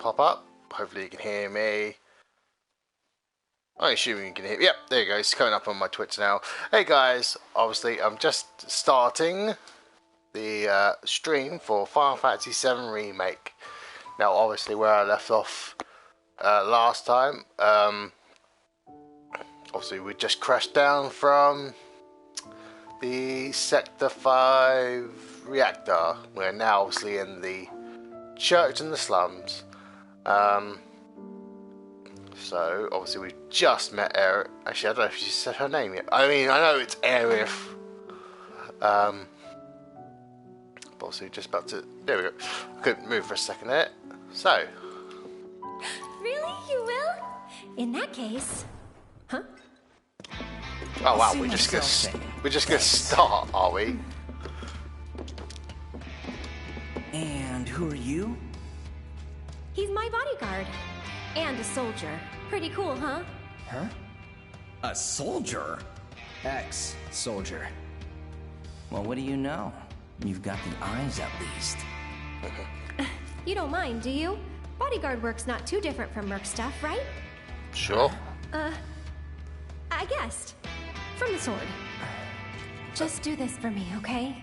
pop up. Hopefully you can hear me. I'm assuming you can hear me. Yep, there you go. It's coming up on my Twitch now. Hey guys, obviously I'm just starting the stream for Final Fantasy VII Remake. Now obviously where I left off last time, obviously we just crashed down from the Sector 5 reactor. We're now obviously in the church in the slums. So, obviously we just met Aerith. Actually, I don't know if she said her name yet. I mean, I know it's Aerith. But obviously just about to... There we go. I couldn't move for a second there. So. Really? You will? In that case... Huh? Oh wow, we're just gonna start, are we? And who are you? He's my bodyguard. And a soldier. Pretty cool, huh? Huh? A soldier? Ex-soldier. Well, what do you know? You've got the eyes, at least. You don't mind, do you? Bodyguard work's not too different from Merc stuff, right? Sure. I guessed. From the sword. Just do this for me, okay?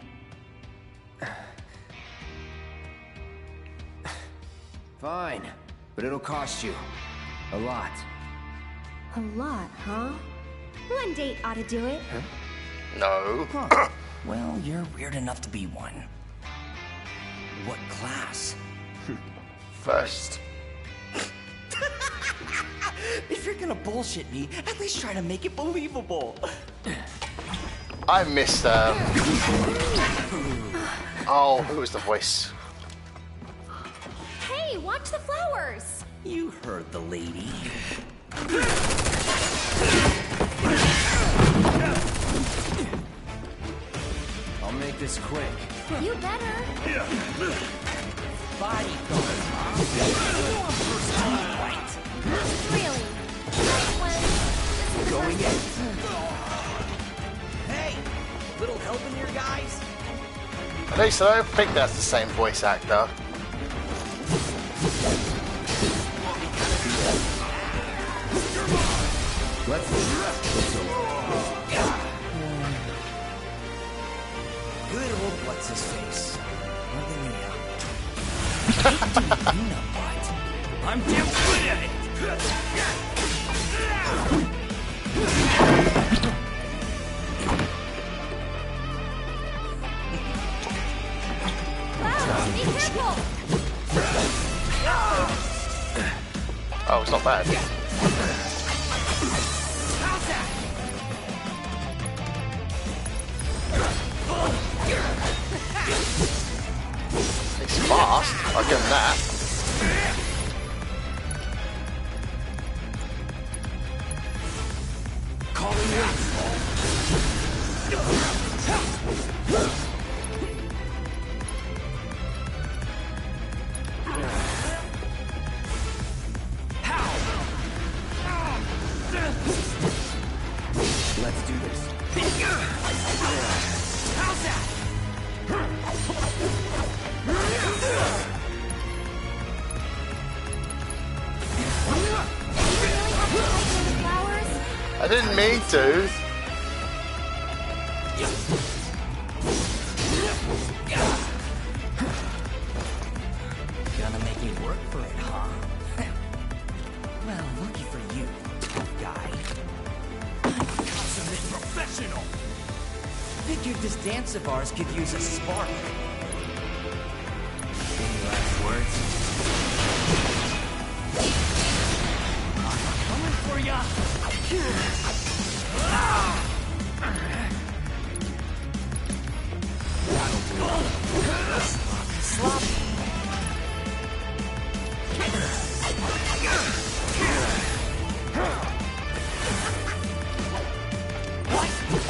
Fine, but it'll cost you. A lot. A lot, huh? One date ought to do it. Huh? No. Huh. Well, you're weird enough to be one. What class? First. If you're gonna bullshit me, at least try to make it believable. I missed Oh, who was the voice? Hey, watch the flowers! You heard the lady. I'll make this quick. You better. Bodyguard, huh? You want first team fight? Really? When? Going in. Hey, little help in here, guys? At least I don't think that's the same voice actor. Let's good old what's his face? Peanut butt. I'm damn good at it. Wow, be careful! Oh, it's not bad. It's fast, I'll give him that. Calling in. Let's do this. How's that? I didn't mean to. Gonna make me work for it, huh? Well, lucky for you, tough guy. Consummate professional! Figured this dance of ours could use a spark. Any last words? I'm coming for ya! That'll do. Sloppy.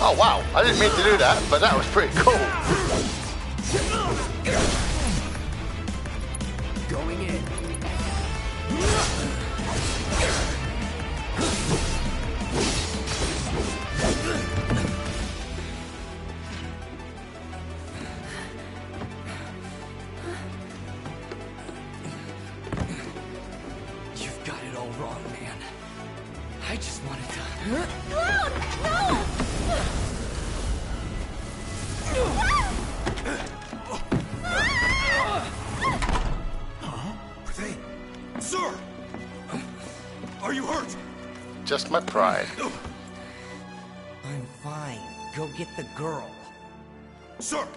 Oh wow, I didn't mean to do that, but that was pretty cool. Going in. all wrong, man. I just wanted to... Cloud! No! Hey, sir! Are you hurt? Just my pride. I'm fine. Go get the girl. Sir!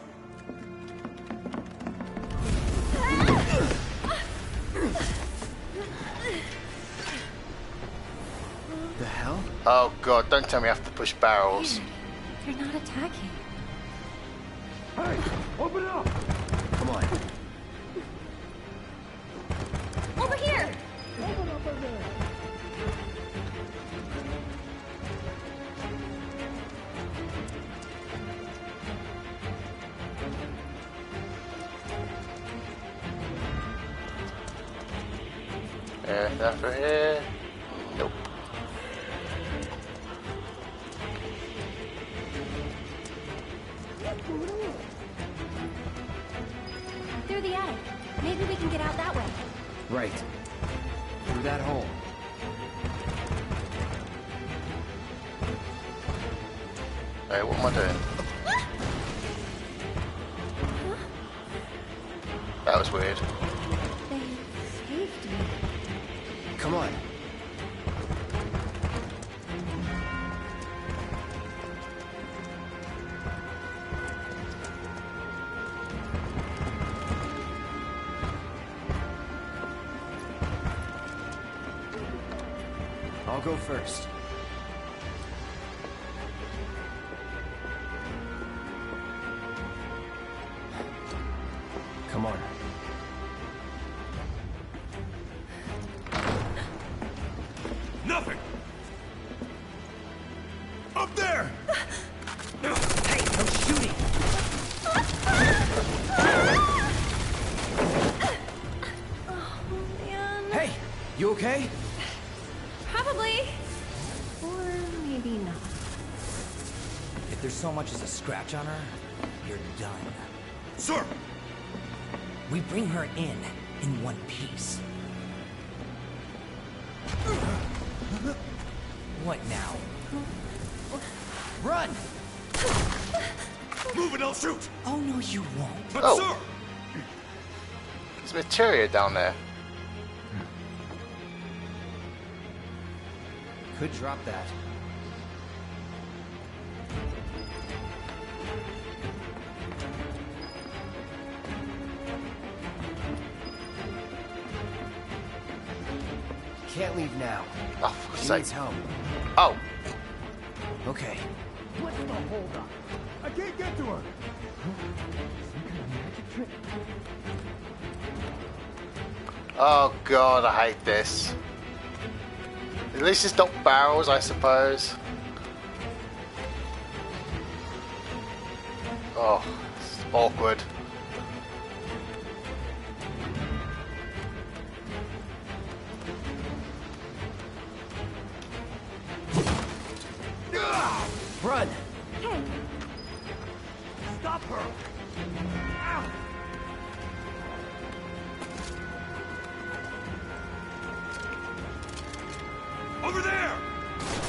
The hell? Oh god, don't tell me I have to push barrels. You're not attacking. Hey, open it up! Come on. Over here! Open up in there! That for here. Nope. Through the attic. Maybe we can get out that way. Right. Through that hole. Hey, what am I doing? That was weird. They saved me. Come on. I'll go first. Come on. Nothing! Up there! Hey, no shooting! Oh, man. Hey, you okay? Probably. Or maybe not. If there's so much as a scratch on her, you're done. Sir! We bring her in one piece. What now? Run! Move and I'll shoot! Oh, no, you won't. But Oh. sir! There's materia down there. Could drop that. Can't leave now. Oh, for She sake. needs help. Oh, Okay. What's the holdup? I can't get to her. oh god, I hate this. At least it's not barrels, I suppose. Oh, it's awkward. Run! Hey, Stop her. Ow. Over there!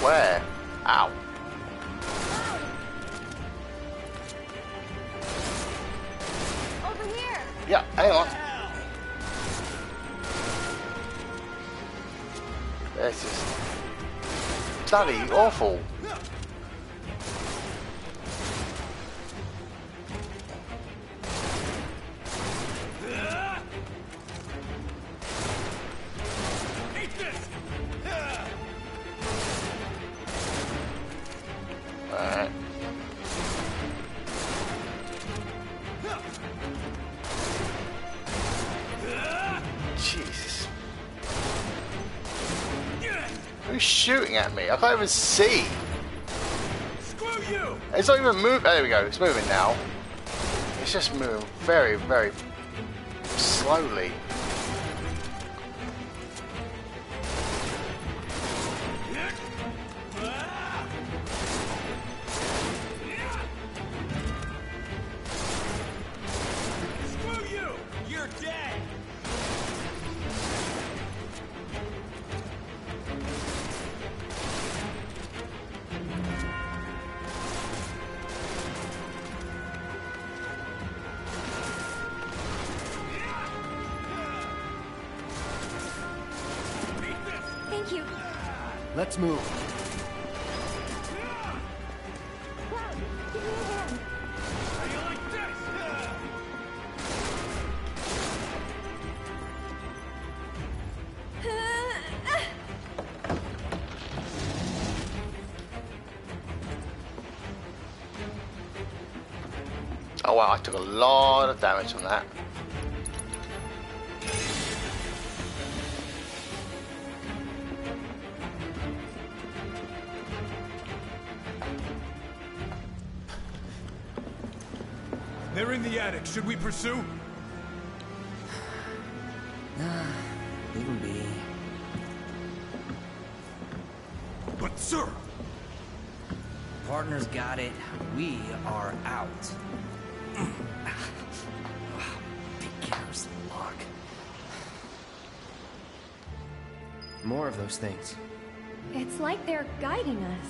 Where? Ow. over here! Yeah, hang on. This is bloody awful. Eat this! Alright. Jesus. Who's shooting at me? I can't even see. Screw you! It's not even moving. Oh, there we go. It's moving now. It's just moving very, very slowly. Screw you! You're dead! Thank you. Let's move. Cloud, give me a hand. How do you like this? Oh wow, I took a lot of damage from that. They're in the attic. Should we pursue? Leave him be. But sir! Partner's got it. We are out. Beginner's luck. More of those things. It's like they're guiding us.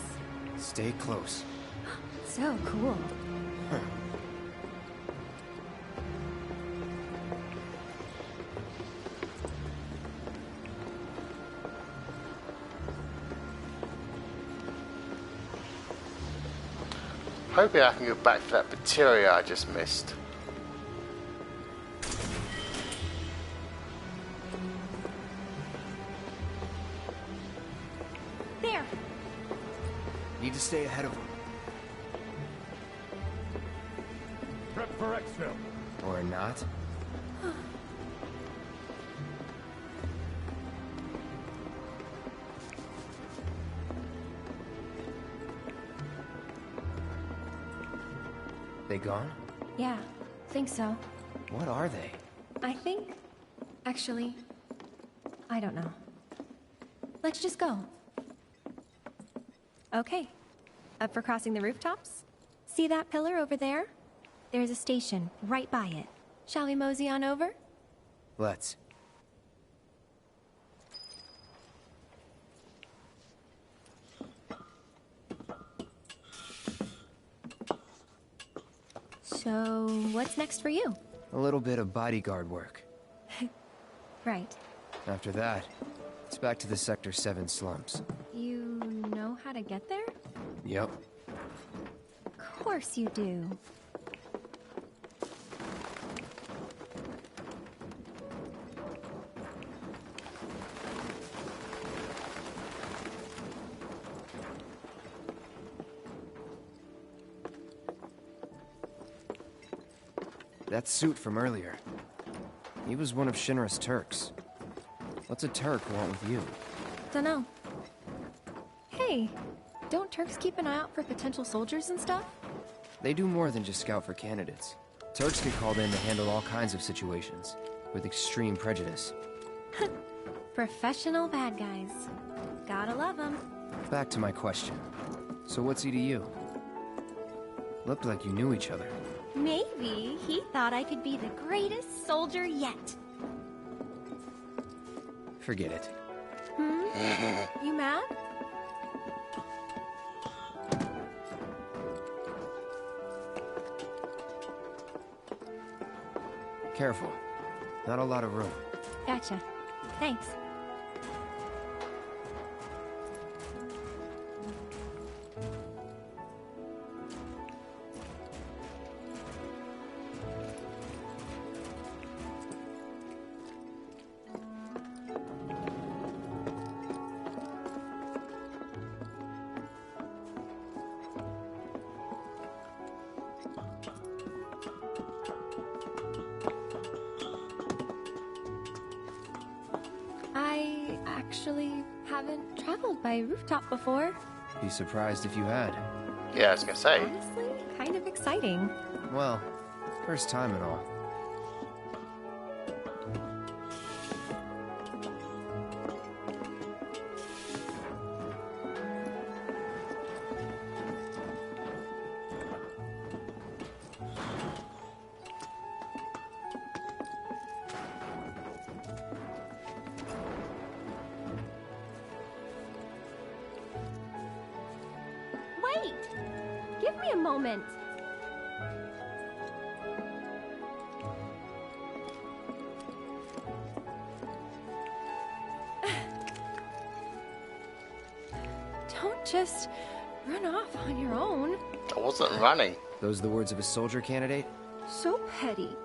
Stay close. So cool. Hoping I can go back for that materia I just missed. There. Need to stay ahead of them. Prep for exfil. Or not. They gone? Yeah, think so. What are they? I think... Actually, I don't know. Let's just go. Okay. Up for crossing the rooftops? See that pillar over there? There's a station right by it. Shall we mosey on over? Let's. So, what's next for you? A little bit of bodyguard work. Right. After that, it's back to the Sector 7 slums. You know how to get there? Yep. Of course you do. That suit from earlier. He was one of Shinra's Turks. What's a Turk want with you? Dunno. Hey, don't Turks keep an eye out for potential soldiers and stuff? They do more than just scout for candidates. Turks get called in to handle all kinds of situations, with extreme prejudice. Professional bad guys. Gotta love them. Back to my question. So what's he to you? Looked like you knew each other. Maybe he thought I could be the greatest soldier yet. Forget it. You mad? Careful. Not a lot of room. Gotcha. Thanks. I actually haven't traveled by rooftop before. Be surprised if you had. Yeah, I was gonna say. Honestly, kind of exciting. Well, first time and all. Wait! Give me a moment. just run off on your own. I wasn't running. Those the words of a soldier candidate? So petty.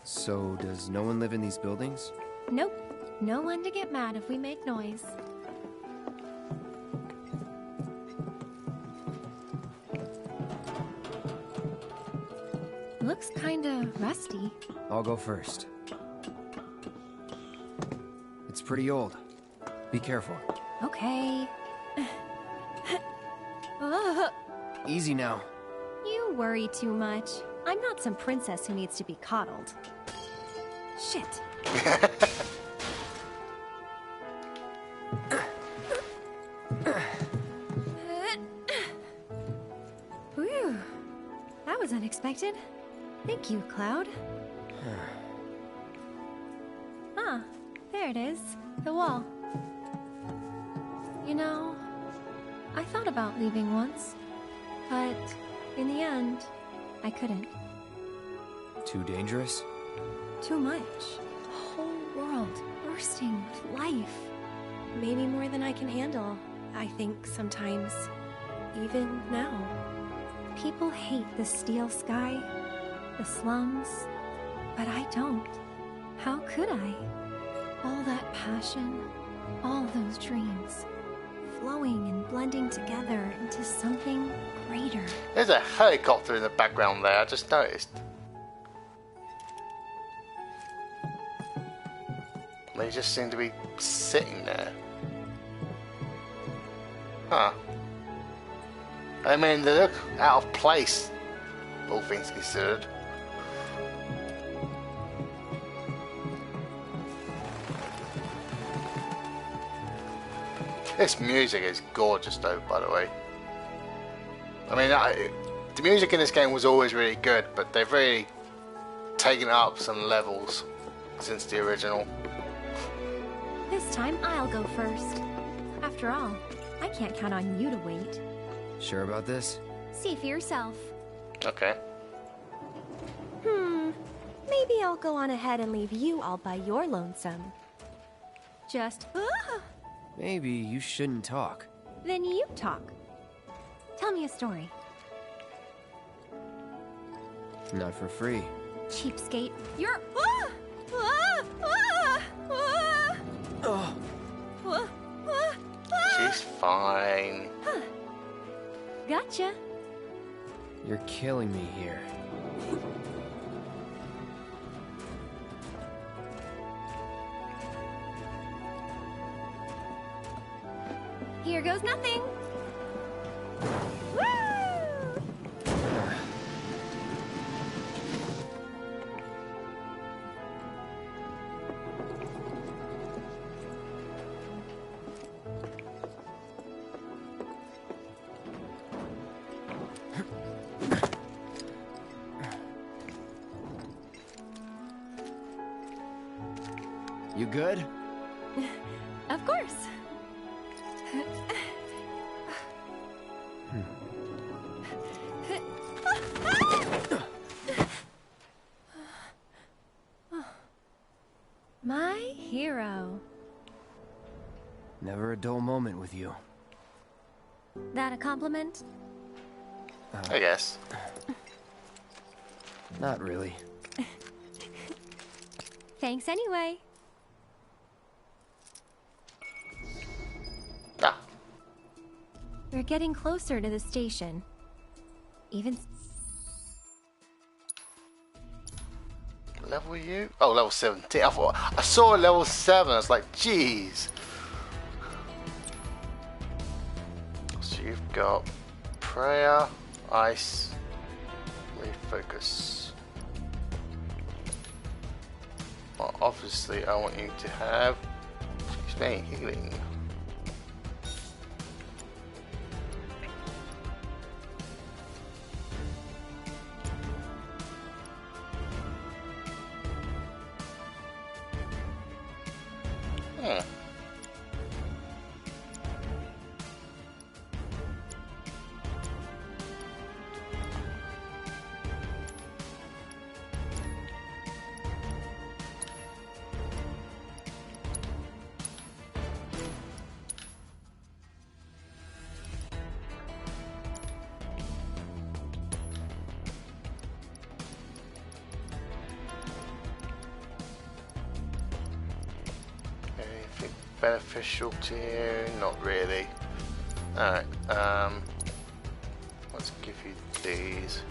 So, does no one live in these buildings? Nope. No one to get mad if we make noise. Looks kinda rusty. I'll go first. It's pretty old. Be careful. Okay. Ugh. Easy now. You worry too much. I'm not some princess who needs to be coddled. Shit. Whew. That was unexpected. Thank you, Cloud. Ah, there it is. The wall. You know, I thought about leaving once, but in the end, I couldn't. Too dangerous? Too much. The whole world bursting with life. Maybe more than I can handle, I think sometimes. Even now. People hate the steel sky, the slums, but I don't. How could I? All that passion, all those dreams, flowing and blending together into something greater. There's a helicopter in the background there, I just noticed. They just seem to be sitting there. Huh. I mean, they look out of place, all things considered. This music is gorgeous though, by the way. I mean, the music in this game was always really good, but they've really taken it up some levels since the original. This time I'll go first. After all, I can't count on you to wait. Sure about this? See for yourself. Okay. Maybe I'll go on ahead and leave you all by your lonesome. Just, Maybe you shouldn't talk. then you talk. Tell me a story. Not for free. Cheapskate. You're, Oh, She's fine. Gotcha. you're killing me here. Here goes nothing. Woo! You good? Of course. My hero. Never a dull moment with you. That a compliment? I guess. Not really. Thanks anyway. Ah, We're getting closer to the station. Even level you? Oh, level 17. I saw a level 7. I was like, jeez. So you've got prayer, ice, refocus. Well, obviously, I want you to have, excuse me, healing. beneficial to you? Not really. Alright, let's give you these.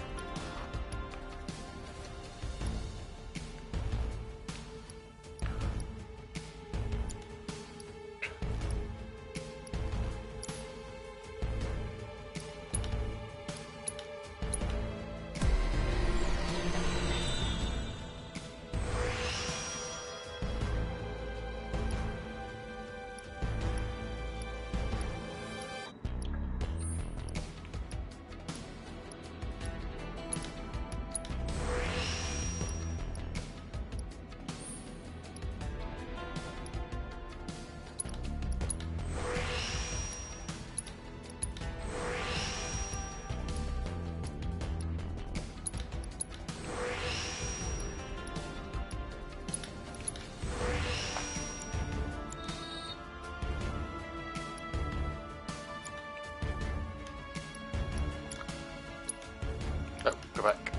Oh, go back.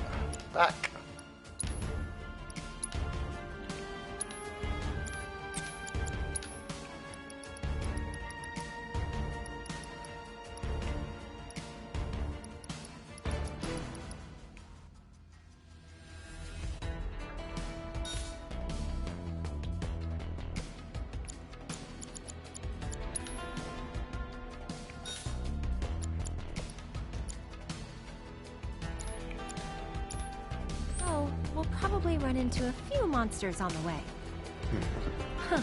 Back. Oh, we'll probably run into a few monsters on the way. Huh.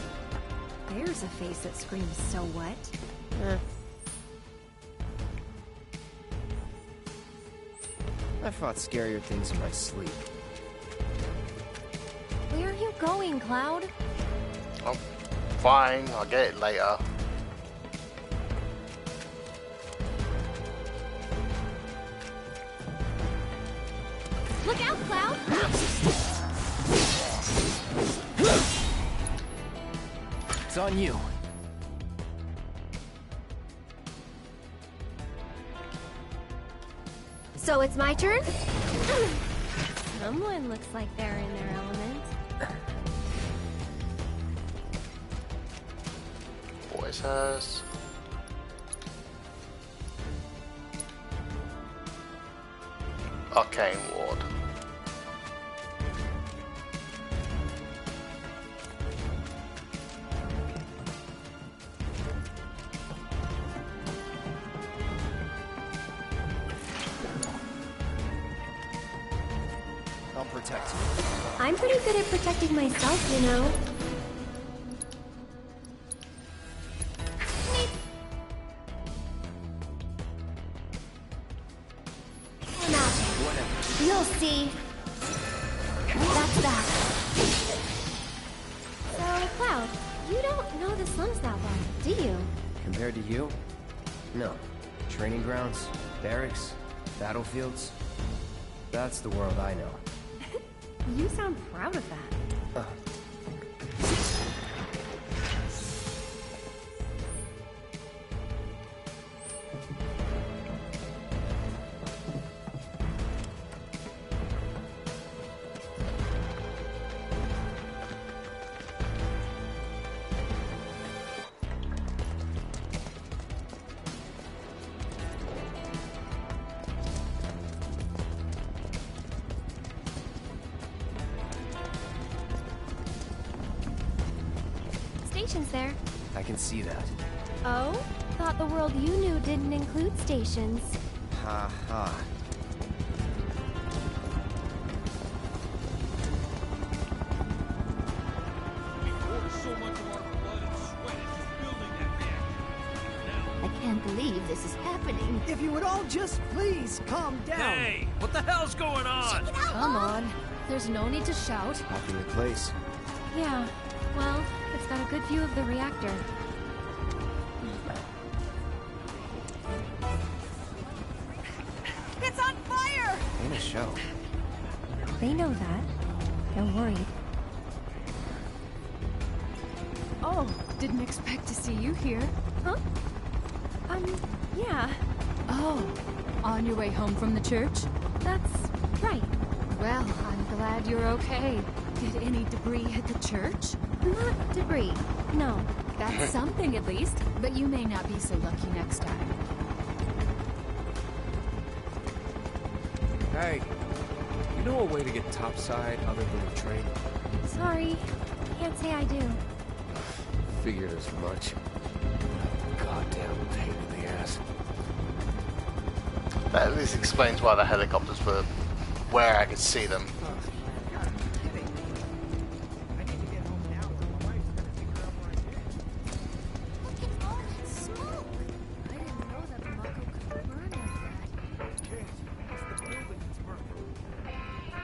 There's a face that screams, "So what?" I fought scarier things in my sleep. Where are you going, Cloud? Oh, fine, I'll get it later. Look out, Cloud! It's on you. So it's my turn? Someone looks like they're in their element. Voice has. Arcane Ward. I'll protect you. I'm pretty good at protecting myself, you know. You'll see. That's that. So, Cloud, you don't know the slums that well, do you? Compared to you? No. Training grounds, barracks, battlefields. That's the world I know. You sound proud of that. Stations there. I can see that. Oh? Thought the world you knew didn't include stations. Ha ha. So much of our blood and sweat is just building that reactor. I can't believe this is happening. If you would all just please calm down. Hey, what the hell's going on? Come on. There's no need to shout. Locking the place. Yeah, well, it's got a good view of the reactor. It's on fire! Ain't a show. They know that. They're worried. Oh, didn't expect to see you here. Huh? Yeah. Oh, on your way home from the church? That's right. Well, I'm glad you're okay. Did any debris hit the church? Not debris. No. That's something at least. But you may not be so lucky next time. Hey, you know a way to get topside other than the train? Sorry, can't say I do. Figured as much. Goddamn pain in the ass. That at least explains why the helicopters were where I could see them.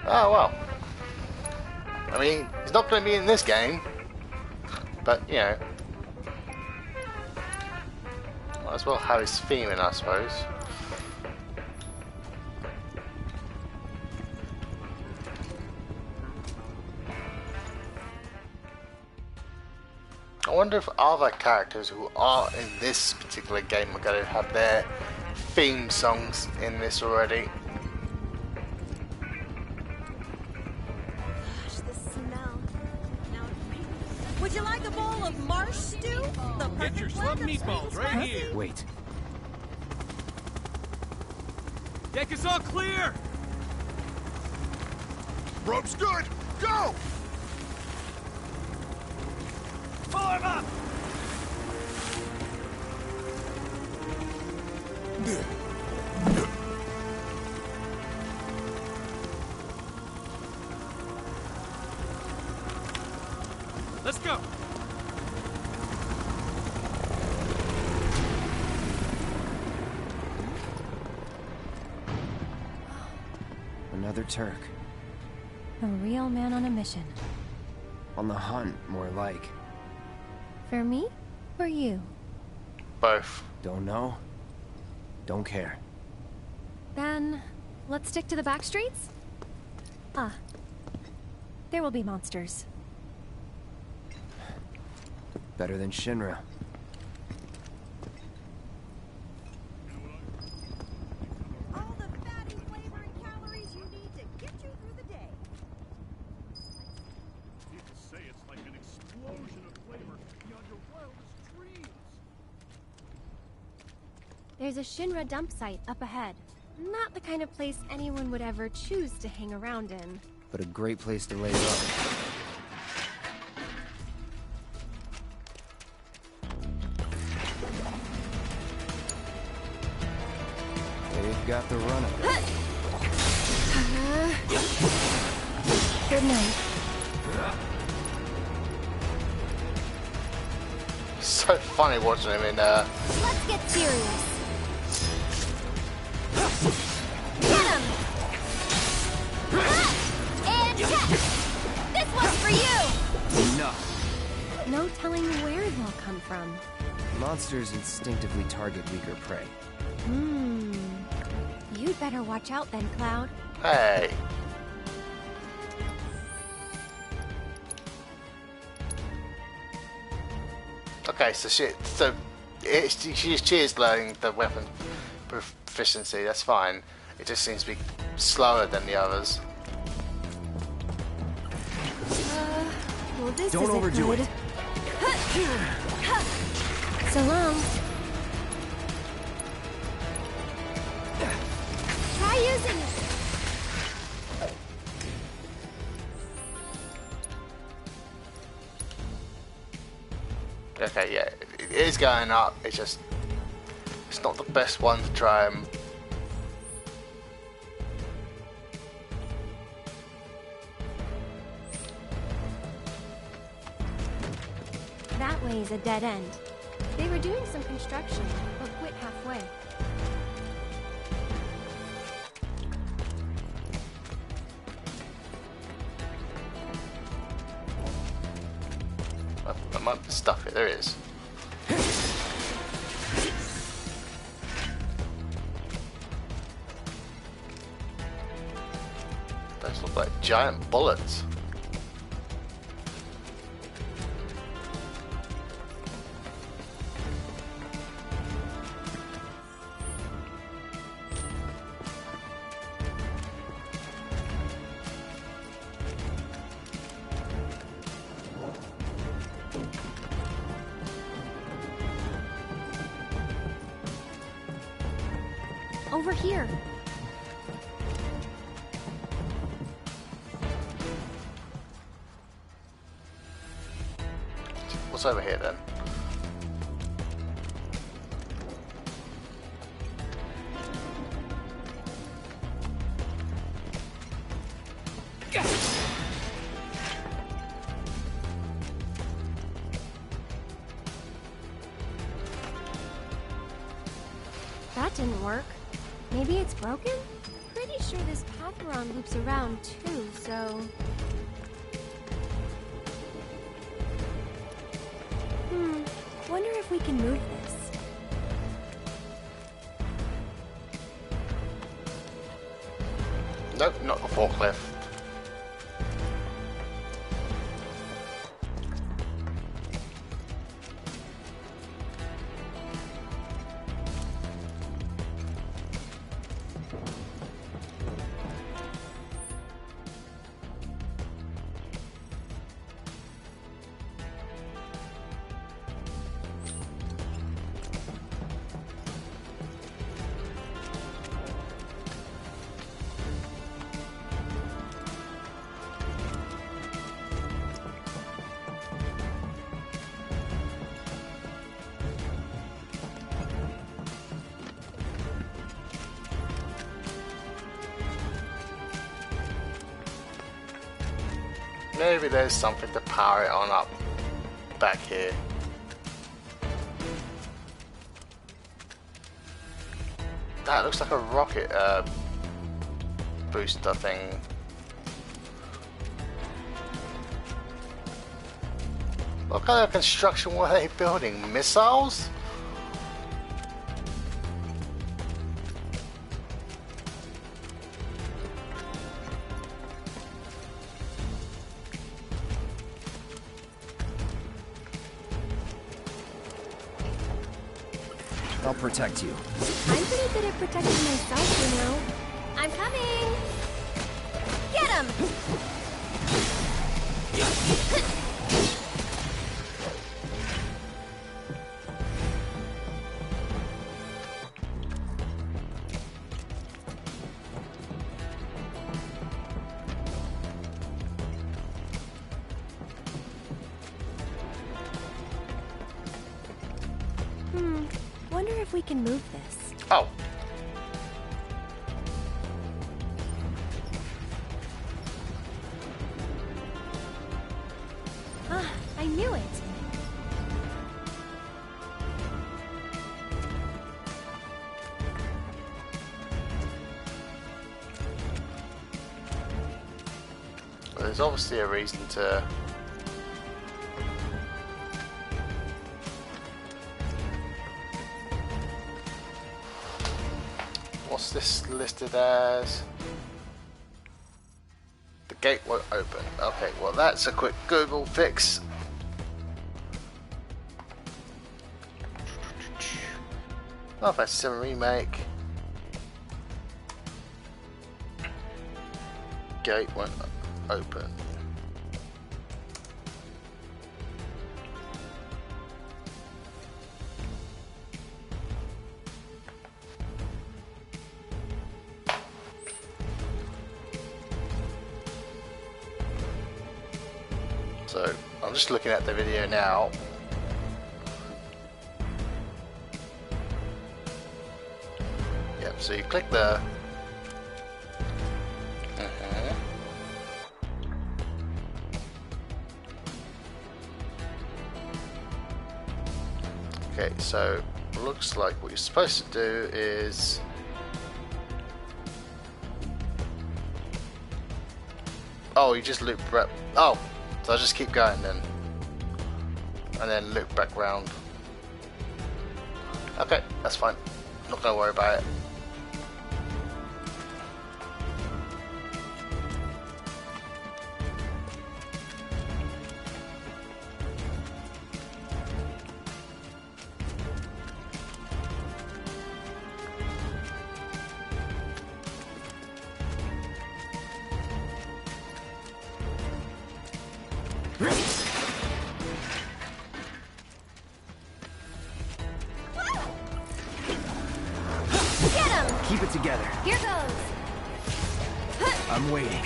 Oh well. I mean, he's not going to be in this game, but you know, might as well have his theme in, I suppose. I wonder if other characters who are in this particular game are going to have their theme songs in this already. Would you like a bowl of marsh stew? Get your slum meatballs right here. Wait. Deck is all clear. Rope's good! Go! Pull him up. Let's go. Another Turk. A real man on a mission. On the hunt, more like. For me or you? Both. Don't know. Don't care. Then, let's stick to the back streets? Ah. There will be monsters. Better than Shinra. All the fatty flavor and calories you need to get you through the day. You could say it's like an explosion of flavor beyond your wildest dreams. There's a Shinra dump site up ahead. Not the kind of place anyone would ever choose to hang around in. But a great place to lay up. They've got the run of it. Good night. So funny watching him in Let's get serious. Get him! And check! This one's for you! Enough. No telling where they'll come from. Monsters instinctively target weaker prey. You'd better watch out then, Cloud. hey. Okay, so she is learning the weapon proficiency. That's fine. It just seems to be slower than the others. Well, this Don't isn't overdo good. it. So long. Try using it. Okay, yeah, it is going up. It's just, it's not the best one to try and. That way's a dead end. They were doing some construction, but quit halfway. There might be stuff here. There is. Those look like giant bullets. over here. What's over here then? That didn't work. Maybe it's broken? Pretty sure this path we're on loops around too, so... Wonder if we can move this. Nope, not the forklift. Maybe there's something to power it on up back here. That looks like a rocket booster thing. What kind of construction were they building? Missiles? I'll protect you. I'm pretty good at protecting myself, you know. I'm coming! Get him! Wonder if we can move this. Oh. Ah, I knew it. Well, there's obviously a reason to... What's this listed as? The gate won't open. Okay, well that's a quick Google fix. Oh, that's VII Remake. Gate won't open. So I'm just looking at the video now. Yep, so you click the Okay, so looks like what you're supposed to do is you just loop back. Oh, so I'll just keep going then. And then loop back round. Okay, that's fine. Not gonna worry about it. Get together. Here goes. I'm waiting.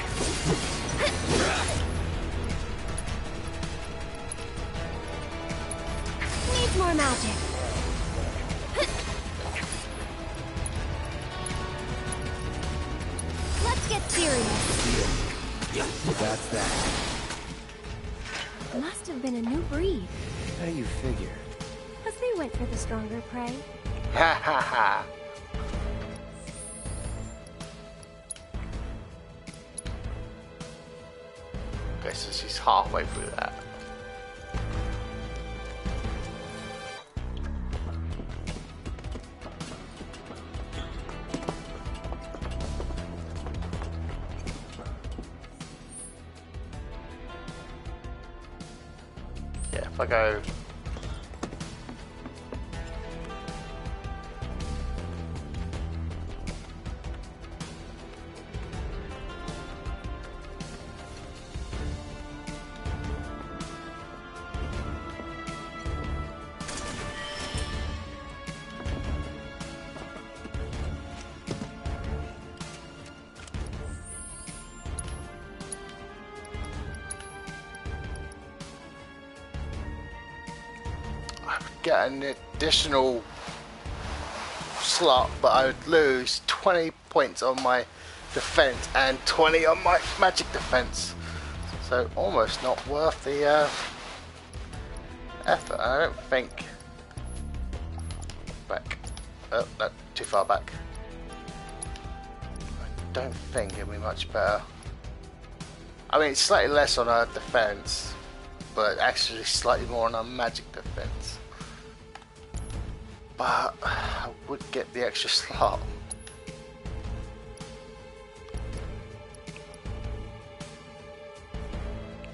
Needs more magic. Let's get serious. That's that. Must have been a new breed. How do you figure? Because they went for the stronger prey. Ha ha ha. Okay, so she's halfway through that. Yeah, if I go. Get an additional slot, but I would lose 20 points on my defense and 20 on my magic defense. So almost not worth the effort. I don't think. Back. Oh, no, too far back. I don't think it'll be much better. I mean, it's slightly less on our defense, but actually slightly more on our magic defense. But I would get the extra slot.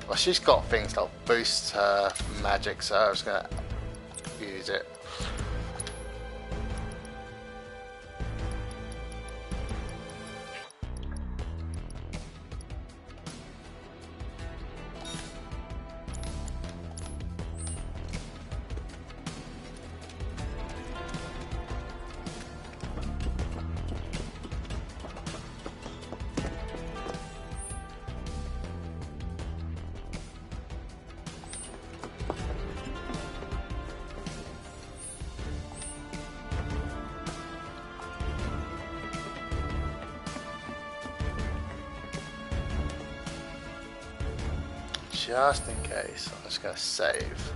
Well, she's got things that'll boost her magic, so I was gonna use it. Just in case, I'm just going to save.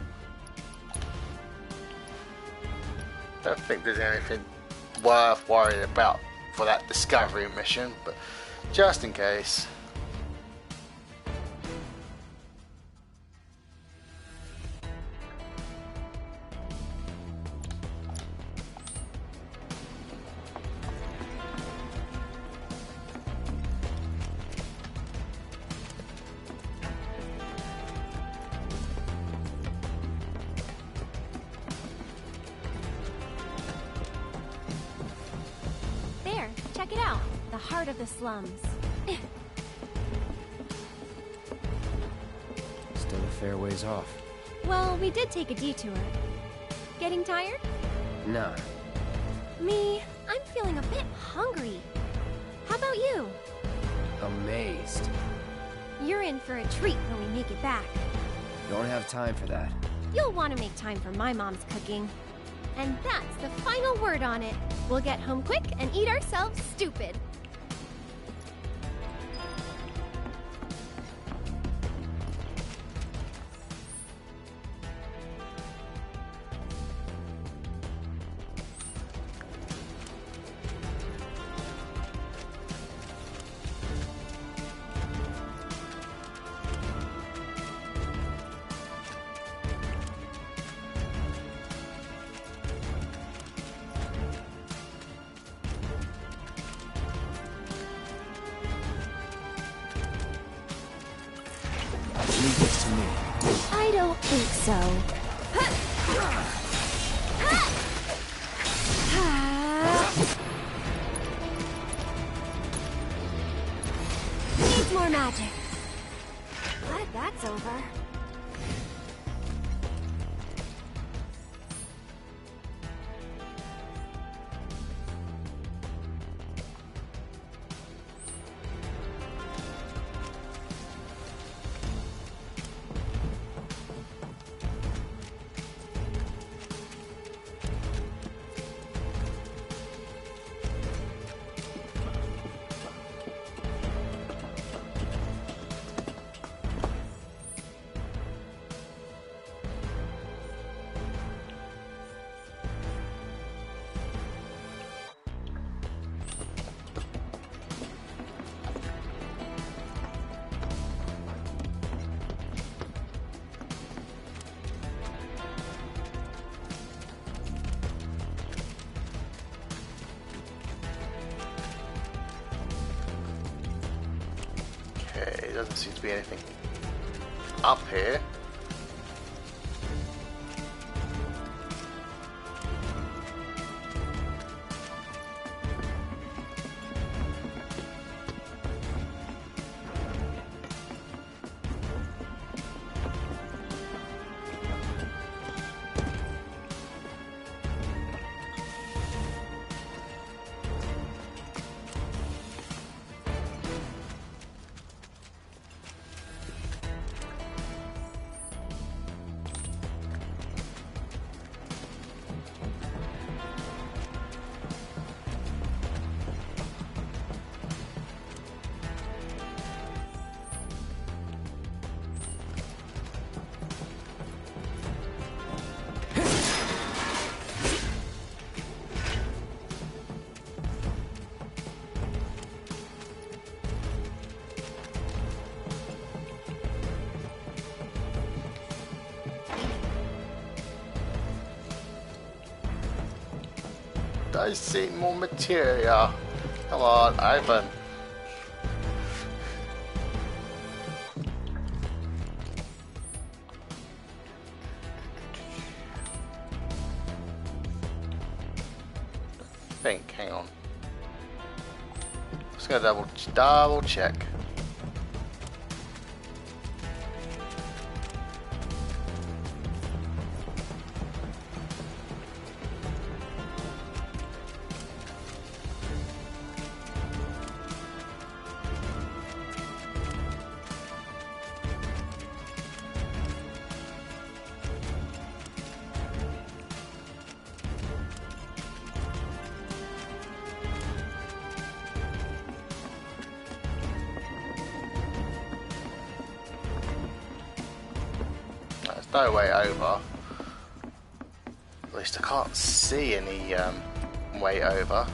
Don't think there's anything worth worrying about for that discovery mission, but just in case. Check it out. The heart of the slums. Still a fair ways off. Well, we did take a detour. Getting tired? Nah. Me, I'm feeling a bit hungry. How about you? Amazed. You're in for a treat when we make it back. Don't have time for that. You'll want to make time for my mom's cooking. And that's the final word on it. We'll get home quick and eat ourselves stupid. Leave this to me. I don't think so. Needs more magic. Glad that's over. Okay, doesn't seem to be anything up here. I see more material. Come on, open. Hang on. Just gonna double check. No way over. At least I can't see any way over.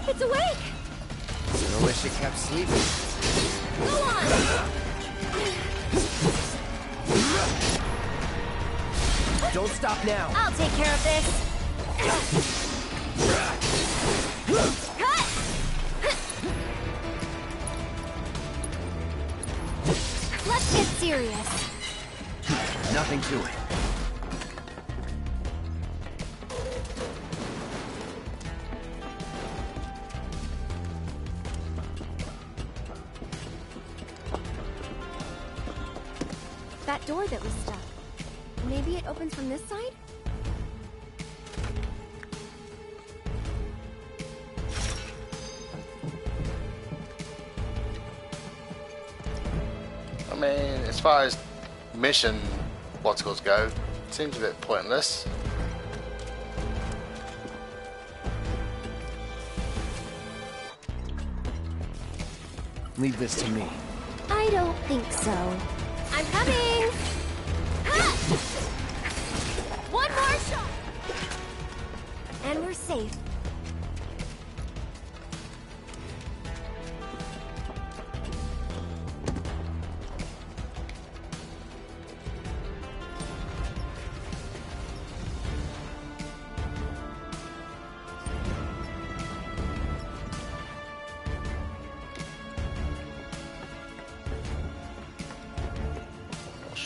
It's awake! I wish it kept sleeping. Go on! Don't stop now! I'll take care of this! Cut! Let's get serious. Nothing to it. That door that was stuck. Maybe it opens from this side? I mean, as far as mission particles go, it seems a bit pointless. Leave this to me. I don't think so. I'm coming! Ha! One more shot! And we're safe.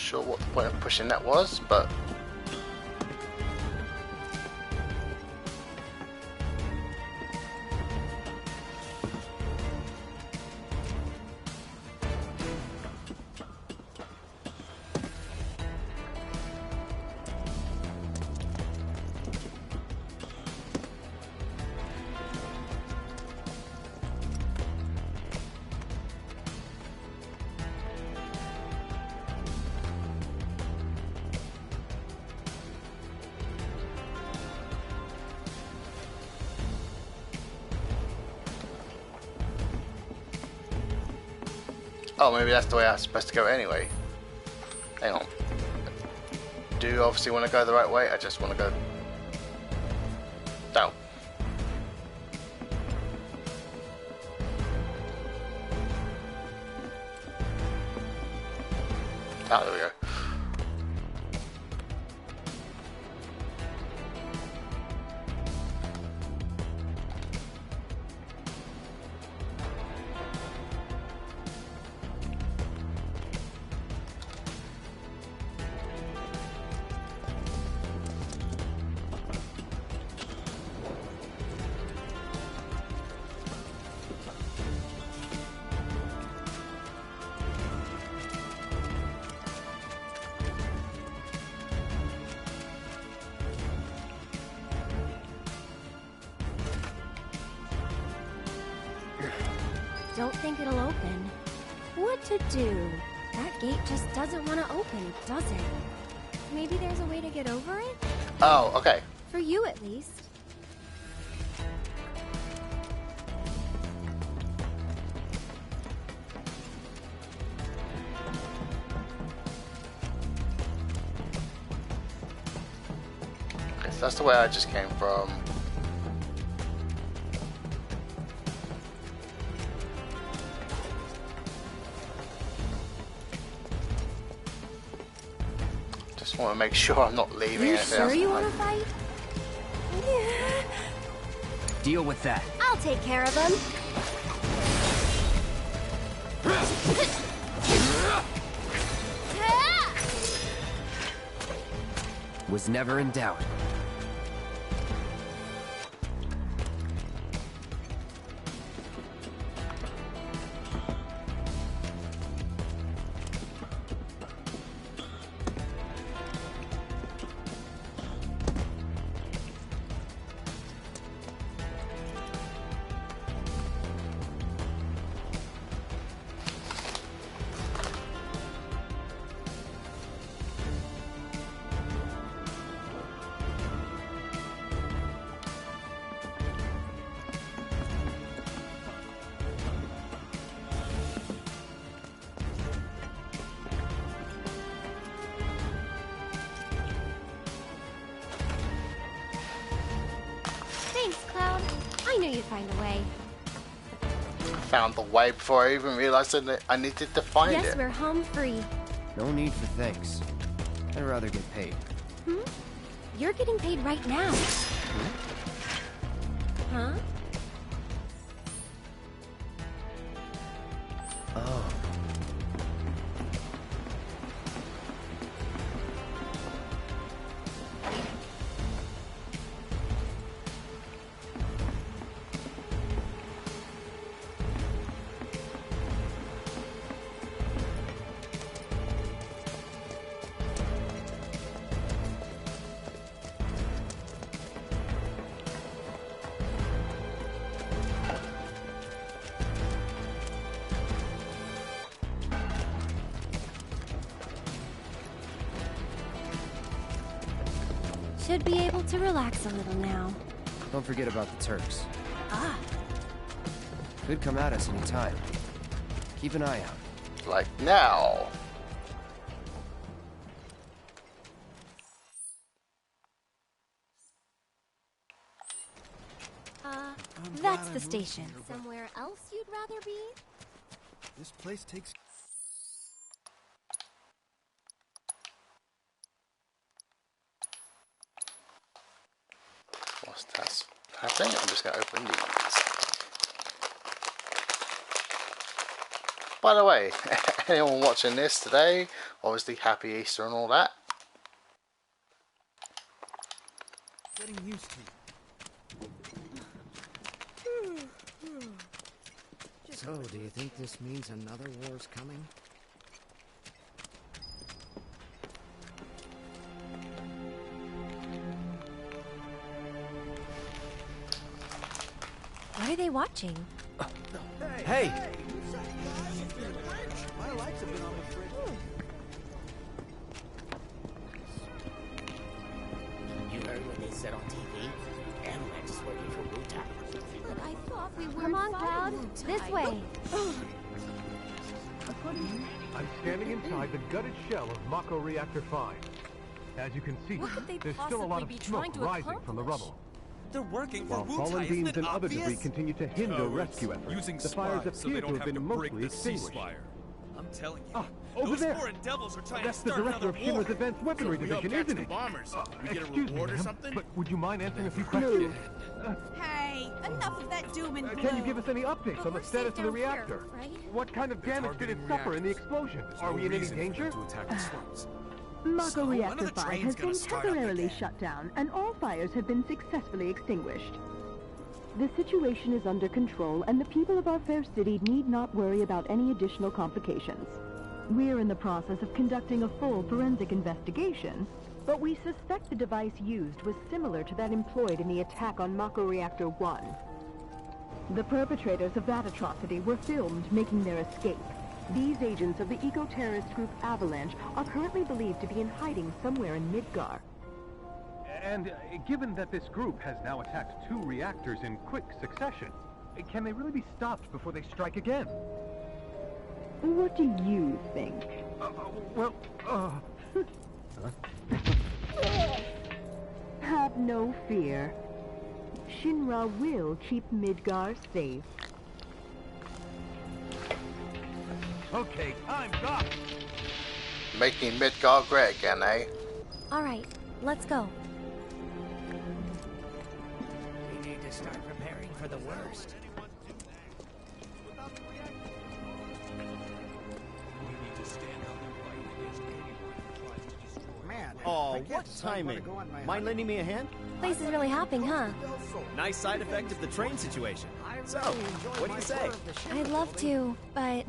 sure what the point of pushing that was, but... Oh, maybe that's the way I'm supposed to go anyway. Hang on. Do you obviously want to go the right way? I just want to go down. Ah, there we go. Don't think it'll open. What to do? That gate just doesn't want to open, does it? Maybe there's a way to get over it? Oh, okay. For you, at least. Okay, so that's the way I just came from. Just want to make sure I'm not leaving You anything sure else you behind. want to fight? Yeah. Deal with that. I'll take care of him. Was never in doubt. Thanks, Cloud. I knew you'd find a way. Found the way before I even realized that I needed to find Guess it. we're home free. No need for thanks. I'd rather get paid. Hmm? You're getting paid right now. Huh? Oh. Should be able to relax a little now. Don't forget about the Turks. Ah, Could come at us any time. Keep an eye out. Like now. that's the station. Somewhere else you'd rather be? This place takes... What's that happening? I'm just going to open these. By the way, anyone watching this today, obviously happy Easter and all that. Getting used to. So, do you think this means another war's coming? What are they watching? Hey! My lights have been on the fridge. You heard what they said on TV? Avalanche is working for Wu-Tang. But I thought we were Come on, Cloud. This way. I'm standing inside the gutted shell of Mako Reactor 5. As you can see, What could they there's still a lot of possibly be smoke trying to rising from the rubble. They're working for While Wu-Tai, fallen isn't beams it and other obvious? debris continue to hinder rescue efforts, Using the fires spies so they appear don't to have have to been break mostly the extinguished. ceasefire. I'm telling you, Over those there. foreign devils are trying That's to the start director another of war. Shimmer's Advanced Weaponry We help Division, catch isn't the it? bombers. We get a Excuse reward me, or ma'am, something? but would you mind answering a few questions? Hey, enough of that doom and gloom. Can you give us any updates But on the we're status safe of the down here, reactor? right? What kind of damage did it suffer in the explosion? Are we in any danger? To attack the slums. Mako So, when are Reactor the 5 trains has gonna been start up temporarily again? shut down, and all fires have been successfully extinguished. The situation is under control, and the people of our fair city need not worry about any additional complications. We're in the process of conducting a full forensic investigation, but we suspect the device used was similar to that employed in the attack on Mako Reactor 1. The perpetrators of that atrocity were filmed making their escape. These agents of the eco-terrorist group Avalanche are currently believed to be in hiding somewhere in Midgar. And given that this group has now attacked 2 reactors in quick succession, can they really be stopped before they strike again? What do you think? Have no fear. Shinra will keep Midgar safe. Okay, time's up! Making Midgar great again, eh? Alright, let's go. We need to start preparing for the worst. Man, Oh, what timing. Mind lending me a hand? Place is really hopping, huh? Nice side effect of the train situation. So, what do you say? I'd love to, but...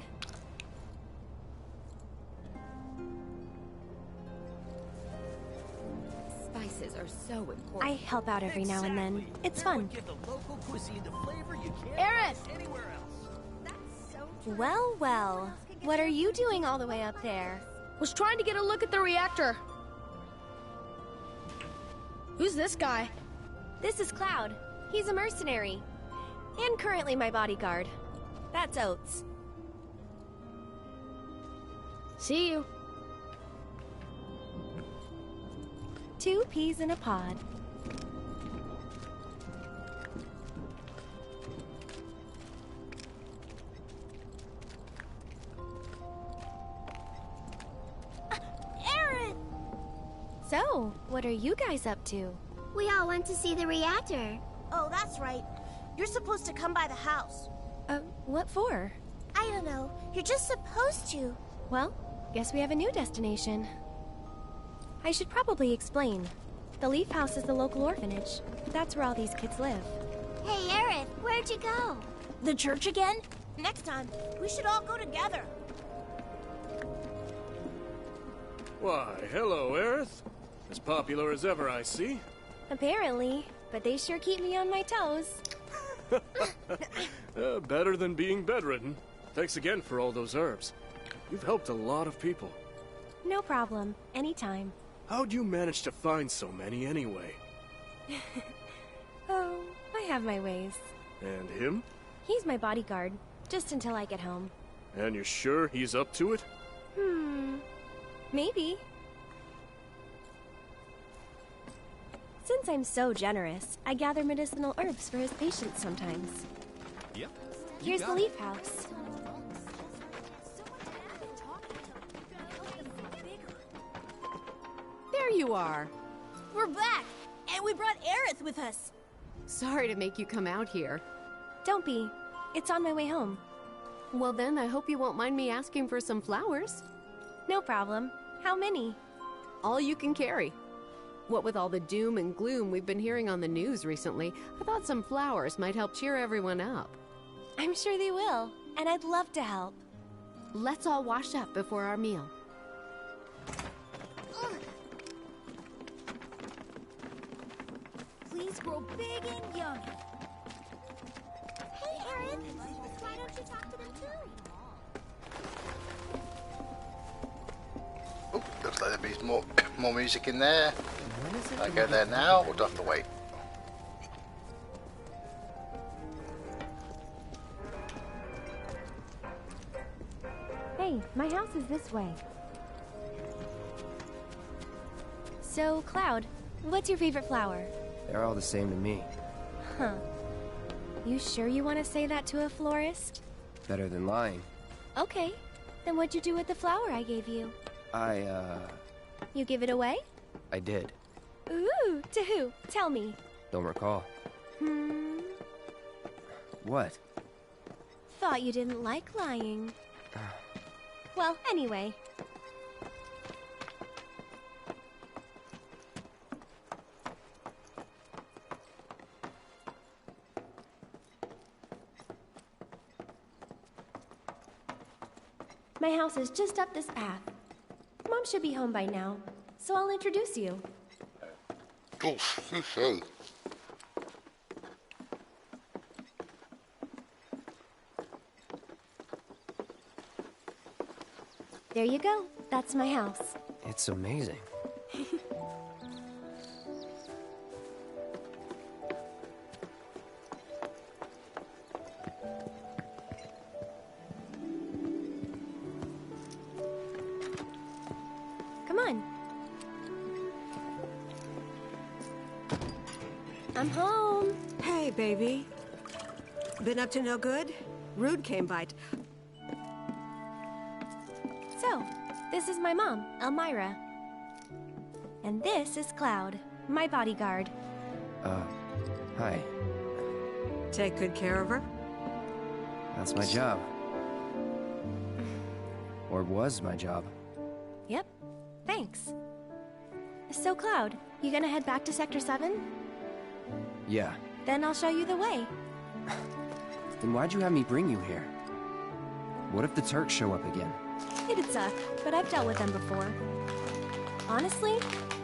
Spices are so important. I help out every now and then. It's fun. Give the local cuisine the flavor you can't Aerith! find anywhere else. That's so true. Well, well. What are you doing all the way up there? Was trying to get a look at the reactor. Who's this guy? This is Cloud. He's a mercenary. And currently my bodyguard. That's Oates. See you. 2 peas in a pod. Aaron! So, what are you guys up to? We all went to see the reactor. Oh, that's right. You're supposed to come by the house. What for? I don't know. You're just supposed to. Well, guess we have a new destination. I should probably explain. The Leaf House is the local orphanage. That's where all these kids live. Hey, Aerith, where'd you go? The church again? Next time, we should all go together. Why, hello, Aerith. As popular as ever, I see. Apparently, but they sure keep me on my toes. Better than being bedridden. Thanks again for all those herbs. You've helped a lot of people. No problem. Anytime. How'd you manage to find so many anyway? Oh, I have my ways. And him? He's my bodyguard, just until I get home. And you're sure he's up to it? Maybe. Since I'm so generous, I gather medicinal herbs for his patients sometimes. Yep. Here's the Leaf House. There you are. We're back, and we brought Aerith with us. Sorry to make you come out here. Don't be. It's on my way home. Well then, I hope you won't mind me asking for some flowers. No problem. How many? All you can carry. What with all the doom and gloom we've been hearing on the news recently, I thought some flowers might help cheer everyone up. I'm sure they will, and I'd love to help. Let's all wash up before our meal. Please grow big and young. Hey, Aaron. Why don't you talk to them too? Oh, looks like there'll be more music in there. I go there now, or do I have to wait? Hey, my house is this way. So, Cloud, what's your favorite flower? They're all the same to me. Huh. You sure you want to say that to a florist? Better than lying. Okay. Then what'd you do with the flower I gave you? You give it away? I did. Ooh, to who? Tell me. Don't recall. What? Thought you didn't like lying. Well, anyway. My house is just up this path. Mom should be home by now, so I'll introduce you. Oh, you say. There you go. That's my house. It's amazing. Come on. I'm home. Hey, baby. Been up to no good? Rude came by. So, this is my mom, Elmira. And this is Cloud, my bodyguard. Hi. Take good care of her? That's my job. Or was my job. Yep. Thanks. So, Cloud, you gonna head back to Sector 7? Yeah. Then I'll show you the way. Then why'd you have me bring you here? What if the Turks show up again? It'd suck, but I've dealt with them before. Honestly,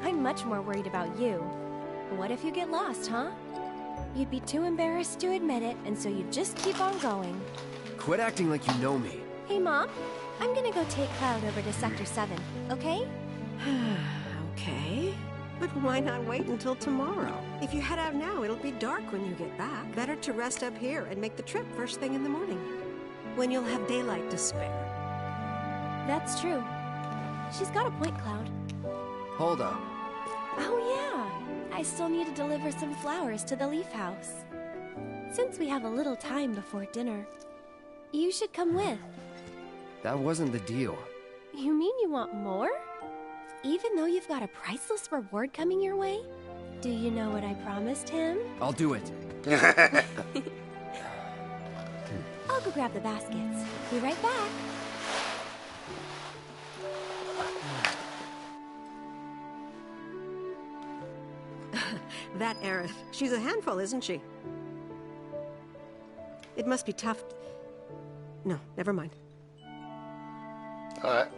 I'm much more worried about you. What if you get lost, huh? You'd be too embarrassed to admit it, and so you'd just keep on going. Quit acting like you know me. Hey, Mom, I'm gonna go take Cloud over to Sector 7, okay? Okay. But why not wait until tomorrow? If you head out now, it'll be dark when you get back. Better to rest up here and make the trip first thing in the morning, when you'll have daylight to spare. That's true. She's got a point, Cloud. Hold up. Oh, yeah. I still need to deliver some flowers to the Leaf House. Since we have a little time before dinner, you should come with. That wasn't the deal. You mean you want more? Even though you've got a priceless reward coming your way? Do you know what I promised him? I'll do it. I'll go grab the baskets. Be right back. That Aerith. She's a handful, isn't she? It must be tough. No, never mind. Alright.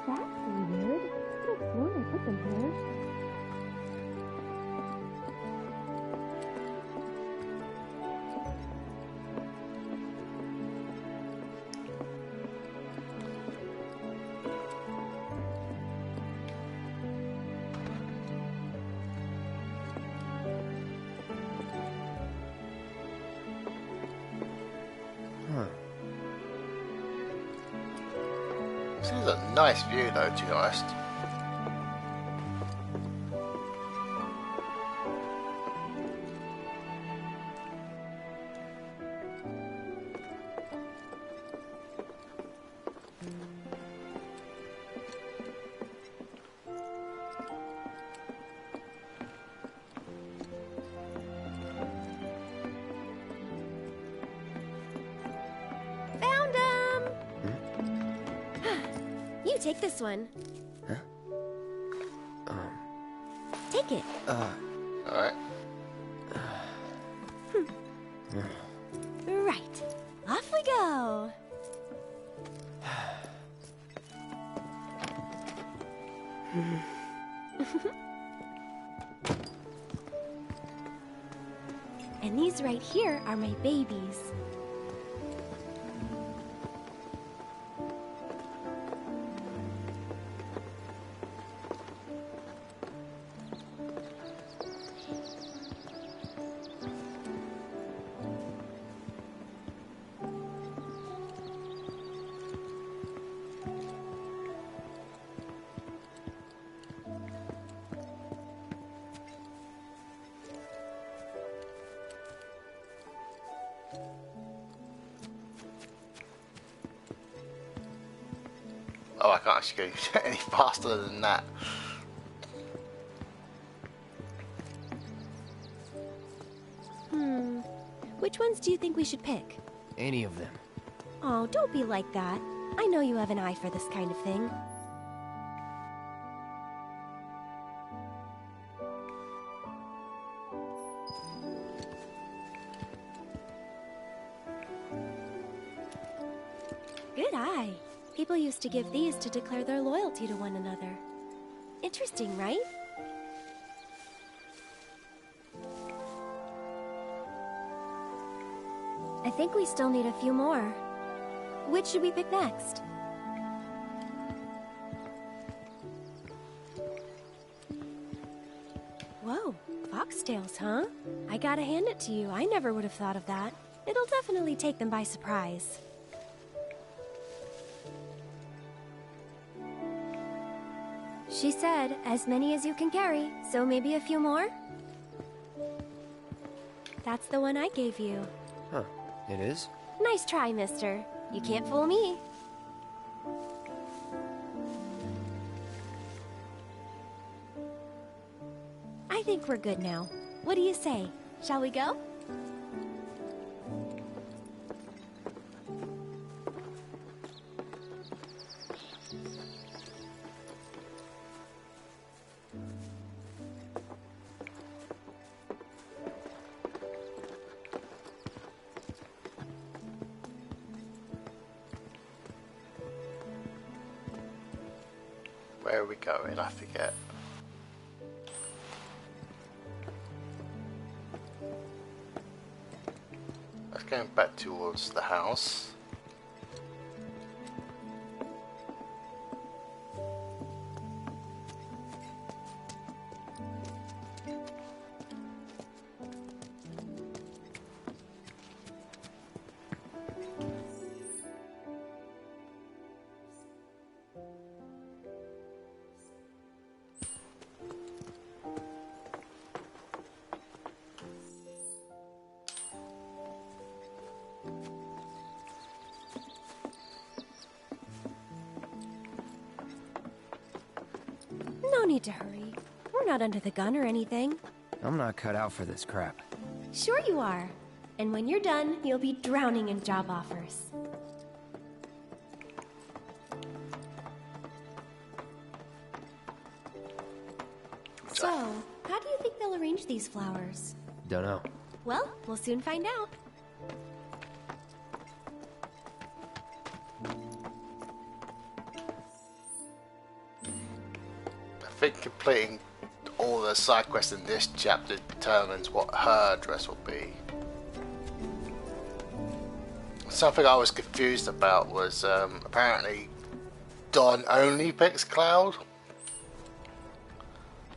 That's weird. I could have sworn I put them here. This is a nice view though, to be honest. Found him! You take this one. Huh? Take it. Alright. Right. Off we go. And these right here are my babies. Oh, I can't actually go any faster than that. Which ones do you think we should pick? Any of them. Oh, don't be like that. I know you have an eye for this kind of thing. Good eye. People used to give these to declare their loyalty to one another. Interesting, right? I think we still need a few more. Which should we pick next? Whoa, foxtails, huh? I gotta hand it to you. I never would have thought of that. It'll definitely take them by surprise. She said, as many as you can carry, so maybe a few more? That's the one I gave you. Huh. It is? Nice try, mister. You can't fool me. I think we're good now. What do you say? Shall we go? Where are we going? I forget. Let's go back towards the house. No need to hurry. We're not under the gun or anything. I'm not cut out for this crap. Sure you are. And when you're done, you'll be drowning in job offers. So, how do you think they'll arrange these flowers? Dunno. Well, we'll soon find out. I think completing all the side quests in this chapter determines what her dress will be. Something I was confused about was apparently Don only picks Cloud.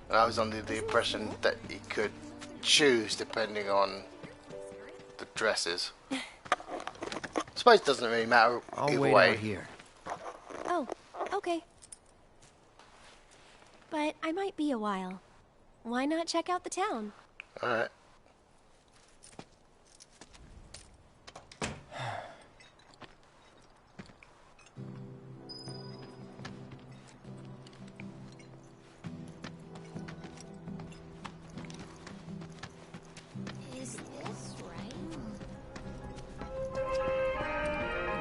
And I was under the impression that he could choose depending on the dresses. I suppose it doesn't really matter I'll either wait way. out here. Oh, but I might be a while. Why not check out the town? Alright. Is this right?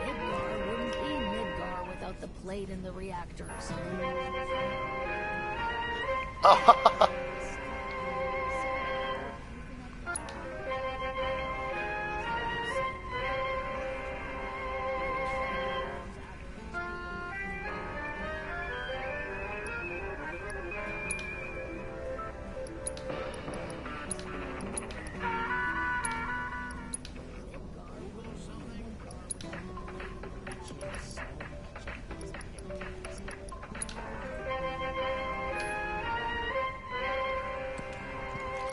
Midgar wouldn't be Midgar without the plate and the reactors.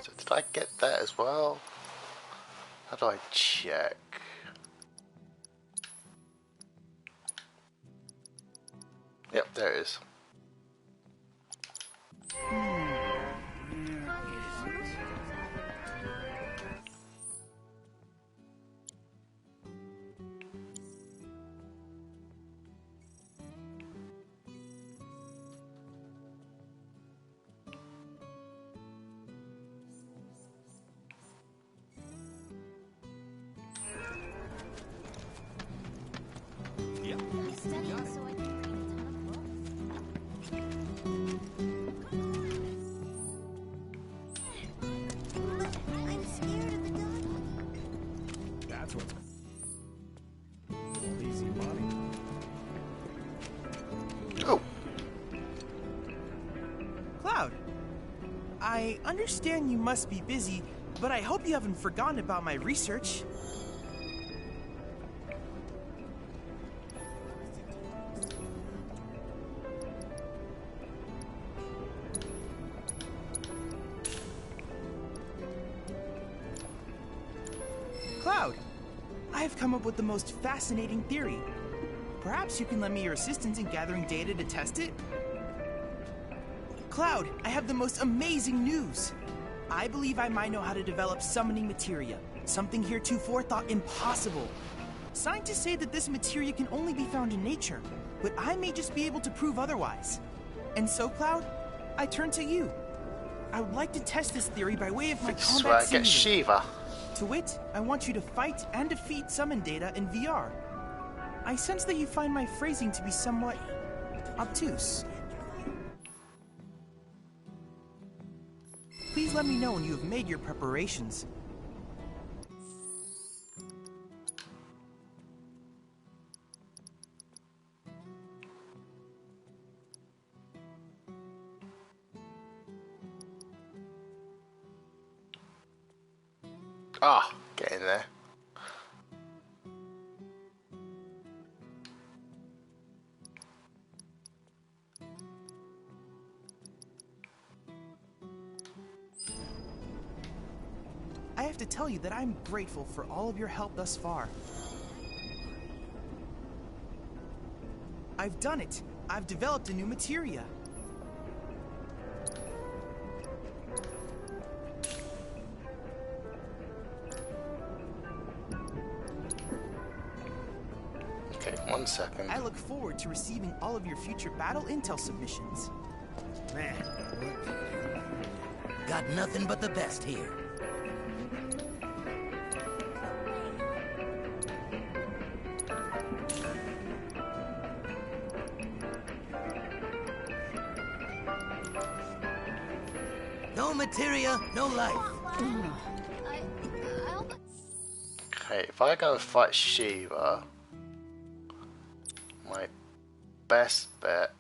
So did I get that as well? How do I check? Yep, there it is. I'm studying so I can read a ton of books. I'm scared of the dog. That's what's... Easy money. Oh. Cloud, I understand you must be busy, but I hope you haven't forgotten about my research. Cloud, I have come up with the most fascinating theory. Perhaps you can lend me your assistance in gathering data to test it? Cloud, I have the most amazing news! I believe I might know how to develop summoning materia, something heretofore thought impossible. Scientists say that this materia can only be found in nature, but I may just be able to prove otherwise. And so, Cloud, I turn to you. I would like to test this theory by way of my This is combat where I get simulator. Shiva. To wit, I want you to fight and defeat summon data in VR. I sense that you find my phrasing to be somewhat obtuse. Please let me know when you have made your preparations. Ah, get in there. I have to tell you that I'm grateful for all of your help thus far. I've done it. I've developed a new materia. Okay, 1 second. I look forward to receiving all of your future battle intel submissions. Man, got nothing but the best here. No materia, no life. Okay, if I go and fight Shiva, my best bet.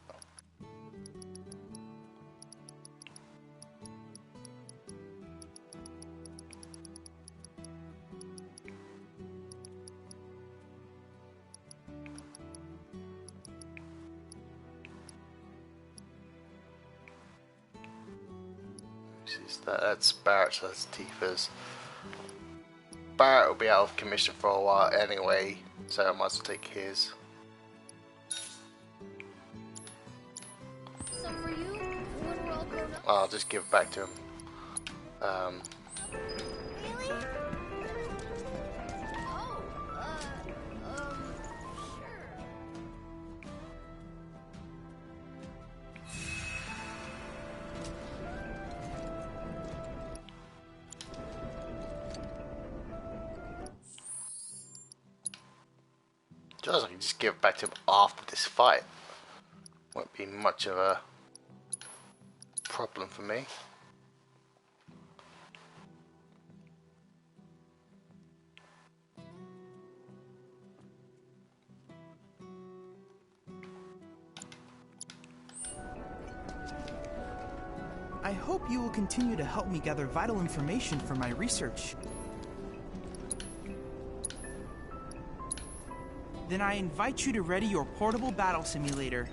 That's Barrett's, that's Tifa's. Barrett will be out of commission for a while anyway, so I might as well take his. So for you, when we're I'll just give it back to him. Just I can just give it back to him after this fight. Won't be much of a problem for me. I hope you will continue to help me gather vital information for my research. Then I invite you to ready your portable battle simulator.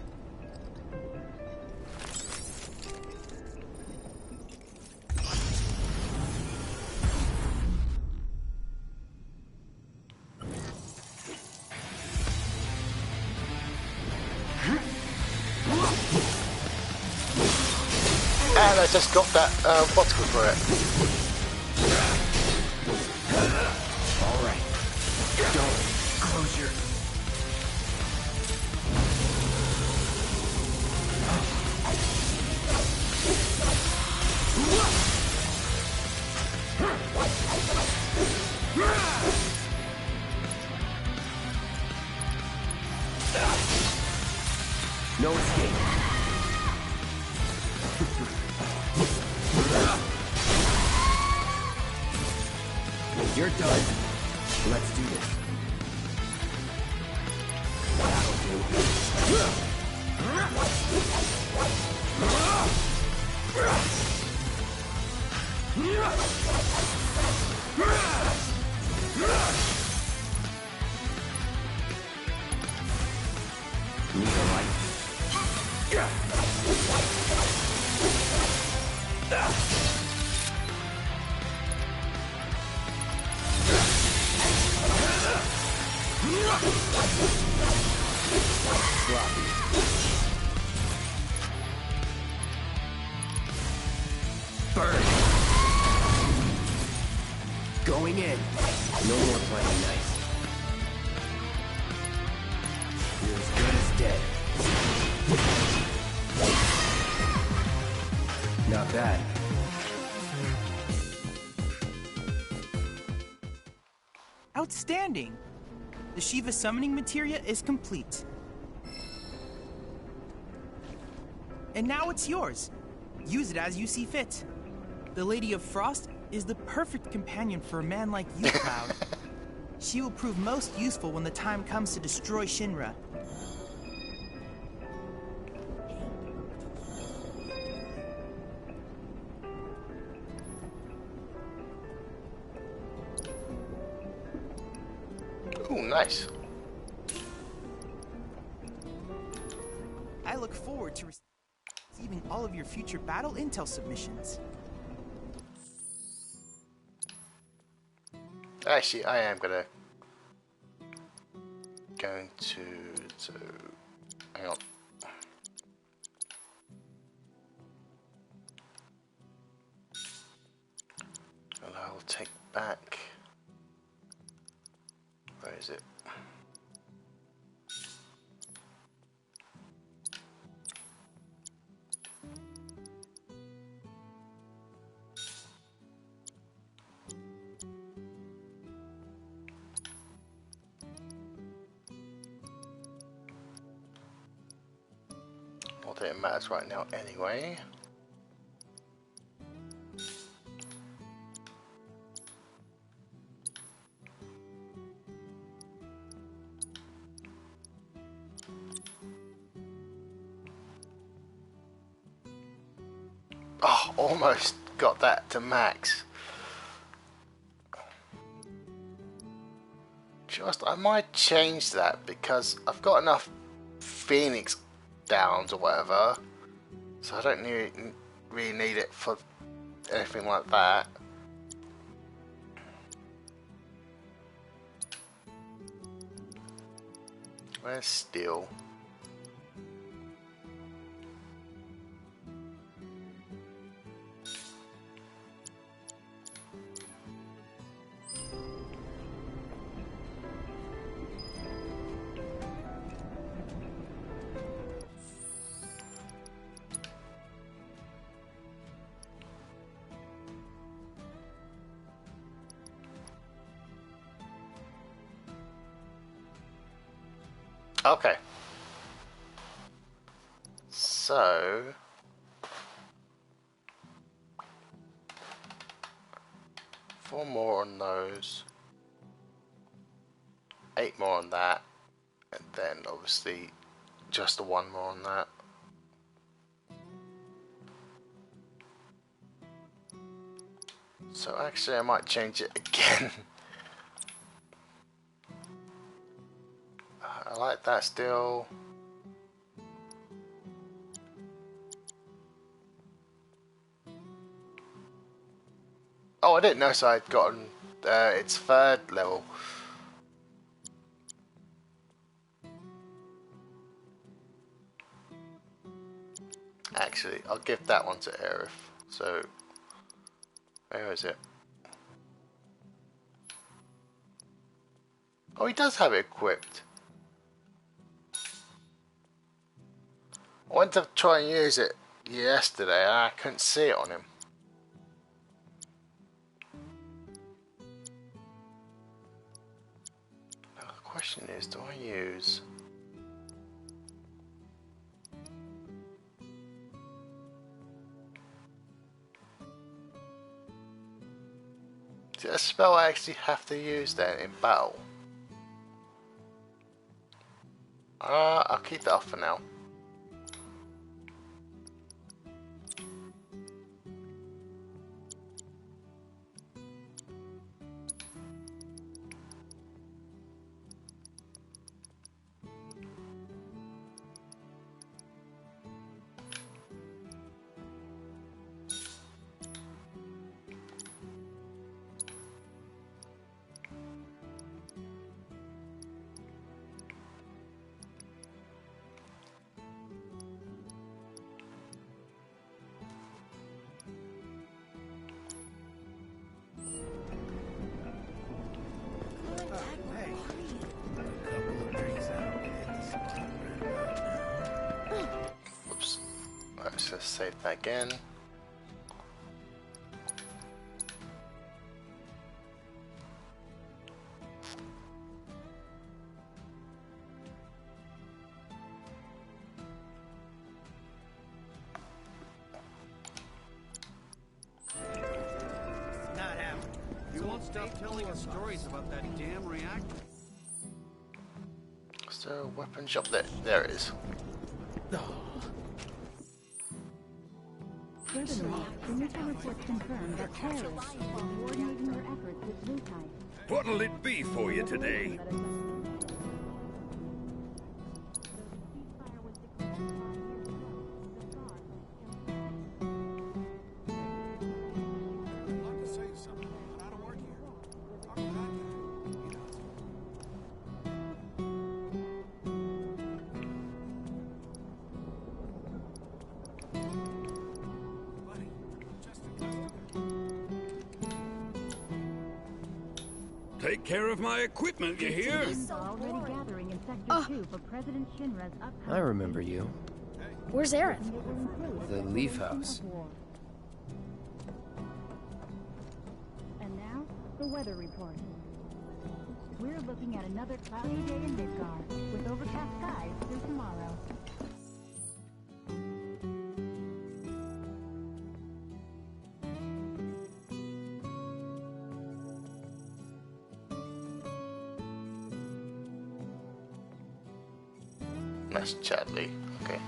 And I just got that bottle for it. Alright. Don't close your... No escape. You're done. Let's do this. That'll do. Need a light. Sloppy. Burn. Going in. No more playing nice. You're as good as dead. Not bad. Outstanding! The Shiva summoning materia is complete. And now it's yours. Use it as you see fit. The Lady of Frost is the perfect companion for a man like you, Cloud. She will prove most useful when the time comes to destroy Shinra. Ooh, nice. I look forward to receiving all of your future battle intel submissions. Actually, I am going to hang on. And I will take back. Where is it? Not that it matters right now anyway. Oh, almost got that to max. Just, I might change that because I've got enough Phoenix downs or whatever, so I don't really need it for anything like that. Where's steel? Okay. So... 4 more on those. 8 more on that. And then obviously just the 1 more on that. So actually I might change it again. I like that still. Oh, I didn't know so I'd gotten its 3rd level. Actually, I'll give that one to Aerith. So, where is it? Oh, he does have it equipped. I went to try and use it yesterday and I couldn't see it on him. Now the question is, do I use... Is it a spell I actually have to use then in battle? I'll keep that off for now. Oops. Let's just save that again. Not happening. You won't stop telling us stories about that damn reactor. Is there a weapon shop there? There it is. Furthermore, initial reports confirm that terrorists are coordinating their efforts with Wutai. What'll it be for you today? Take care of my equipment, you hear? Already gathering in Sector 2 for President Shinra's upcoming... I remember you. Where's Aerith? The Leaf House. And now, the weather report. We're looking at another cloudy day in Midgar, with overcast skies through tomorrow. That's Chadley. Okay.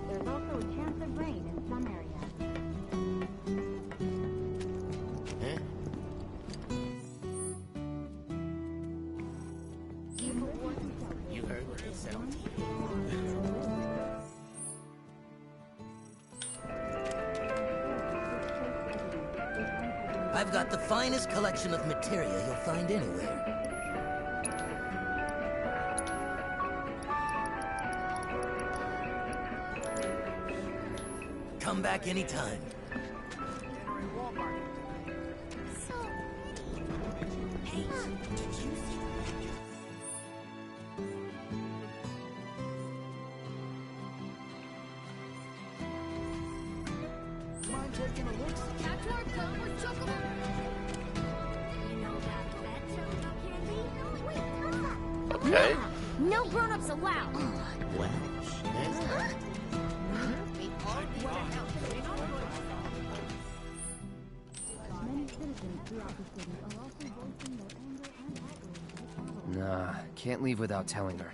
There's also a chance of rain in some areas. You heard what they said on TV. I've got the finest collection of materia you'll find anywhere. Come back anytime. Hey, did you see Mind taking a look? Catch our gun with chocolate? You know that better, okay? Okay. No grown-ups allowed. Well, next time. Many citizens throughout the city are also voicing their anger and outrage. Nah, can't leave without telling her.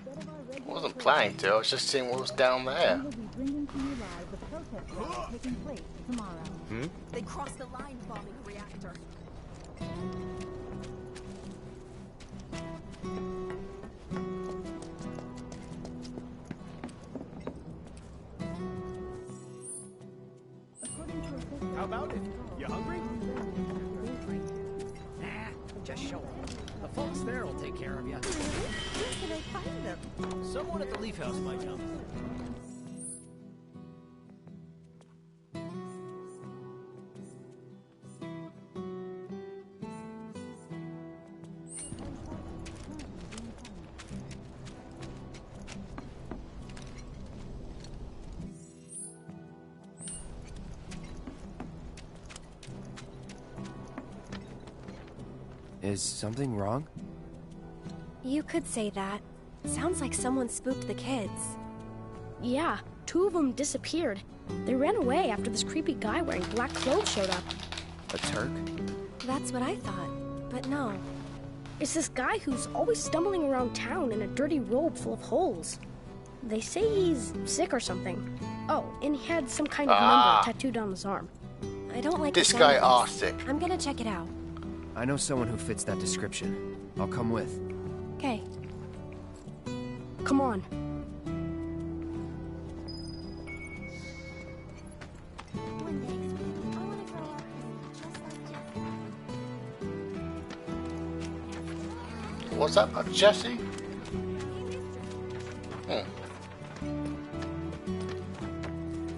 I wasn't planning to, I was just seeing what was down there. We will be bringing to you live the protest rally taking place tomorrow. They crossed the line bombing a reactor. How about it? You hungry? Nah, just show up. The folks there will take care of you. Where can I find them? Someone at the Leaf House might know. Is something wrong? You could say that. Sounds like someone spooked the kids. Yeah, 2 of them disappeared. They ran away after this creepy guy wearing black clothes showed up. A Turk? That's what I thought, but no. It's this guy who's always stumbling around town in a dirty robe full of holes. They say he's sick or something. Oh, and he had some kind of number tattooed on his arm. I don't like This the guy sound of Arctic. I'm gonna check it out. I know someone who fits that description. I'll come with. Okay. Come on. One day, I want to grow up just like Jesse. What's that about Jesse?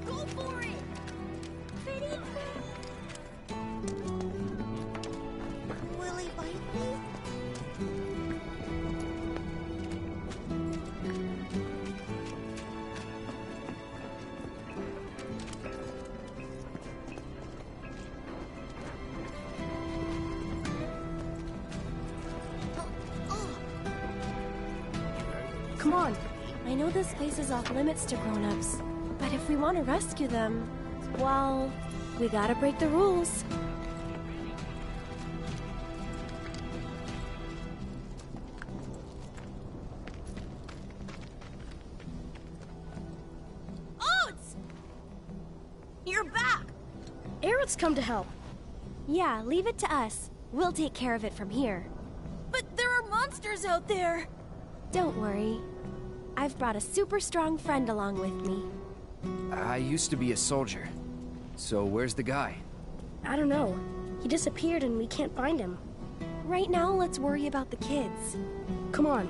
Go for it! Will he bite me? Come on. I know this place is off limits to grown-ups, but if we want to rescue them, well, we gotta break the rules. Oats! You're back! Eric's come to help. Yeah, leave it to us. We'll take care of it from here. But there are monsters out there! Don't worry. I've brought a super strong friend along with me. I used to be a soldier. So where's the guy? I don't know. He disappeared and we can't find him. Right now, let's worry about the kids. Come on.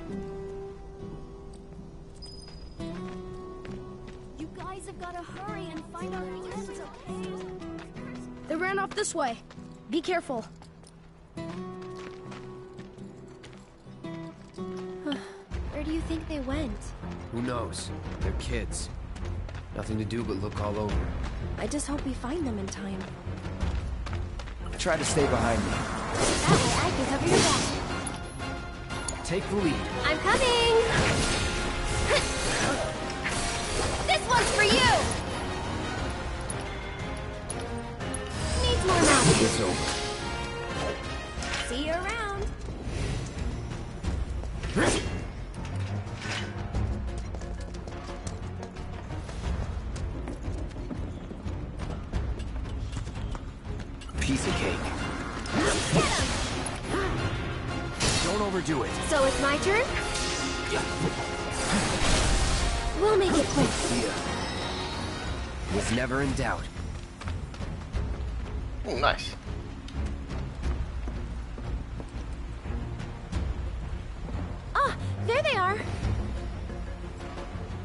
You guys have got to hurry and find our friends, okay? They ran off this way. Be careful. Where do you think they went? Who knows? They're kids. Nothing to do but look all over. I just hope we find them in time. Try to stay behind me. That way I can cover your back. Take the lead. I'm coming! This one's for you! Needs more knowledge. It's over. See you around. Piece of cake. Don't overdo it. So it's my turn? We'll make it quick. Was never in doubt. Oh, nice. Ah, there they are.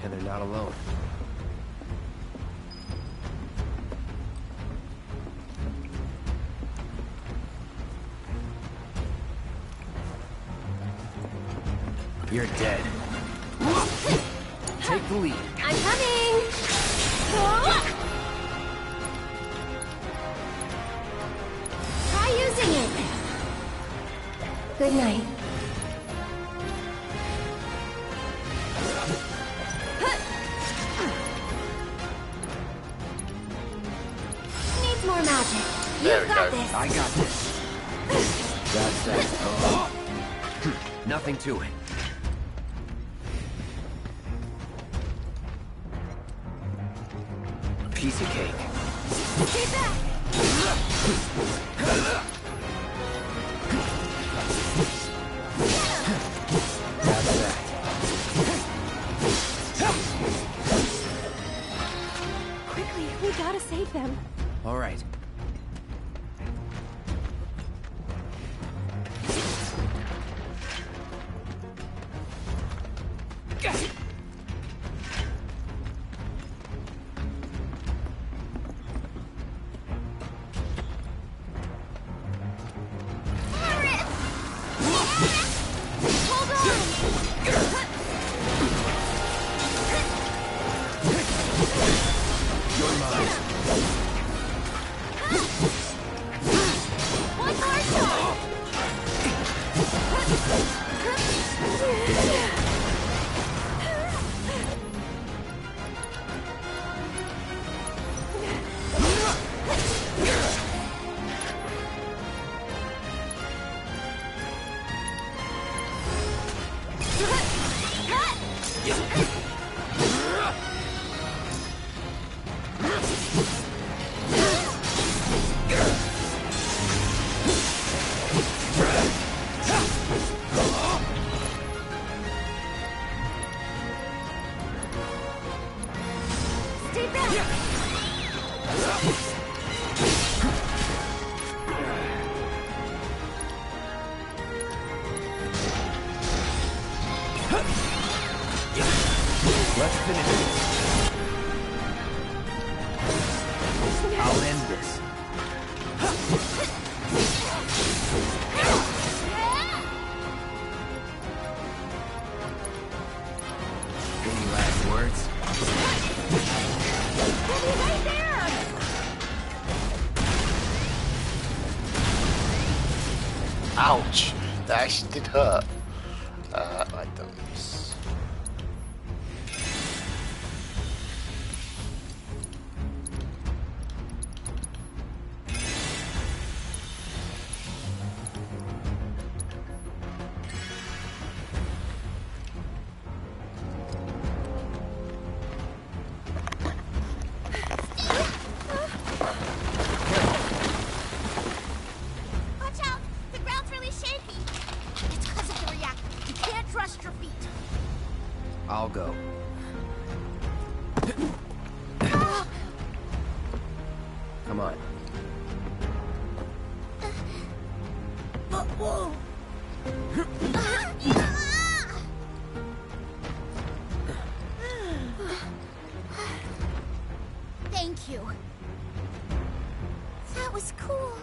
And they're not alone. You're dead. Take the lead. I'm coming! Try using it. Good night. There we go. I got this. That's that. Nothing to it. Piece of cake. Stay back! That's that. Quickly, we gotta save them. All right. Let's finish this. I'll end this. Any last words? Right there! Ouch! That actually did hurt. Items. Watch out! The ground's really shaky. It's because of the reactor. You can't trust your feet. I'll go. Come on. Whoa! Thank you. That was cool.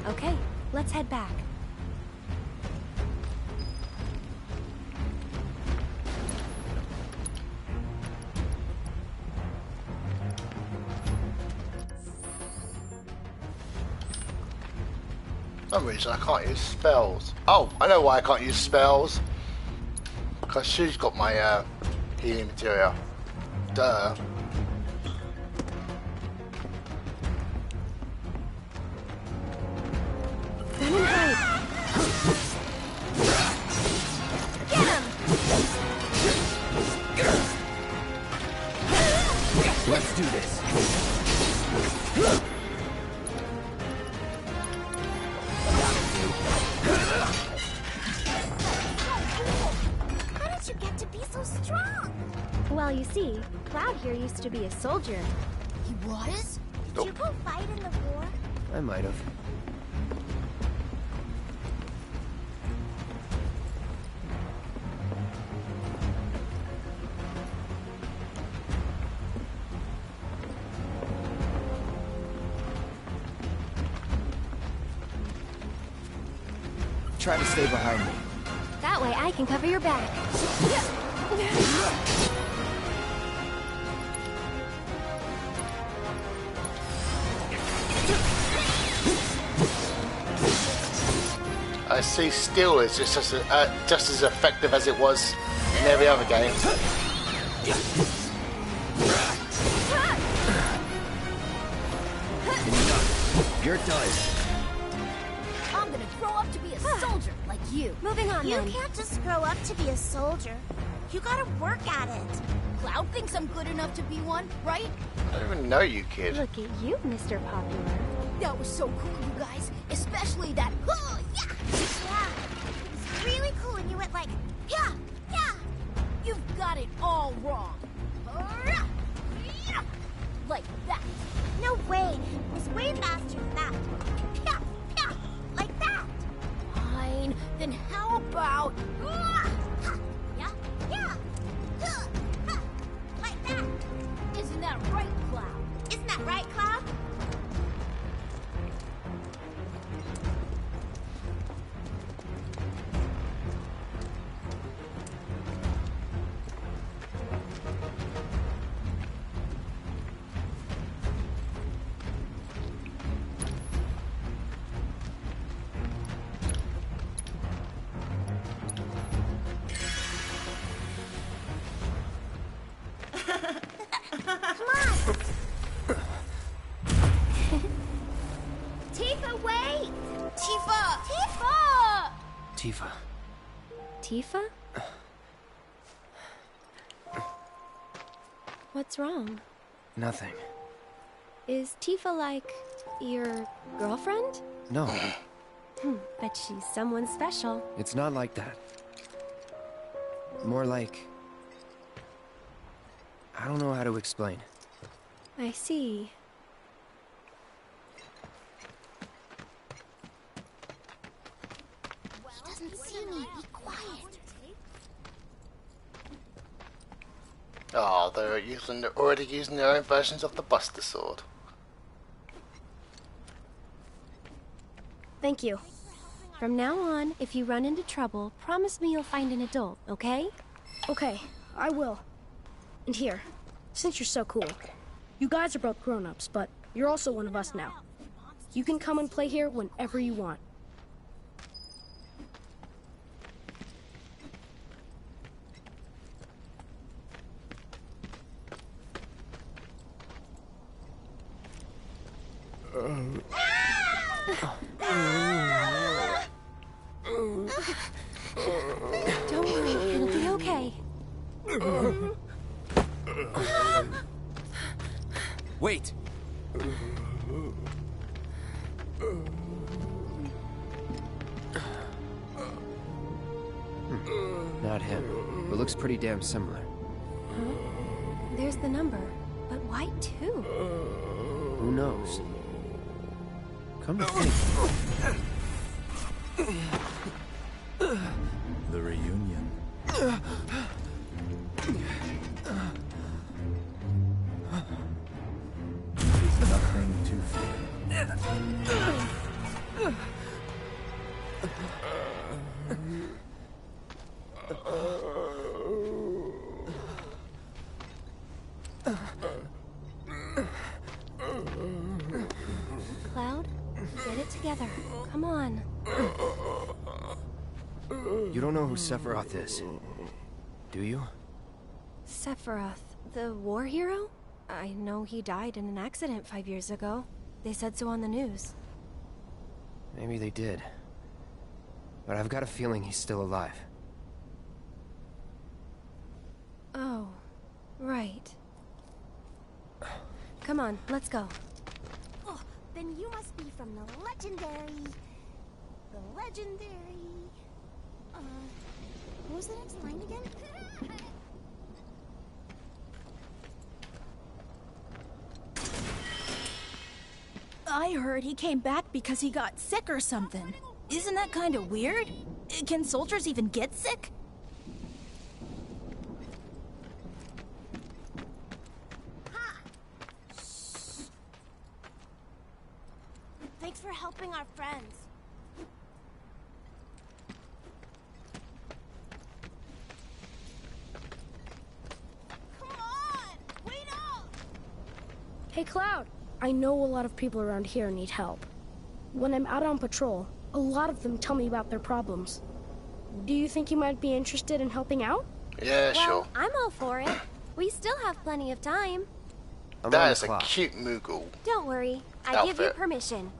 Okay, let's head back. For some reason I can't use spells. Oh, I know why I can't use spells. Because she's got my healing material. Duh. Run and hide. Get him! Let's do this. How did you get to be so strong? Well, you see, Cloud here used to be a soldier. He was? Did you go fight in the war? I might have. Try to stay behind me. That way I can cover your back. I see steel is just as effective as it was in every other game. You're done. I'm gonna grow up to be a soldier like you. Moving on, You then. can't just grow up to be a soldier. You gotta work at it. Cloud thinks I'm good enough to be one, right? I don't even know you, kid. Look at you, Mr. Popular. That was so cool, you guys. Especially that, oh, yeah! Yeah, it's really cool when you went like, yeah, yeah. You've got it all wrong. Like that. No way. It was way faster than that. Yeah, yeah, like that. Fine. Then how about... Yeah, yeah. Like that. Isn't that right, Cloud? Isn't that right, Cloud? Tifa, wait! Tifa! Tifa! Tifa. Tifa? What's wrong? Nothing. Is Tifa like your girlfriend? No, But she's someone special. it's not like that. More like... I don't know how to explain. I see. He doesn't see me. Be quiet. Oh, they're already using their own versions of the Buster Sword. Thank you. From now on, if you run into trouble, promise me you'll find an adult, okay? Okay, I will. And here, since you're so cool, you guys are both grown-ups, but you're also one of us now. You can come and play here whenever you want. Don't worry, it'll be okay. Wait! Not him, but looks pretty damn similar. Huh? There's the number, but why two? Who knows? Come to think. The reunion. Is nothing to fear. Cloud, get it together. Come on. You don't know who Sephiroth is, do you? Sephiroth, the war hero? I know he died in an accident 5 years ago. They said so on the news. Maybe they did. But I've got a feeling he's still alive. Oh, right. Come on, let's go. Oh, then you must be from the legendary... what was the next line again? I heard he came back because he got sick or something. Isn't that kind of weird? Can soldiers even get sick? Thanks for helping our friends. Come on! Wait up! Hey, Cloud! I know a lot of people around here need help. When I'm out on patrol, a lot of them tell me about their problems. Do you think you might be interested in helping out? Yeah, well, sure. I'm all for it. We still have plenty of time. That is a cute Moogle. Don't worry, I give you Outfit. permission.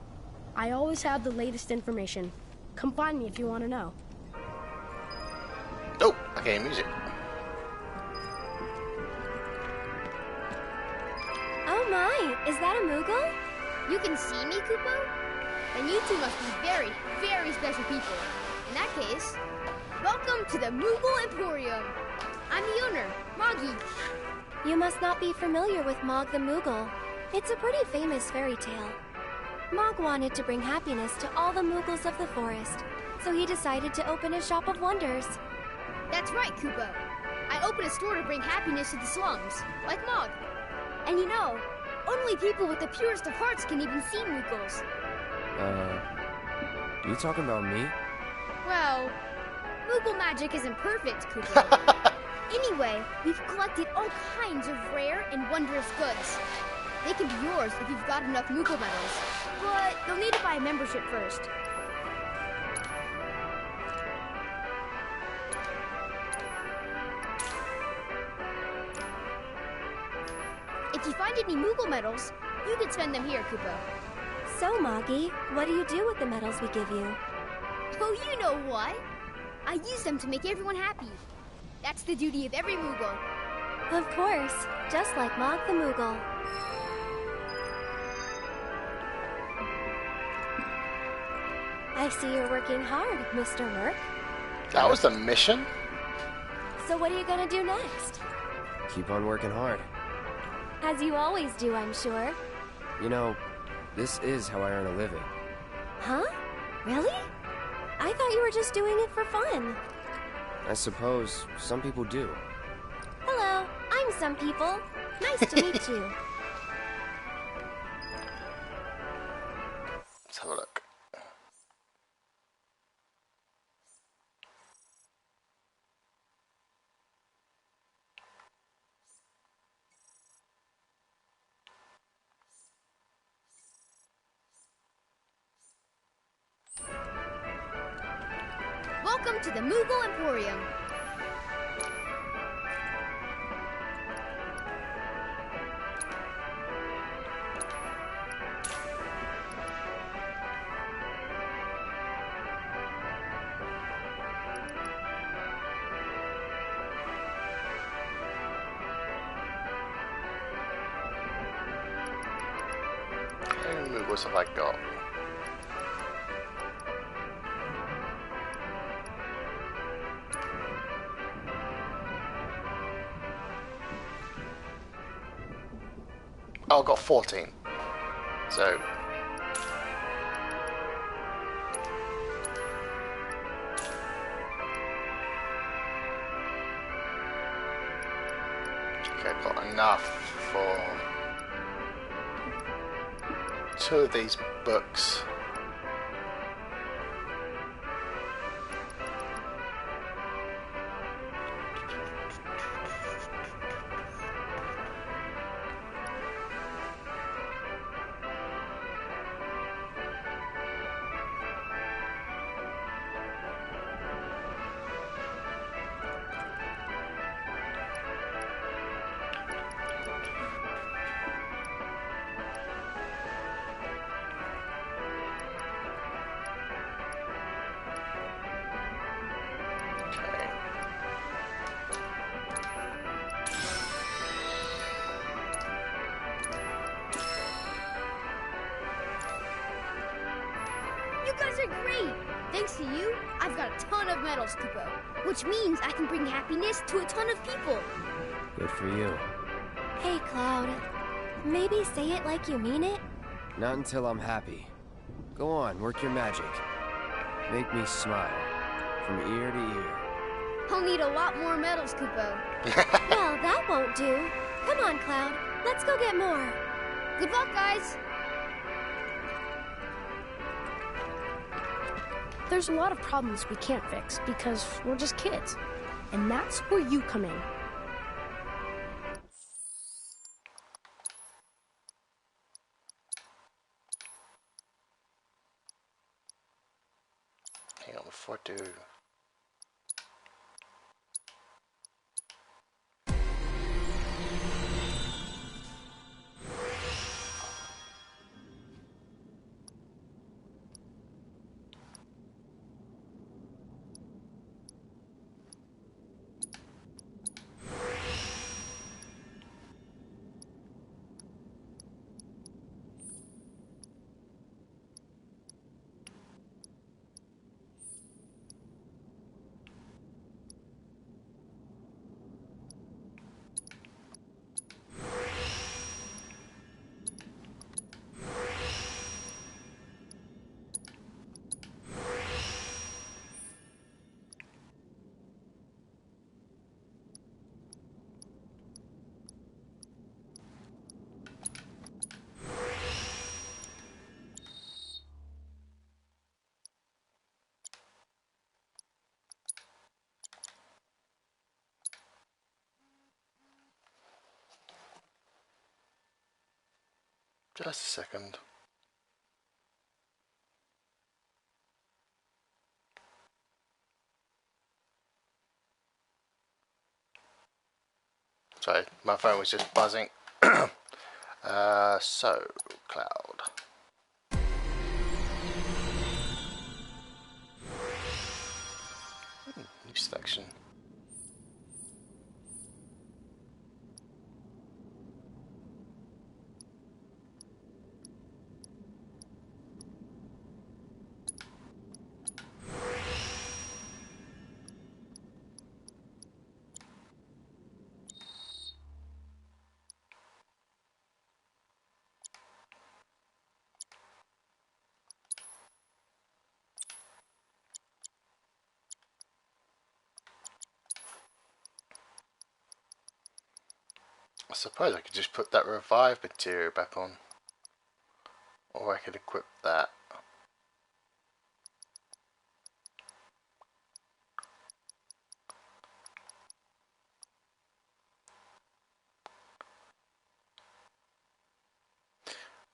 I always have the latest information. Come find me if you want to know. Oh, okay, music. Oh my, is that a Moogle? You can see me, Kupo? Then you two must be very, very special people. In that case, welcome to the Moogle Emporium. I'm the owner, Moggy. You must not be familiar with Mog the Moogle. It's a pretty famous fairy tale. Mog wanted to bring happiness to all the Moogles of the forest, so he decided to open a shop of wonders. That's right, Kupo. I opened a store to bring happiness to the slums, like Mog. And you know, only people with the purest of hearts can even see Moogles. You talking about me? Well, Moogle magic isn't perfect, Kupo. Anyway, we've collected all kinds of rare and wondrous goods. They can be yours if you've got enough Moogle medals, but you'll need to buy a membership first. If you find any Moogle medals, you can spend them here, Kupo. So, Moggy, what do you do with the medals we give you? Oh, you know what? I use them to make everyone happy. That's the duty of every Moogle. Of course, just like Mog the Moogle. I see you're working hard, Mr. Merc. That was the mission? So what are you gonna do next? Keep on working hard. As you always do, I'm sure. You know, this is how I earn a living. Huh? Really? I thought you were just doing it for fun. I suppose some people do. Hello, I'm some people. Nice to meet you. Let's have a look. Welcome to the Moogle Emporium. How many Moogles have I got? Oh, I've got 14. So. Okay, I've got enough for 2 of these books. You guys are great! Thanks to you, I've got a ton of medals, Kupo. Which means I can bring happiness to a ton of people. Good for you. Hey, Cloud. Maybe say it like you mean it? Not until I'm happy. Go on, work your magic. Make me smile. From ear to ear. I'll need a lot more medals, Kupo. Well, that won't do. Come on, Cloud. Let's go get more. Good luck, guys! There's a lot of problems we can't fix because we're just kids. And that's where you come in. Hang on, before I do. Just a second. Sorry, my phone was just buzzing. So, Cloud. New section. I suppose I could just put that revive material back on. Or I could equip that.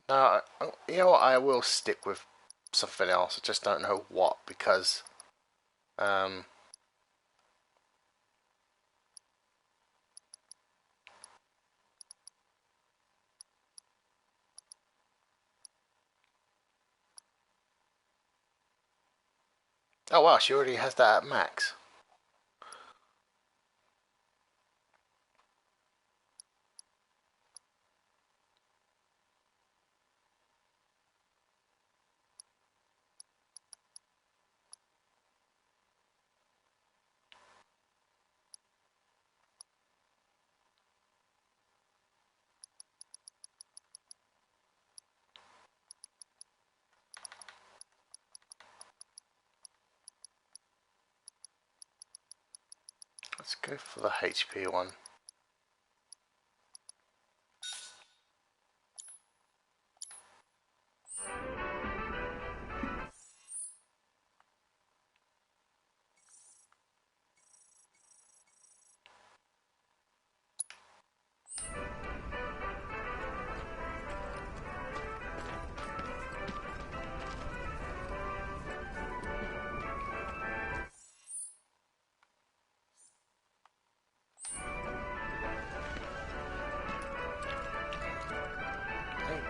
No, you know what, I will stick with something else. I just don't know what, because oh wow, she already has that at max. Let's go for the HP one.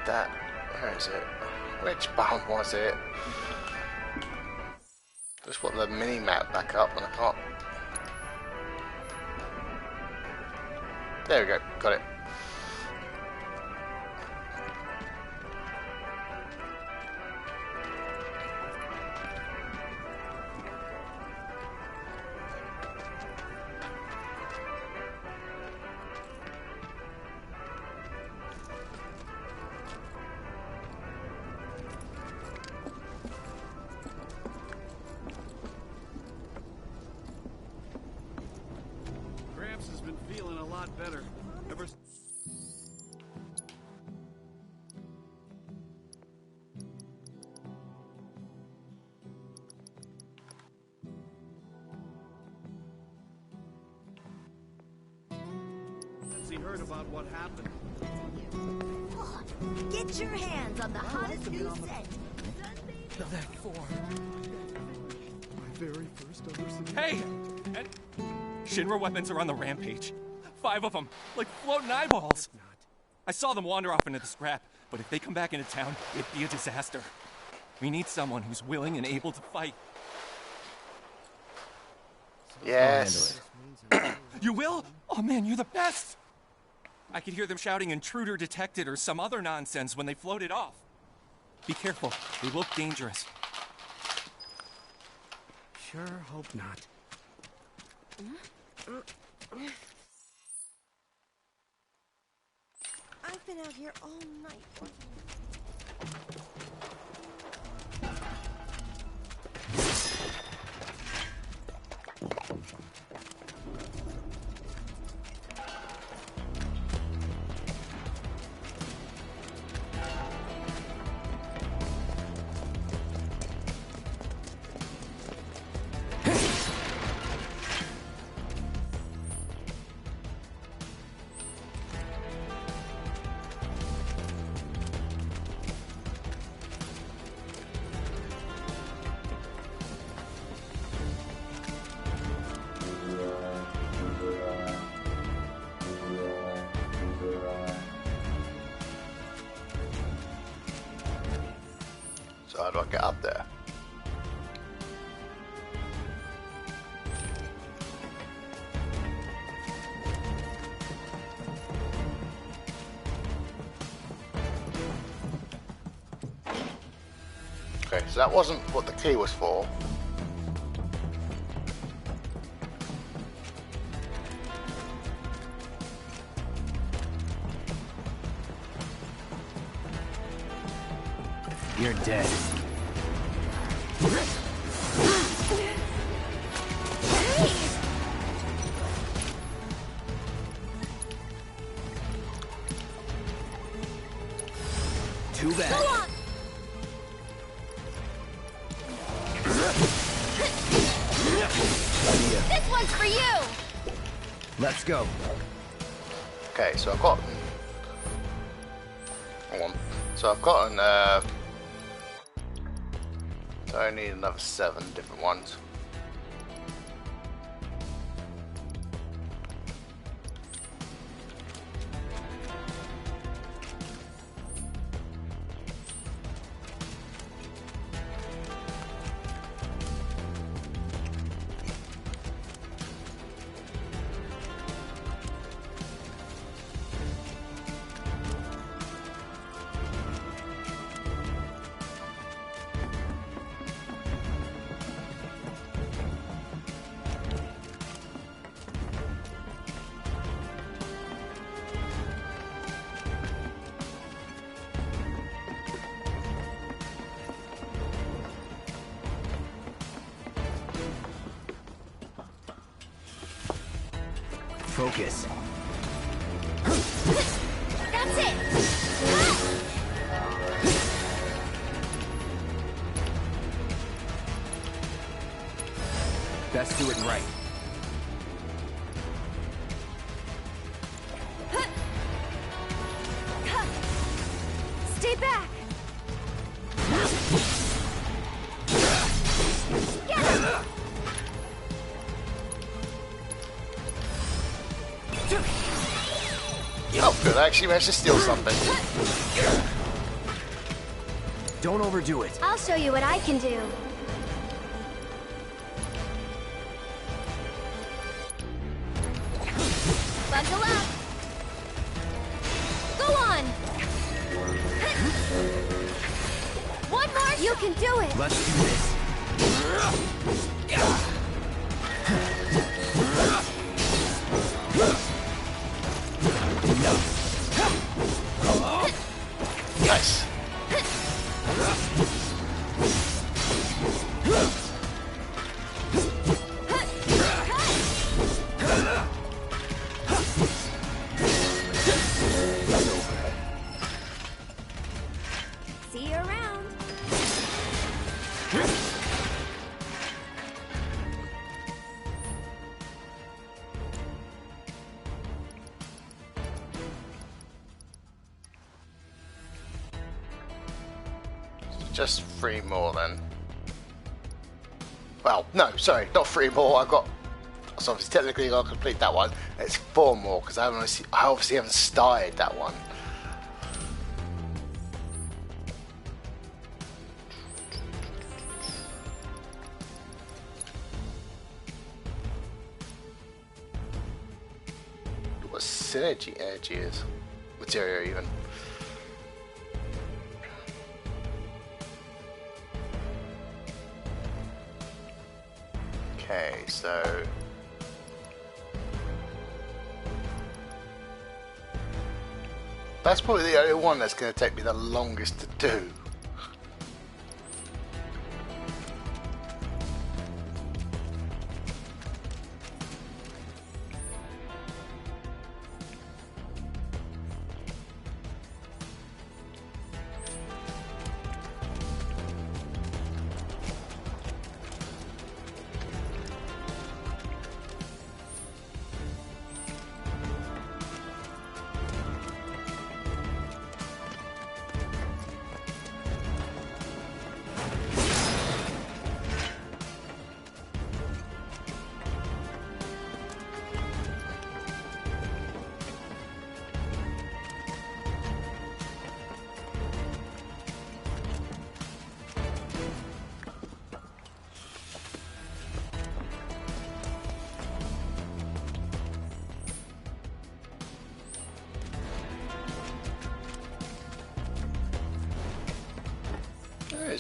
That, where is it? Which bound was it? Just want the mini map back up and I can't. There we go, got it. Has been feeling a lot better. Ever since he heard about what happened. Get your hands on the hottest new scent. That form. My very first undercity. Hey! And Shinra weapons are on the rampage. 5 of them, like floating eyeballs. I saw them wander off into the scrap, but if they come back into town, it'd be a disaster. We need someone who's willing and able to fight. Yes. You will? Oh man, you're the best! I could hear them shouting intruder detected or some other nonsense when they floated off. Be careful, they look dangerous. Sure hope not. I've been out here all night working. get up there. Okay, so that wasn't what the key was for. You're dead. Too bad. Go on. This one's for you. Let's go. Okay, so I've got. Hold on. So I've gotten. So I need another 7 different ones. Focus. That's it. Best do it right. Stay back. Get him. Oh, good. I actually managed to steal something. Don't overdo it. I'll show you what I can do. Buckle up. Go on. One more. You can do it. Let's do this. Nice. See you around. Just 3 more then. Well, no, sorry, not 3 more. I've got. So obviously, technically, I'll complete that one. It's 4 more because I obviously haven't started that one. What synergy energy is? Materia even. Okay, so that's probably the only one that's going to take me the longest to do.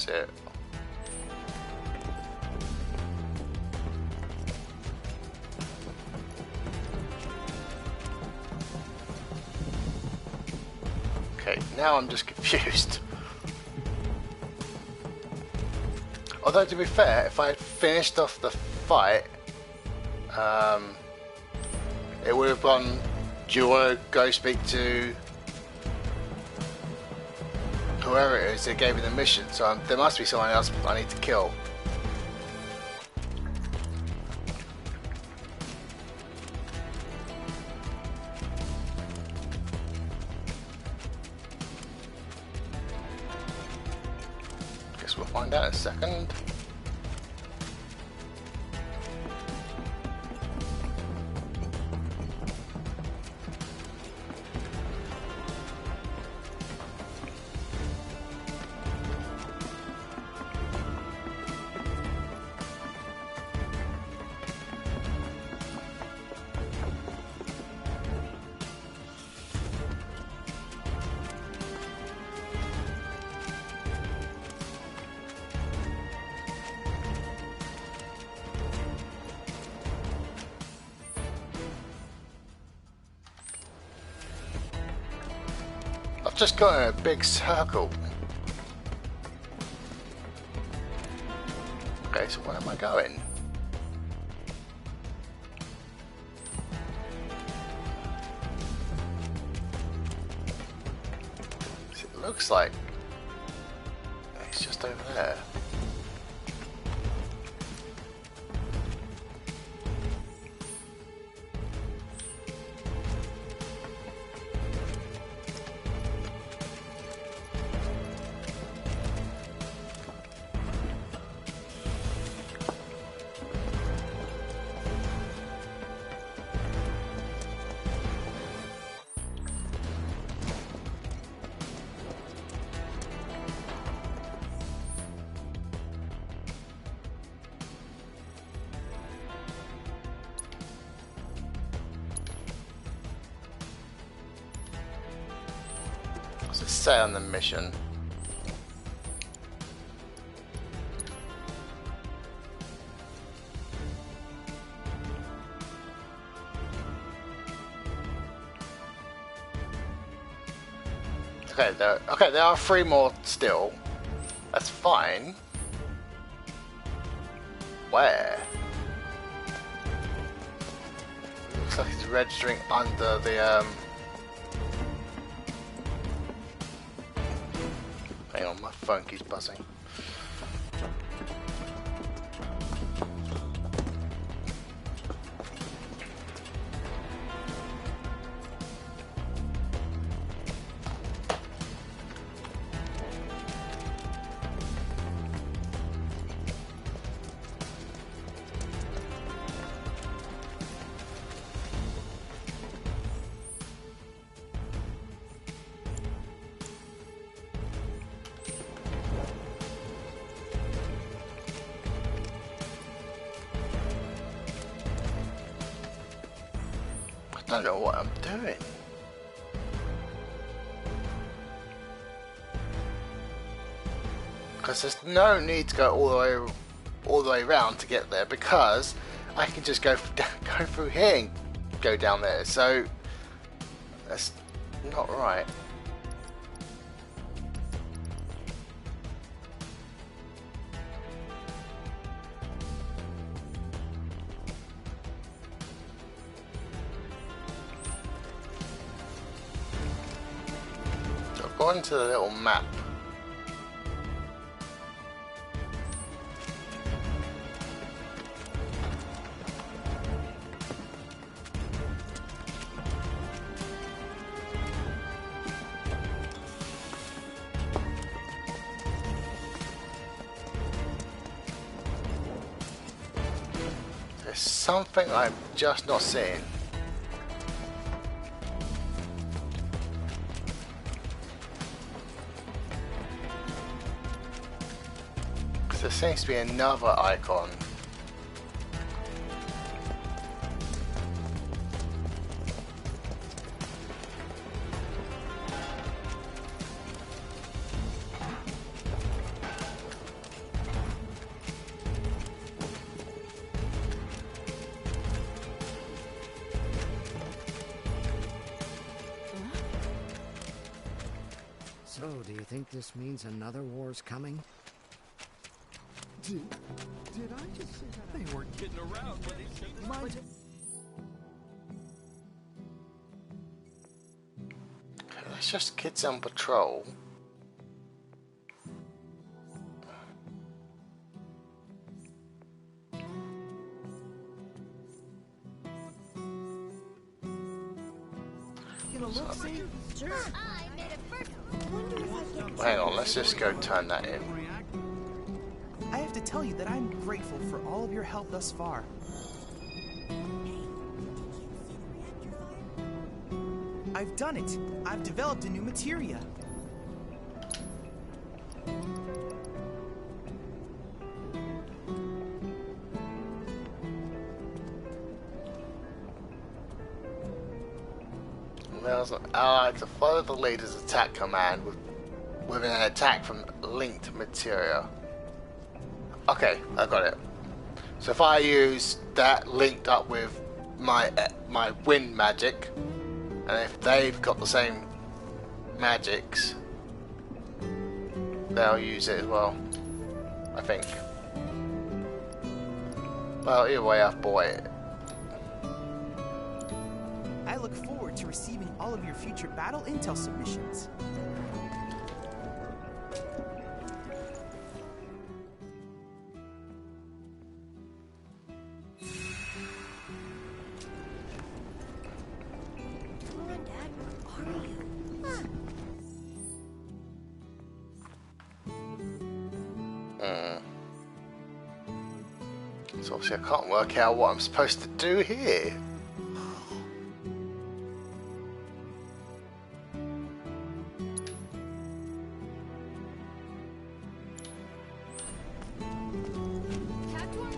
is it? Okay, now I'm just confused. Although to be fair, if I had finished off the fight, it would have gone, do you want to go speak to whoever it is that gave me the mission? So there must be someone else I need to kill. Guess we'll find out in a second. I've just got in a big circle. Okay, so where am I going? It looks like it's just over there. What's it say on the mission? Okay, there are 3 more still. That's fine. Where? Looks like it's registering under the Hang on, my phone keeps buzzing. I don't know what I'm doing. Because there's no need to go all the way around to get there, because I can just go through here and go down there. So that's not right. According to the little map, there's something I'm just not seeing. There seems to be another icon. you think this means another war's coming? Did I just say that? They weren't kidding around when they said this place. It's just kids on patrol. Hang on, let's just go turn that in. I have to tell you that I'm grateful for all of your help thus far. I've done it. I've developed a new materia. Allied to follow the leader's attack command with an attack from linked materia. Okay, I got it. So if I use that linked up with my wind magic, and if they've got the same magics, they'll use it as well, I think. Well, either way, I've bought it. I look forward to receiving all of your future battle intel submissions. So obviously I can't work out what I'm supposed to do here.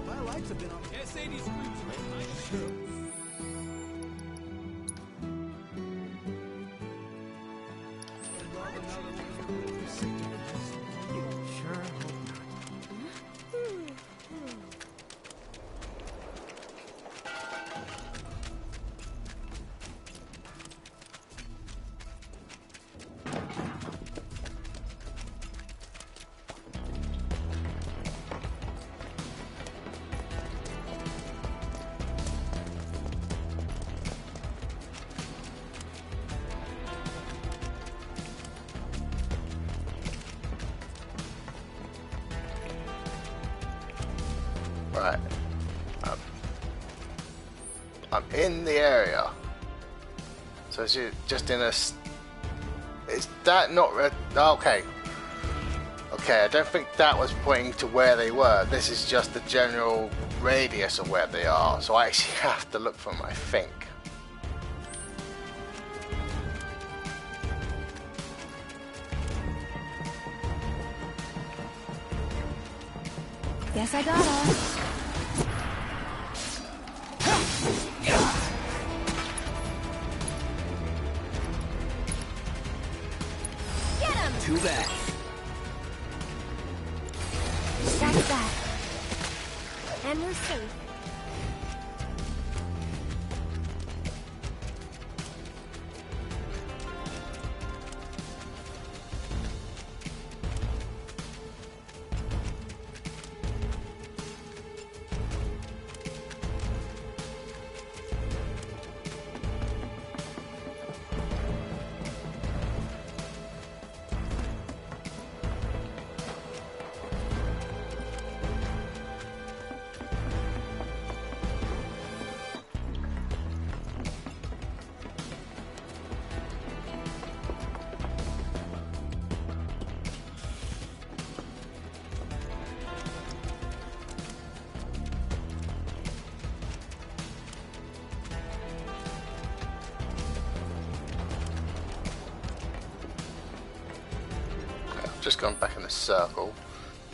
My lights have been on. S80 screws are Right. I'm in the area. So it's just in a... Is that not... Okay. Okay, I don't think that was pointing to where they were. This is just the general radius of where they are. So I actually have to look for them, I think. Guess I gotta. Get him! Too bad. That's that. And we're safe. Just gone back in a circle.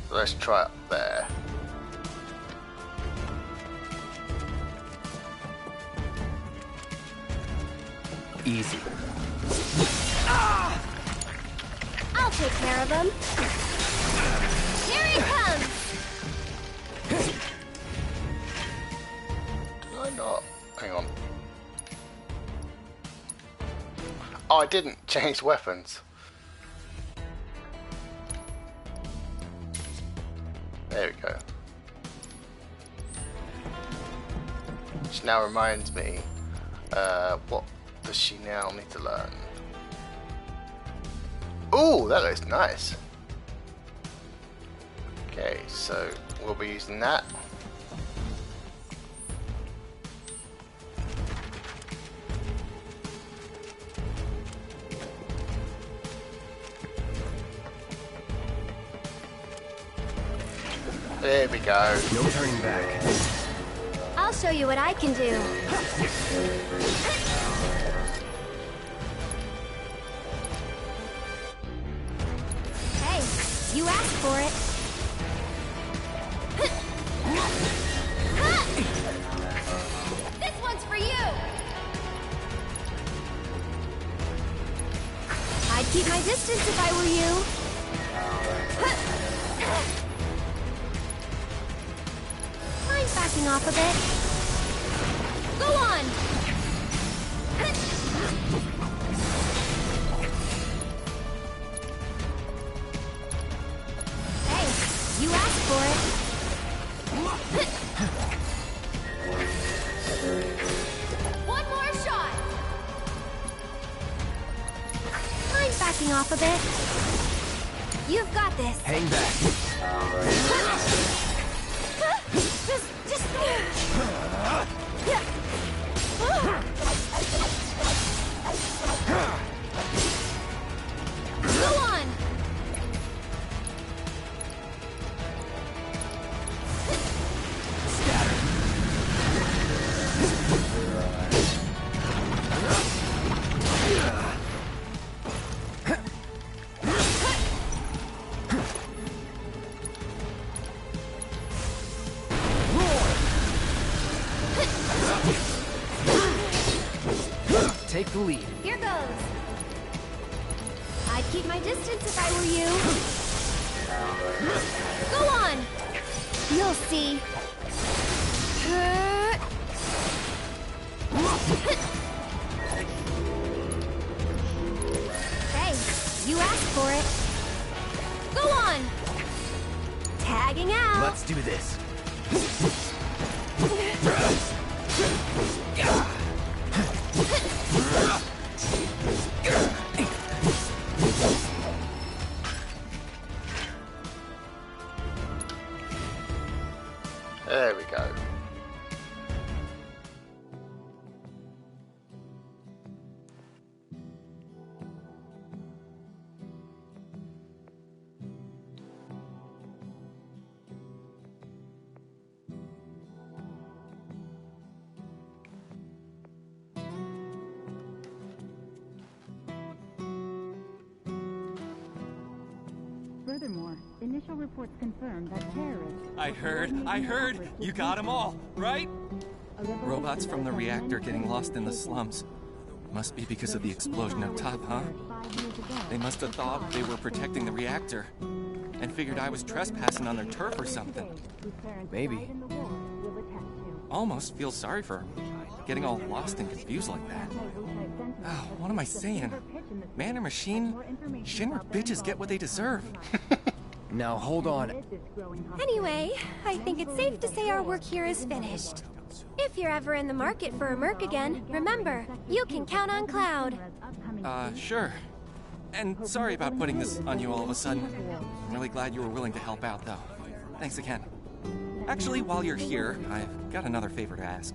So let's try up there. Easy. I'll take care of him. Here he comes! Did I not? Hang on. Oh, I didn't change weapons. There we go. Which now reminds me, what does she now need to learn? Ooh, that looks nice. Okay, so we'll be using that. There we go. No turning back. I'll show you what I can do. Hey, you asked for it. This one's for you. I'd keep my distance if I were you. Mind backing off a bit? Go on! Hey, you asked for it. One more shot! Mind backing off a bit? You've got this. Hang back. Go on! Take the lead. Here goes. I'd keep my distance if I were you. Go on! You'll see. Hey, you asked for it. Go on! Tagging out. Let's do this. There we go. Furthermore, initial reports confirm that terrorists... I heard! You got them all, right? Robots from the reactor getting lost in the slums. Must be because of the explosion up top, huh? They must have thought they were protecting the reactor and figured I was trespassing on their turf or something. Maybe. Almost feel sorry for them, getting all lost and confused like that. Oh, what am I saying? Man or machine, Shinra bitches get what they deserve. Now hold on. Anyway, I think it's safe to say our work here is finished. If you're ever in the market for a merc again, remember, you can count on Cloud. Sure. And sorry about putting this on you all of a sudden. I'm really glad you were willing to help out, though. Thanks again. Actually, while you're here, I've got another favor to ask.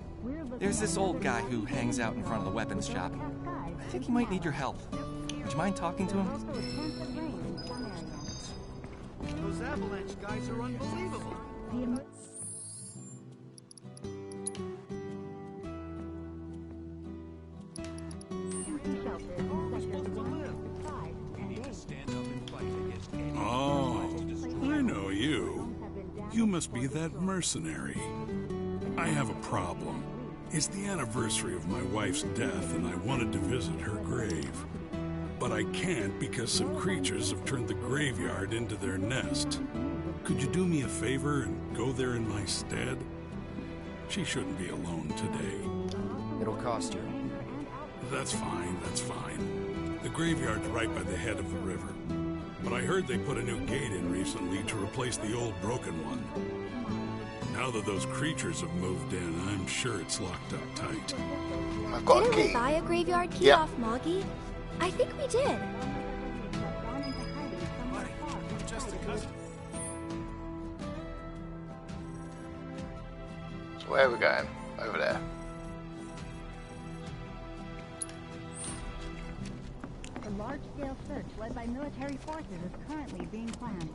There's this old guy who hangs out in front of the weapons shop. I think he might need your help. Would you mind talking to him? Those avalanche guys are unbelievable. Oh, I know you. You must be that mercenary. I have a problem. It's the anniversary of my wife's death, and I wanted to visit her grave. But I can't because some creatures have turned the graveyard into their nest. Could you do me a favor and go there in my stead? She shouldn't be alone today. It'll cost you. That's fine, that's fine. The graveyard's right by the head of the river. but I heard they put a new gate in recently to replace the old broken one. Now that those creatures have moved in, I'm sure it's locked up tight. I've got a Didn't key. we buy a graveyard key Yep. off Moggy? I think we did. So where are we going? Over there. A large-scale search led by military forces is currently being planned.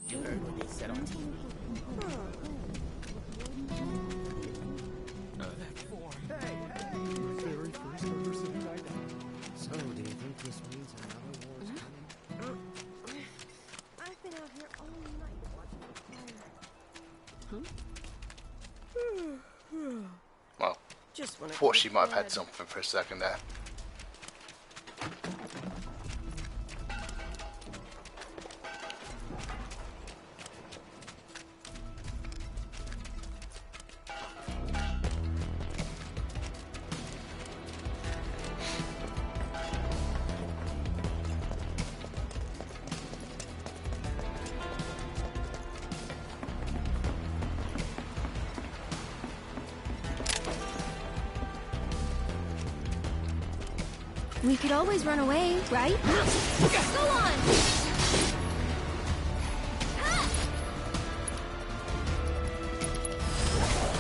You heard what they said on TV. So, do you think this means another war's coming? I've been out here all night watching. Well, Just when I thought go she to might have had bed. something for a second there. We could always run away, right? Go on!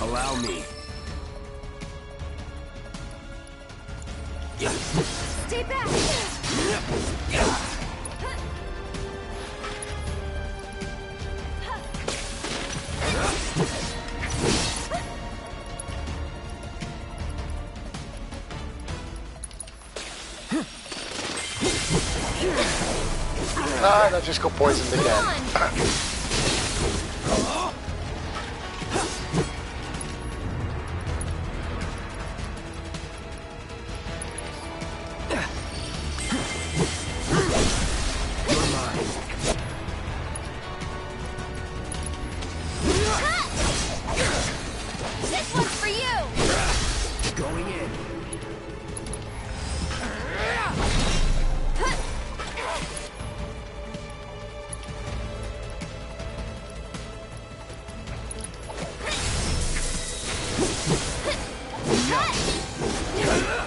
Allow me. Stay back! Ah, I just got poisoned again. This one's for you! Going in.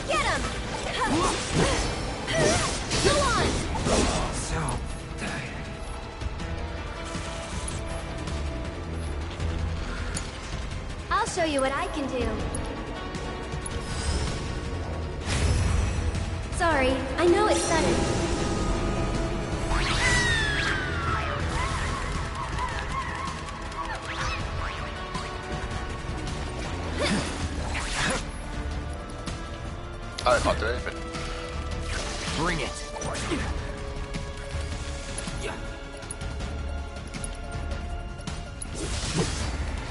Get him! Go on! So tired. I'll show you what I can do. Sorry, I know it's sudden. I can't do anything. Bring it.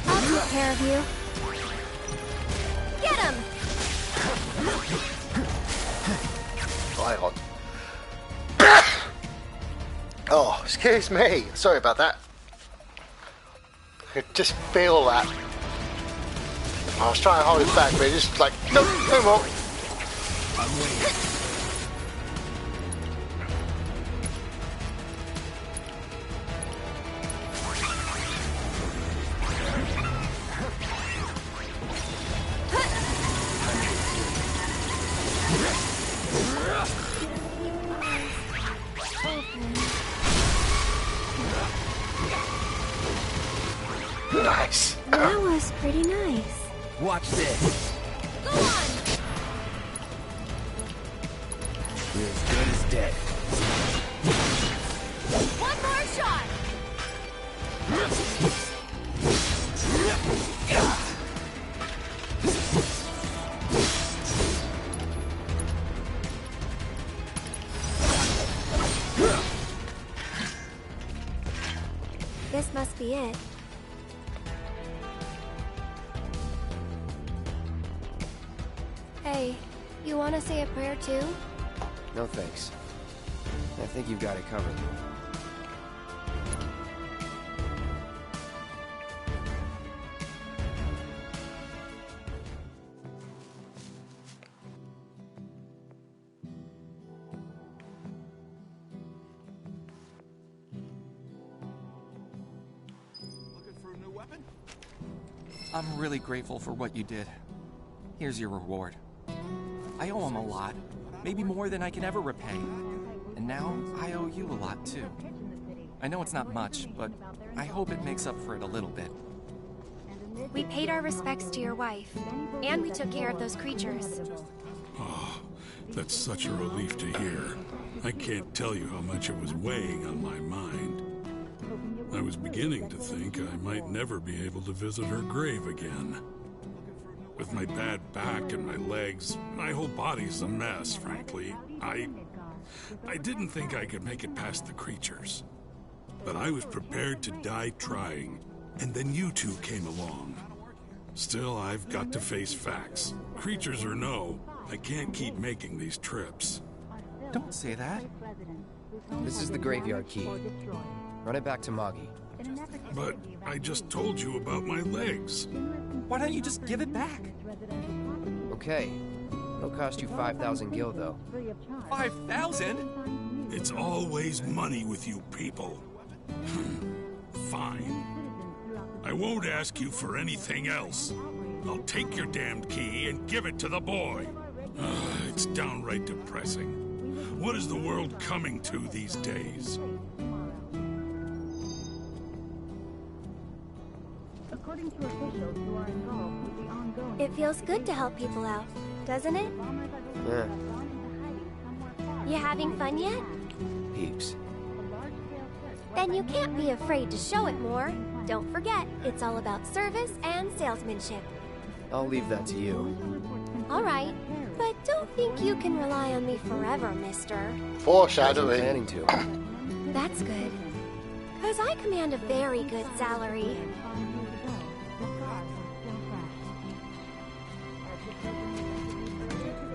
I'll take care of you. Get him! Oh, hang on. Oh, excuse me. Sorry about that. I could just feel that. I was trying to hold it back, but it just like, no, no more. I'm waiting. Nice. That was pretty nice. Watch this. Go on! You're as good as dead. One more shot! This must be it. Hey, you want to say a prayer too? No thanks. I think you've got it covered. I'm really grateful for what you did. Here's your reward. I owe him a lot, maybe more than I can ever repay. And now I owe you a lot too. I know it's not much, but I hope it makes up for it a little bit. We paid our respects to your wife, and we took care of those creatures. Oh, that's such a relief to hear. I can't tell you how much it was weighing on my mind. I was beginning to think I might never be able to visit her grave again. With my bad back and my legs, my whole body's a mess, frankly. I didn't think I could make it past the creatures. But I was prepared to die trying, and then you two came along. Still, I've got to face facts. Creatures or no, I can't keep making these trips. Don't say that. This is the graveyard key. Run it back to Moggy. But I just told you about my legs. Why don't you just give it back? Okay. It'll cost you 5,000 gil, though. 5,000? It's always money with you people. Fine. I won't ask you for anything else. I'll take your damned key and give it to the boy. It's downright depressing. What is the world coming to these days? According to officials who are involved with the ongoing... It feels good to help people out, doesn't it? Yeah. You having fun yet? Heaps. Then you can't be afraid to show it more. Don't forget, it's all about service and salesmanship. I'll leave that to you. All right, but don't think you can rely on me forever, mister. Foreshadowing. Planning to. That's good. 'Cause I command a very good salary.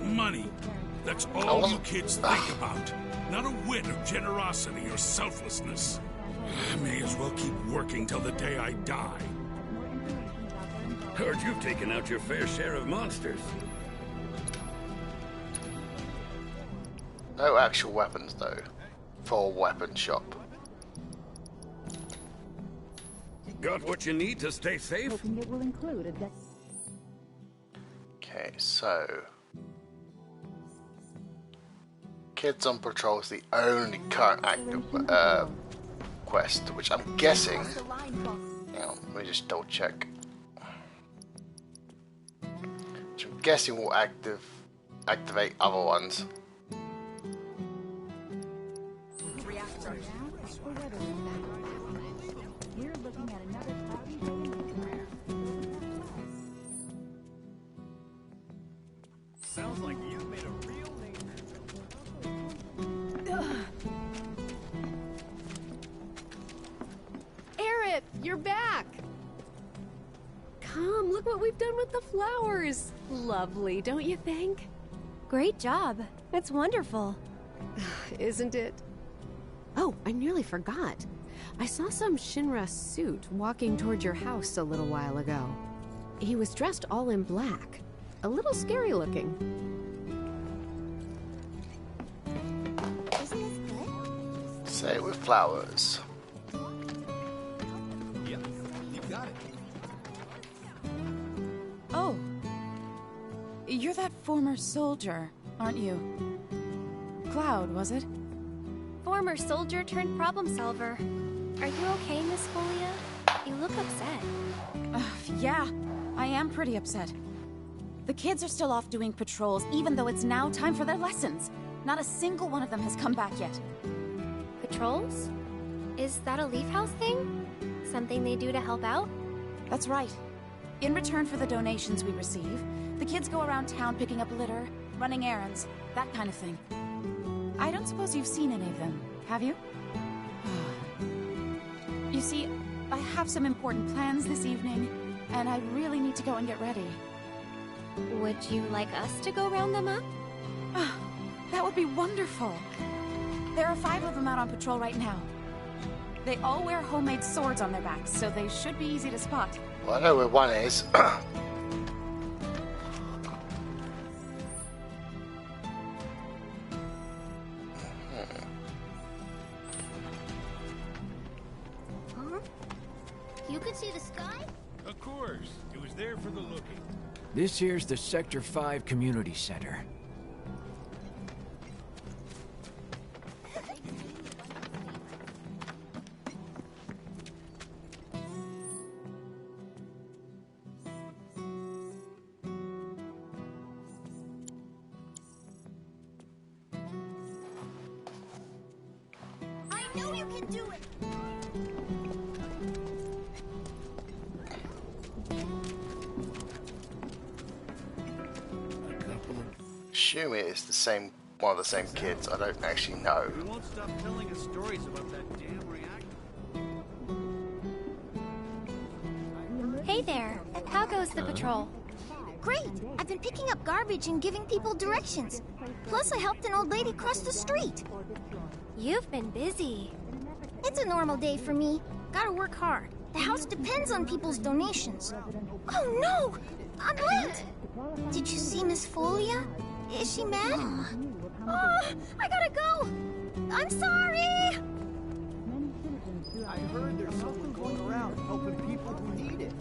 Money. That's all you kids think about. Not a whit of generosity or selflessness. I may as well keep working till the day I die. Heard you've taken out your fair share of monsters. No actual weapons, though. For a weapon shop. Got what you need to stay safe? It will include a Okay, so... Kids on Patrol is the only current active quest, which I'm guessing... Hang on, let me just double check. Which I'm guessing will activate other ones. Sounds like you made a real name. Aerith, you're back! Come, look what we've done with the flowers. Lovely, don't you think? Great job. It's wonderful. Isn't it? Oh, I nearly forgot. I saw some Shinra suit walking toward your house a little while ago. He was dressed all in black. A little scary looking. Isn't this good? Say it with flowers. Yep, you got it. Oh. You're that former soldier, aren't you? Cloud, was it? Former soldier turned problem solver. Are you okay, Miss Folia? You look upset. Yeah, I am pretty upset. The kids are still off doing patrols, even though it's now time for their lessons. Not a single one of them has come back yet. Patrols? Is that a Leaf House thing? Something they do to help out? That's right. In return for the donations we receive, the kids go around town picking up litter, running errands, that kind of thing. I don't suppose you've seen any of them, have you? You see, I have some important plans this evening, and I really need to go and get ready. Would you like us to go round them up? That would be wonderful. There are 5 of them out on patrol right now. They all wear homemade swords on their backs, so they should be easy to spot. Well, I know where one is. Huh? You could see the sky? Of course. It was there for the looking. This here's the Sector 5 Community Center. I know you can do it! Assume it is the same, one of the same kids. I don't actually know. We won't stop telling us stories about that damn reactor. Hey there. How goes the patrol? Great! I've been picking up garbage and giving people directions. Plus, I helped an old lady cross the street. You've been busy. It's a normal day for me. Gotta work hard. The house depends on people's donations. Oh no! I'm late! Did you see Miss Folia? Is she mad? Oh, I gotta go! I'm sorry! I heard there's something going around helping people who need it.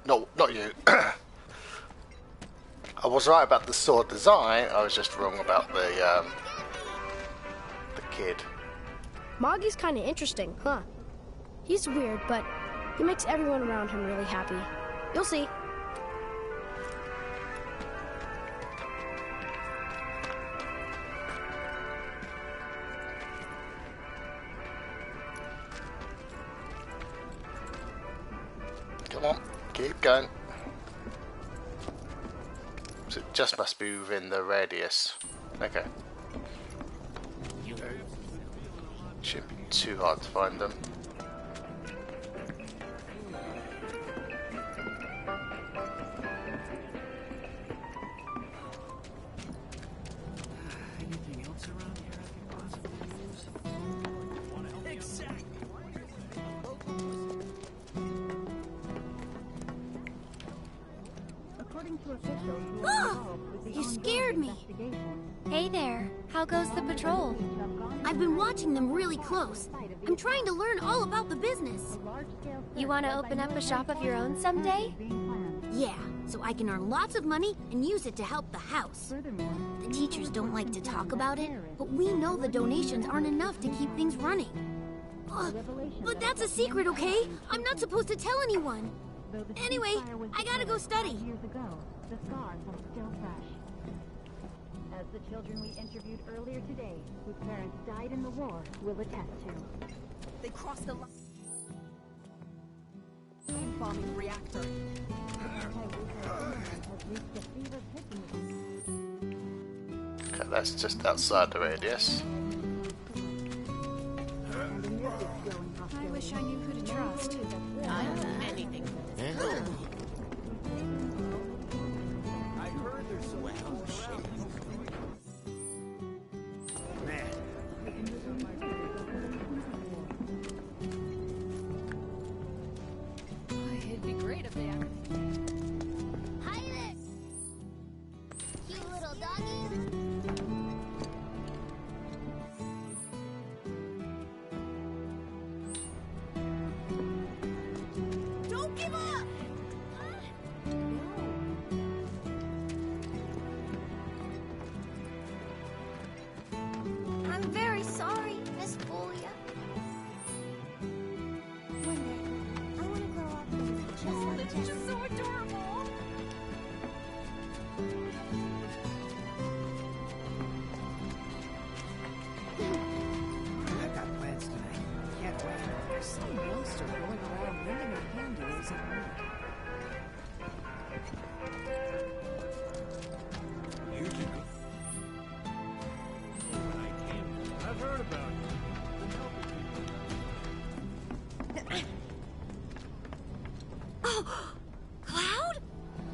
No, not you. I was right about the sword design. I was just wrong about the kid. Moggy's kind of interesting, huh? He's weird, but he makes everyone around him really happy. You'll see. Come on, keep going. So it just must be within the radius. Okay. Shouldn't be too hard to find them. Anything else around here I can possibly use? Exactly. According to officials, You scared me! Hey there. How goes the patrol? I've been watching them really close. I'm trying to learn all about the business. You want to open up a shop of your own someday? Yeah, so I can earn lots of money and use it to help the house. The teachers don't like to talk about it, but we know the donations aren't enough to keep things running. But that's a secret, okay? I'm not supposed to tell anyone. Anyway, I gotta go study. The scars are still fresh. As the children we interviewed earlier today, whose parents died in the war, will attest to. They crossed the line. Bombing reactor. Okay, that's just outside the radius. I wish I knew who to trust. I don't know anything. I heard there's some It'd be great if they ever... Hi there! Cute little doggy. Don't give up! I'm very sorry, Miss Folia. One day, I want to grow up and be just like That's this. just so adorable! I've got plans tonight. Can't wait. There's some monster going around lending a hand to raising money. You can go. I've heard about it. Oh, Cloud?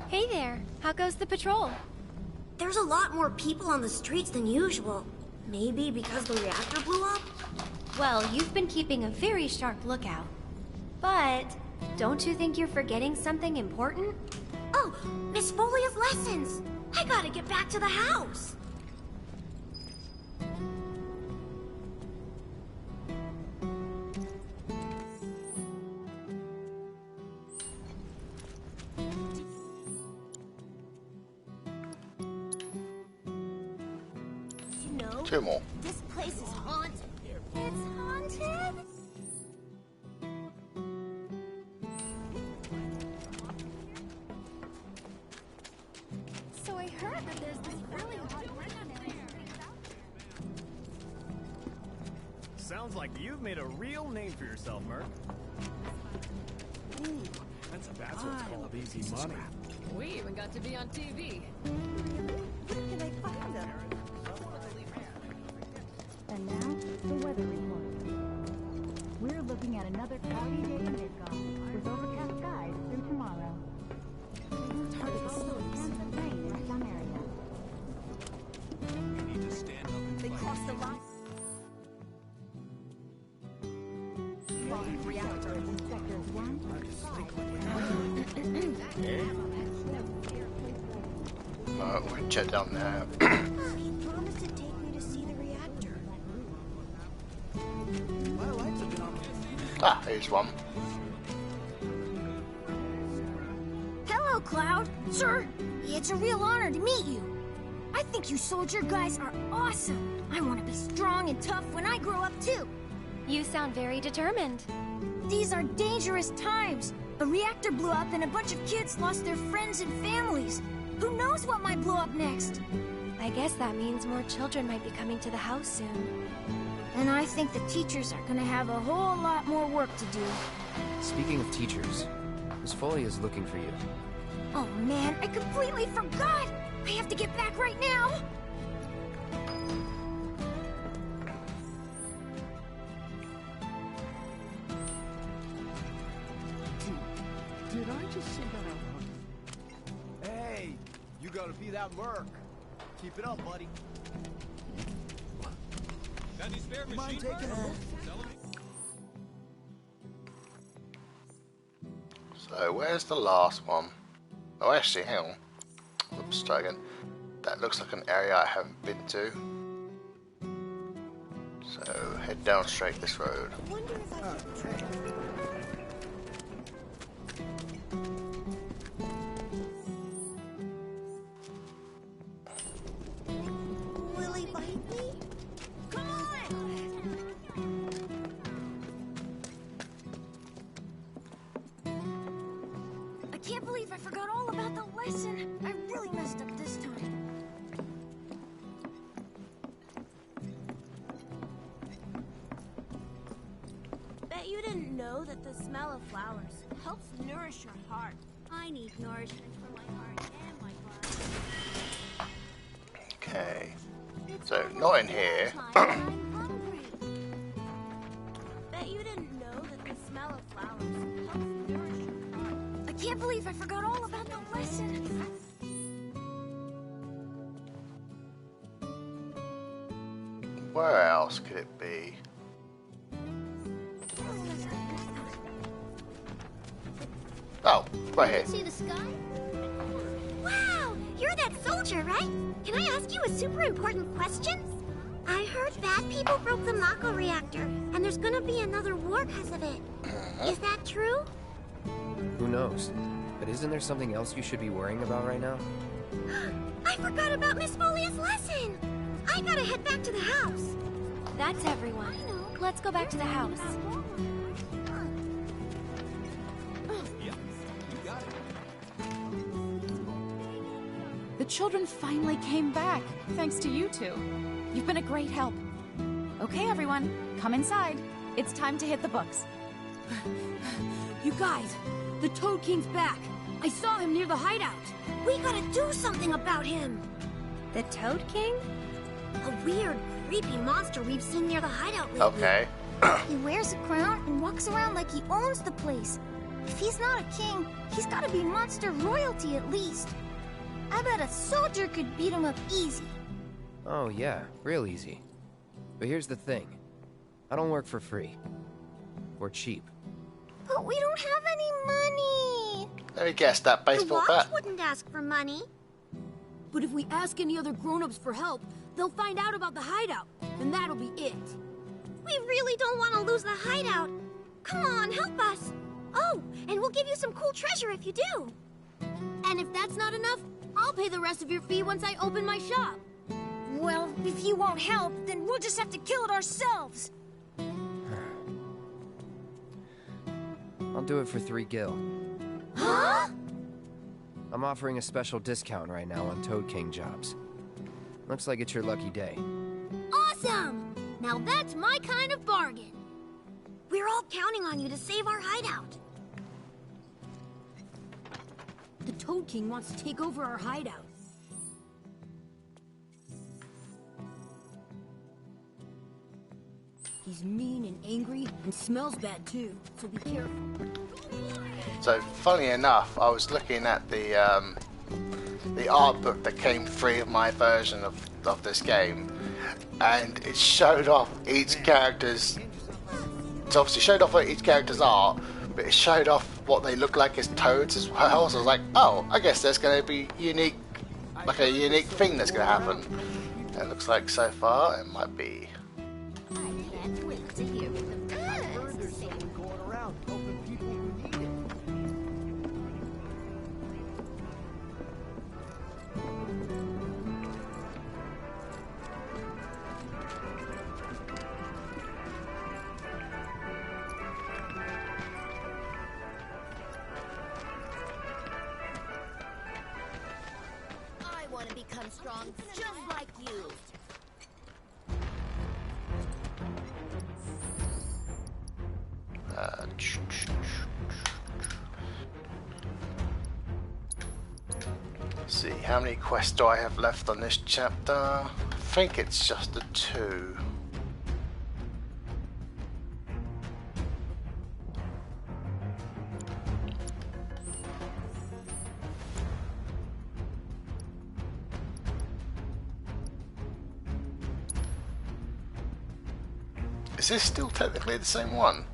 Hey there. How goes the patrol? There's a lot more people on the streets than usual. Maybe because the reactor blew up? Well, you've been keeping a very sharp lookout. But don't you think you're forgetting something important? Oh, Miss Folia's lessons! I gotta get back to the house! You know, 2 more. this place is haunted. It's haunted? So I heard that there's this really hot Sounds like you've made a real name for yourself, Merc. Ooh, that's what's called easy money. We even got to be on TV. Where can I find them? And now, the weather report. We're looking at another cloudy day in Midgard, with overcast skies through tomorrow. And some rain in some areas. You need to stand up and They crossed the line. Falling reactor in sectors 1 We'll check down there. He promised to take me to see the reactor. Ah, here's one. Hello, Cloud. Sir, it's a real honor to meet you. I think you soldier guys are awesome. I want to be strong and tough when I grow up, too. You sound very determined. These are dangerous times. A reactor blew up and a bunch of kids lost their friends and families. Who knows what might blow up next? I guess that means more children might be coming to the house soon. And I think the teachers are gonna have a whole lot more work to do. Speaking of teachers, Miss Folia is looking for you. Oh man, I completely forgot! I have to get back right now! Did I just say that out loud? Hey, you gotta be that Merc. Keep it up, buddy. Got any spare Mind machine taking parts? a Sell 'em. So where's the last one? Oh, actually, hang on. Oops, try again. That looks like an area I haven't been to. So head down straight this road. Will he bite me? Come I can't believe I forgot all about the lesson. I really messed up this time. Bet you didn't know that the smell of flowers helps nourish your heart. I need nourishment for my heart and my body. Okay. So not in here. Bet you didn't know that the smell of flowers helps nourish your heart. I can't believe I forgot all about the lesson. Where else could it be? Oh, right here. See the sky? Wow, you're that soldier, right? Can I ask you a super important question? I heard bad people broke the Mako reactor, and there's gonna be another war because of it. Is that true? Who knows? But isn't there something else you should be worrying about right now? I forgot about Miss Folia's lesson. I gotta head back to the house. That's everyone. Let's go back to the house. The children finally came back, thanks to you two. You've been a great help. Okay, everyone, come inside. It's time to hit the books. You guys, the Toad King's back. I saw him near the hideout. We gotta do something about him. The Toad King? A weird, creepy monster we've seen near the hideout lately. Okay. He wears a crown and walks around like he owns the place. If he's not a king, he's gotta be monster royalty at least. I bet a soldier could beat him up easy. Oh yeah, real easy. But here's the thing. I don't work for free. Or cheap. But we don't have any money. Let me guess, that baseball the watch bat. wouldn't ask for money. But if we ask any other grown-ups for help, they'll find out about the hideout, and that'll be it. We really don't want to lose the hideout. Come on, help us. Oh, and we'll give you some cool treasure if you do. And if that's not enough, I'll pay the rest of your fee once I open my shop. Well, if you won't help, then we'll just have to kill it ourselves. I'll do it for 3 gil. Huh? I'm offering a special discount right now on Toad King jobs. Looks like it's your lucky day. Awesome! Now that's my kind of bargain. We're all counting on you to save our hideout. The Toad King wants to take over our hideout. He's mean and angry and smells bad too, so be careful. So, funny enough, I was looking at the art book that came free of my version of this game, and it showed off each character's. It obviously showed off each character's art, but it showed off what they look like as toads as well. So I was like, oh, I guess there's going to be unique, like a unique thing that's going to happen. And it looks like so far it might be. Become strong just like you. Let's see, how many quests do I have left on this chapter? I think it's just the 2. Is this still technically the same one?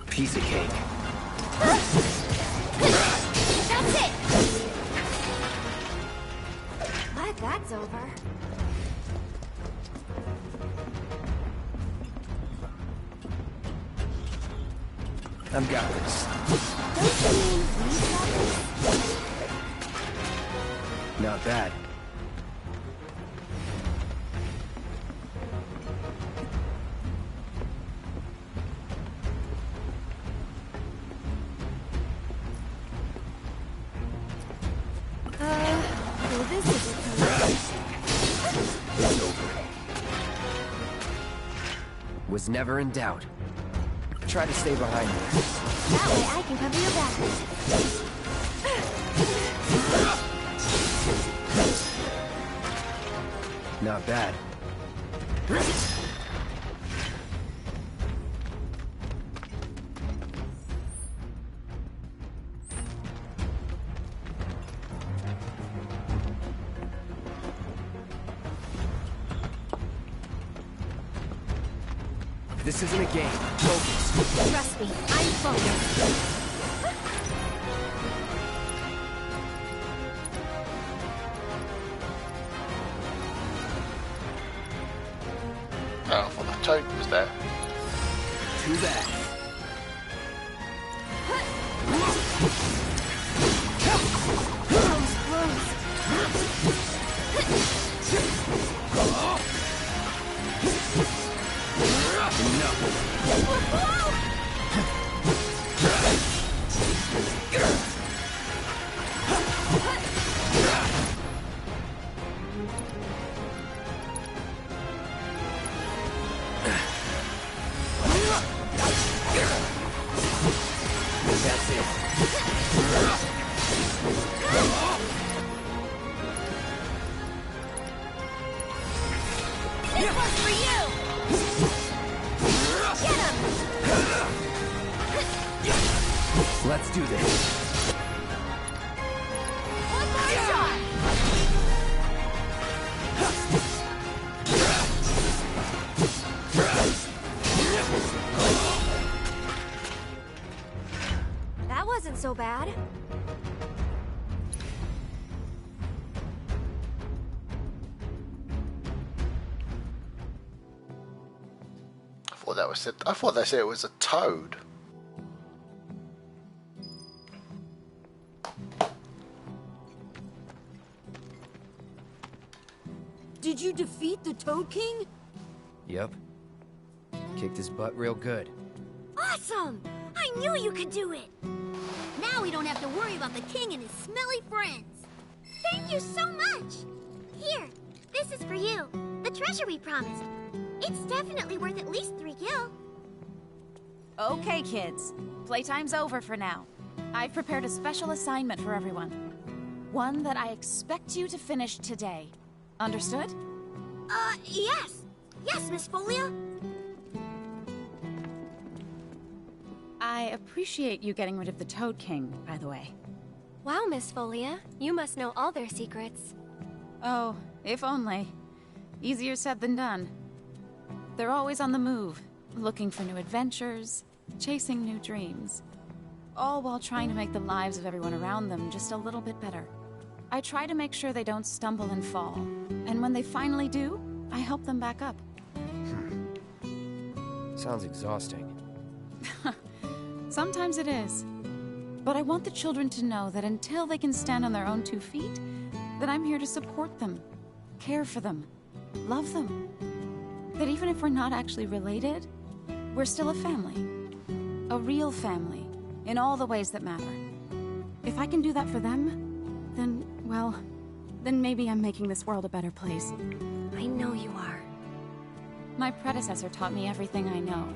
Piece of cake. That's it! Glad that's over. I've got this. Not bad. Well, this is It's over. Was never in doubt. Try to stay behind me. that way I can cover your back. Not bad. This isn't a game. Focus. Trust me, I'm focused. Oh, I thought the toad was there. Too bad. That's it. one's for you! Get him! Let's do this. One more shot! That wasn't so bad. I thought they said it was a toad. Did you defeat the Toad King? Yep. Kicked his butt real good. Awesome! I knew you could do it! Now we don't have to worry about the king and his smelly friends. Thank you so much! Here, this is for you. The treasure we promised. It's definitely worth at least 3 gil. Okay, kids. Playtime's over for now. I've prepared a special assignment for everyone. One that I expect you to finish today. Understood? Yes. Yes, Miss Folia. I appreciate you getting rid of the Toad King, by the way. Wow, Miss Folia. You must know all their secrets. Oh, if only. Easier said than done. They're always on the move, looking for new adventures, chasing new dreams. All while trying to make the lives of everyone around them just a little bit better. I try to make sure they don't stumble and fall, and when they finally do, I help them back up. Sounds exhausting. Sometimes it is. But I want the children to know that until they can stand on their own 2 feet, that I'm here to support them, care for them, love them. That even if we're not actually related, we're still a family. A real family, in all the ways that matter. If I can do that for them, then, well, then maybe I'm making this world a better place. I know you are. My predecessor taught me everything I know.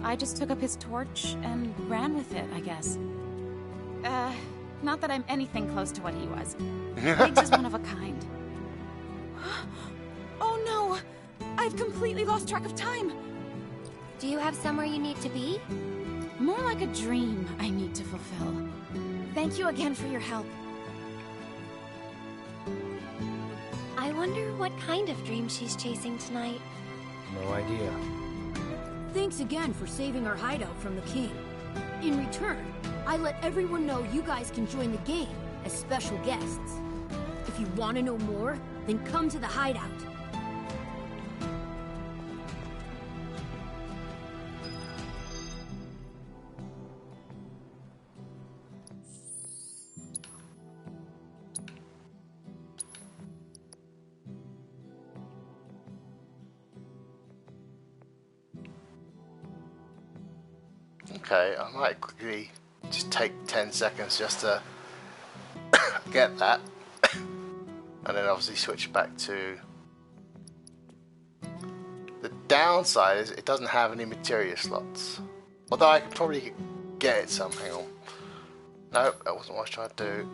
I just took up his torch and ran with it, I guess. Not that I'm anything close to what he was. Biggs is one of a kind. Oh no! I've completely lost track of time! Do you have somewhere you need to be? More like a dream I need to fulfill. Thank you again for your help. I wonder what kind of dream she's chasing tonight. No idea. Thanks again for saving our hideout from the king. In return, I let everyone know you guys can join the game as special guests. If you want to know more, then come to the hideout. Okay, I might quickly just take 10 seconds just to get that, and then obviously switch back to... The downside is it doesn't have any materia slots, although I could probably get it some. Hang on. No, that wasn't what I was trying to do.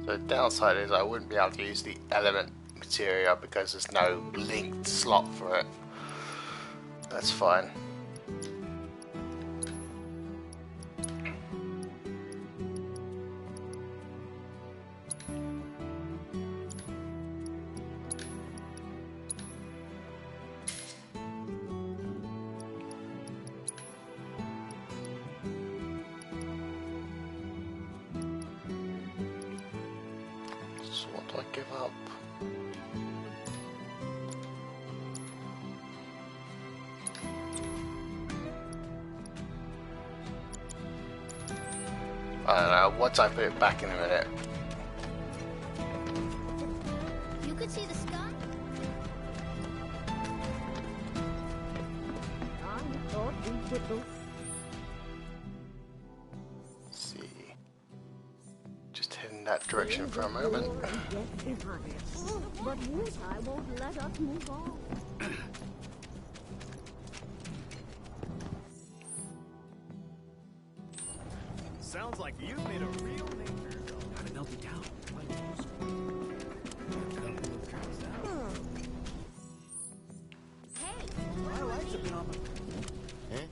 The downside is I wouldn't be able to use the element materia because there's no linked slot for it. That's fine. So what do I give up? I don't know, once I put it back in a minute. You could see the sky? See. Just heading that direction for a moment. But I won't let us move on. Sounds like you've made a real name for yourself. Gotta melt it down. My life's a comic. Eh?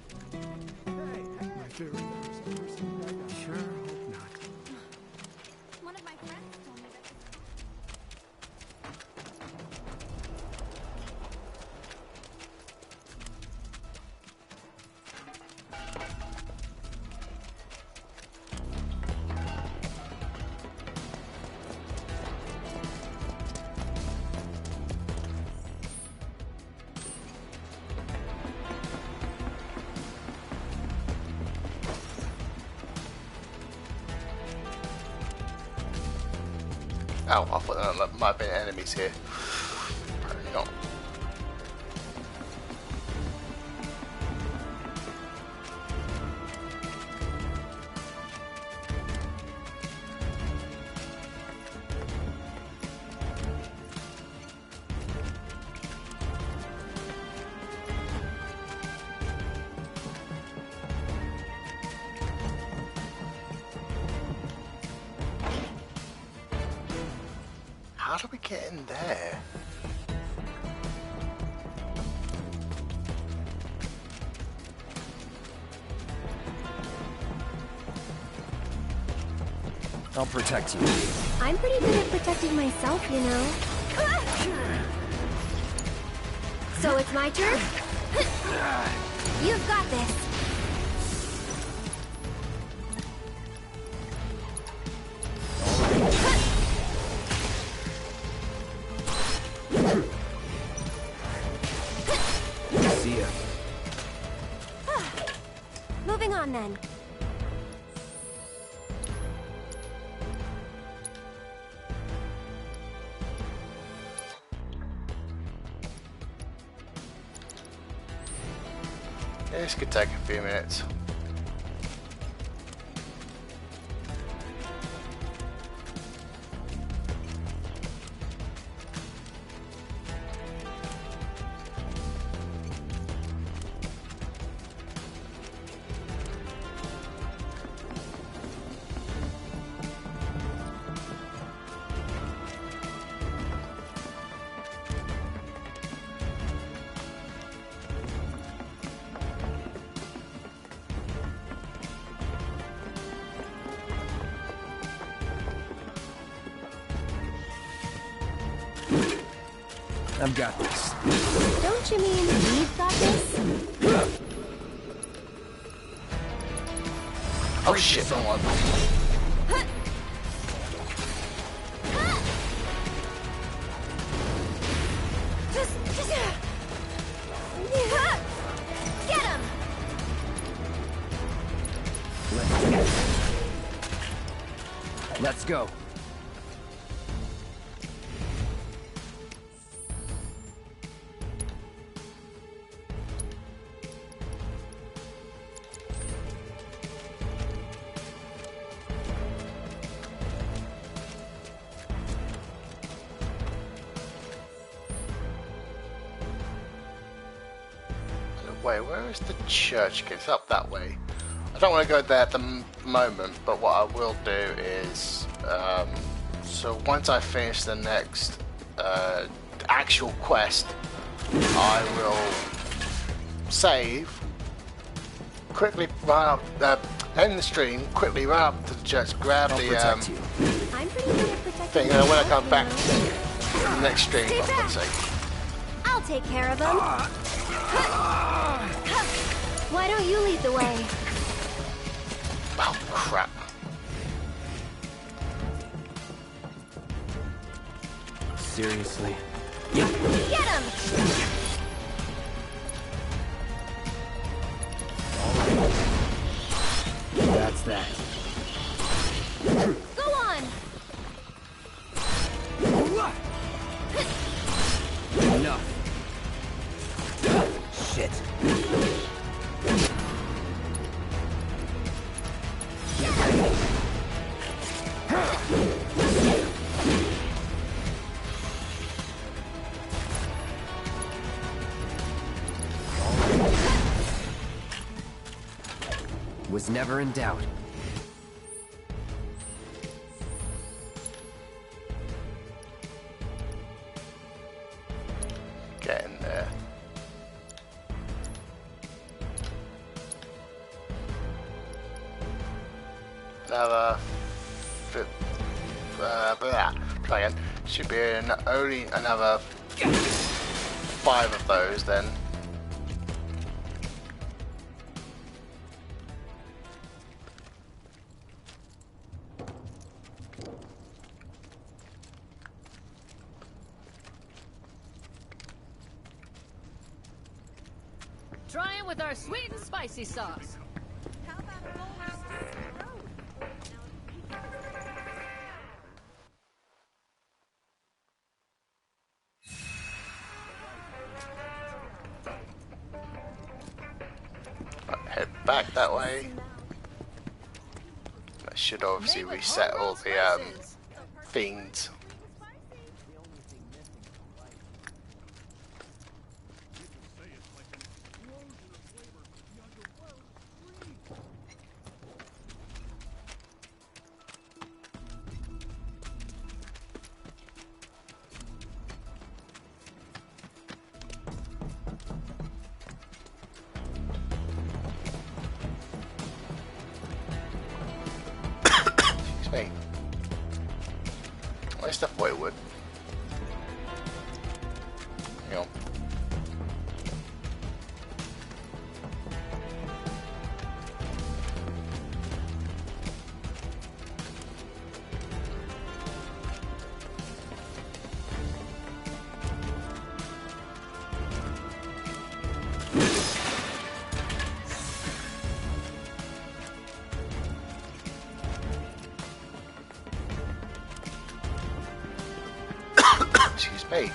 My favorite person. Sure hope not. One of my friends told me that. Oh, I thought there might have been enemies here. Apparently not. How do we get in there? I'll protect you. I'm pretty good at protecting myself, you know. So it's my turn? You've got this. See ya. Moving on then. Yeah, this could take a few minutes. I've got this. Don't you mean we've got this? Oh shit, no one. Get him! Let's go. Wait, where is the church? It's up that way. I don't want to go there at the moment, but what I will do is, so once I finish the next actual quest, I will save, quickly run up, end the stream, quickly run up to the church, grab the I'm pretty good at protecting thing, and when I come myself, back you know. to the next stream, Stay I'm going back. to say, I'll take care of them. Why don't you lead the way? oh crap. Seriously. Get him! That's that. Go on! Enough. Shit. Get ready. Was never in doubt. Getting there. Another. Try again. Should be only another 5 of those then. Try it with our sweet and spicy sauce. Head back that way. That should obviously reset all the fiends. Excuse me. I stuff what it would. Hang on. Excuse me.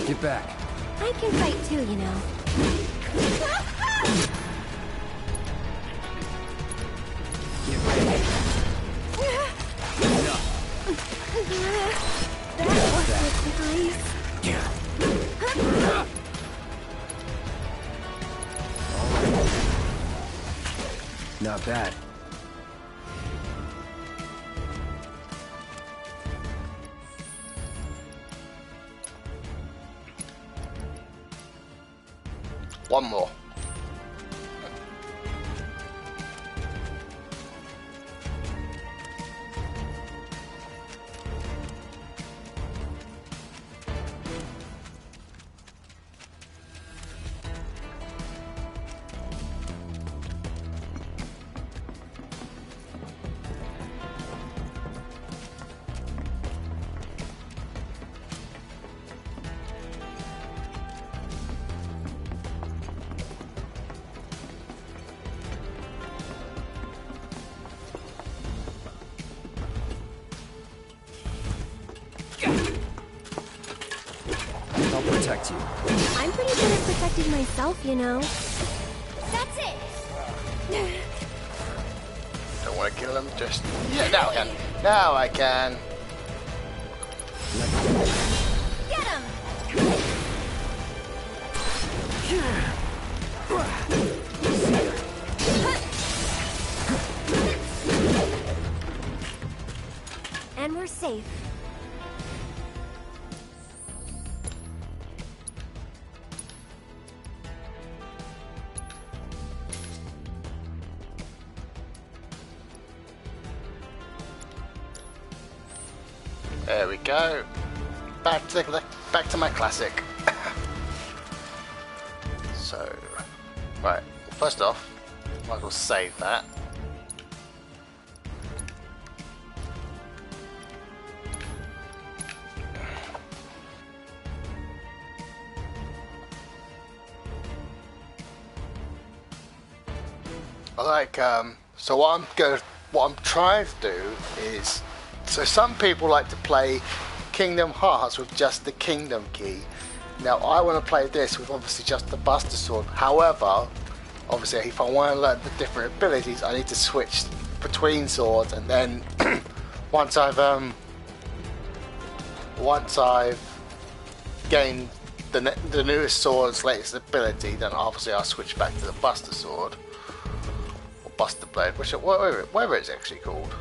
Get back. I can fight too, you know. Get ready. Enough. That was nice. Not bad. One more. protect you. I'm pretty good at protecting myself, you know. That's it! Don't want to kill him, just... Yeah, now I can. Now I can. Get him! And we're safe. There we go. Back to my classic. So, right. First off, might as well save that. So what I'm trying to do is, so some people like to play Kingdom Hearts with just the Kingdom Key. Now I want to play this with obviously just the Buster Sword. However, obviously if I want to learn the different abilities, I need to switch between swords, and then once I've gained the newest sword's latest ability, then obviously I'll switch back to the Buster Sword. Buster Blade, whatever it's actually called.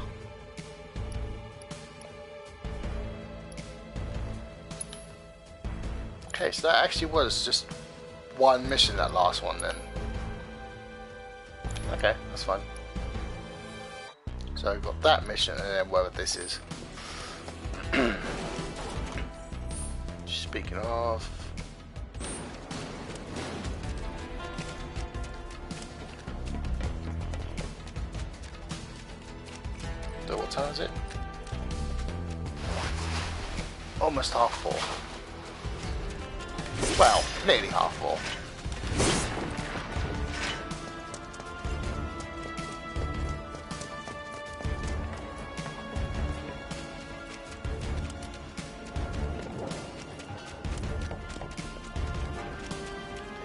Okay, so that actually was just one mission, that last one then. Okay, that's fine. So I've got that mission, and then whatever this is. Speaking of... So what time is it? Almost 4:30. Well, nearly 4:30.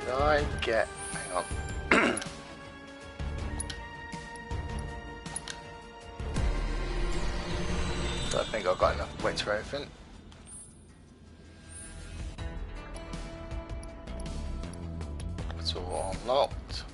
Did I get... hang on. I think I've got enough points for everything. It's all unlocked.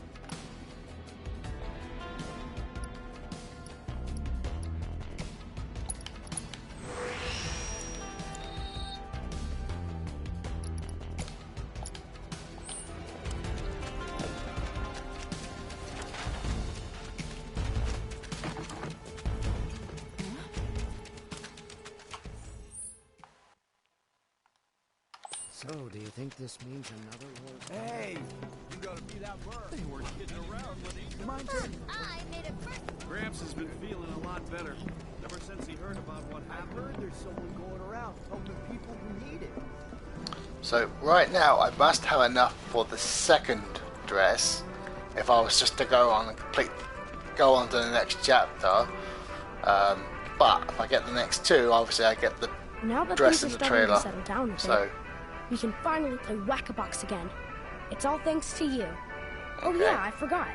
So, do you think this means another war? Hey! You gotta be that bird. They weren't kidding around when he... Mine too. I made it first. Gramps has been feeling a lot better ever since he heard about what happened. I heard there's someone going around helping people who need it. So right now I must have enough for the second dress if I was just to go on and go on to the next chapter. But if I get the next two, obviously I get the now that dress things in are the starting trailer. to settle down a bit, So we can finally play Whack-A-Box again. It's all thanks to you. Oh okay. yeah, I forgot.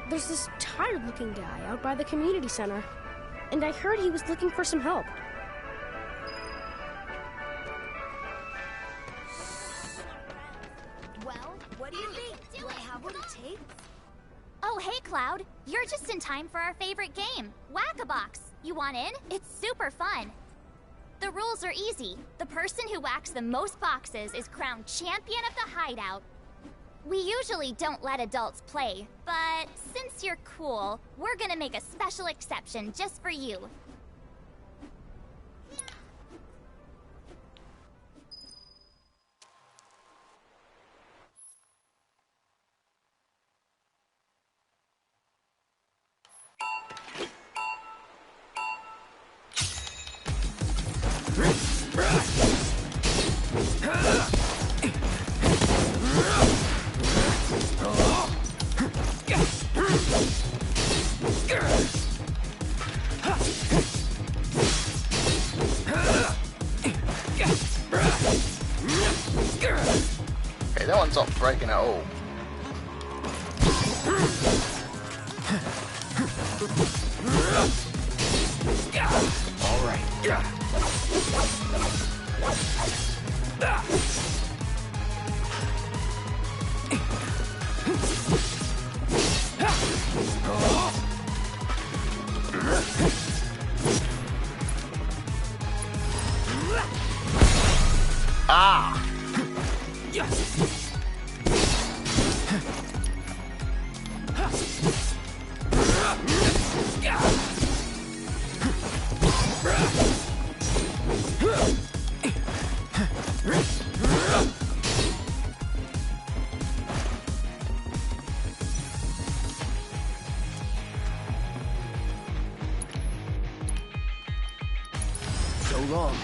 There's this tired-looking guy out by the community center, and I heard he was looking for some help. Well, what do you think? Do I have what it takes? Oh, hey, Cloud. You're just in time for our favorite game, Whack-A-Box. You want in? It's super fun. The rules are easy. The person who whacks the most boxes is crowned champion of the hideout. We usually don't let adults play, but since you're cool, we're gonna make a special exception just for you. Okay, that one's not breaking at all. All right. Ah! So long.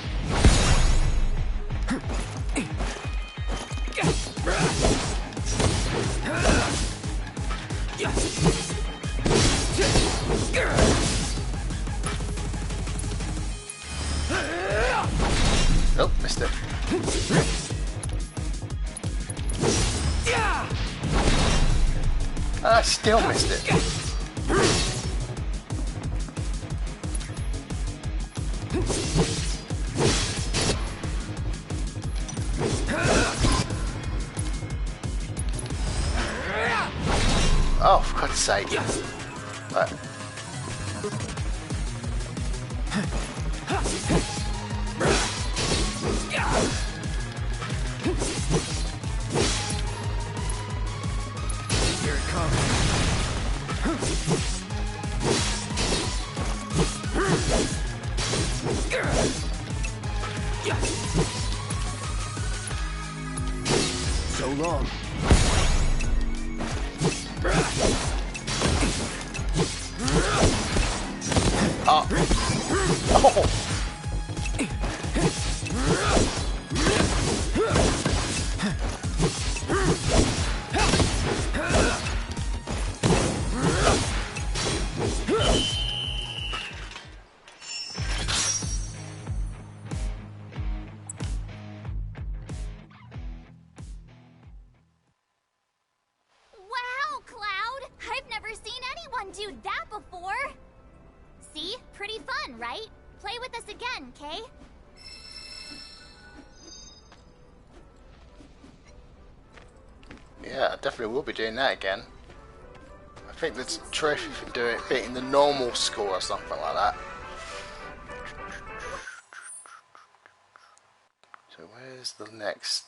Nope, missed it. I still missed it. Oh, for God's sake. Right. Here it comes. So long. Oh. Oh. Wow, Cloud! I've never seen anyone do that before! See? Pretty fun, right? Play with us again, Kay? Yeah, I definitely will be doing that again. I think there's a trophy for doing it, beating the normal score or something like that. So where's the next?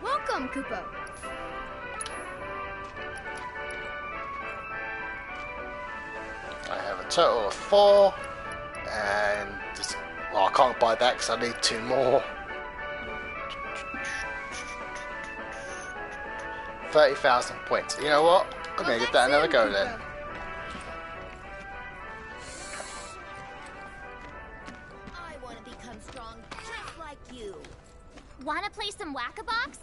Welcome, Kupo. I have a total of 4, and just, well, I can't buy that because I need 2 more. 30,000 points. You know what? I'm gonna give that another go then. I want to become strong just like you. Want to play some whack-a-box?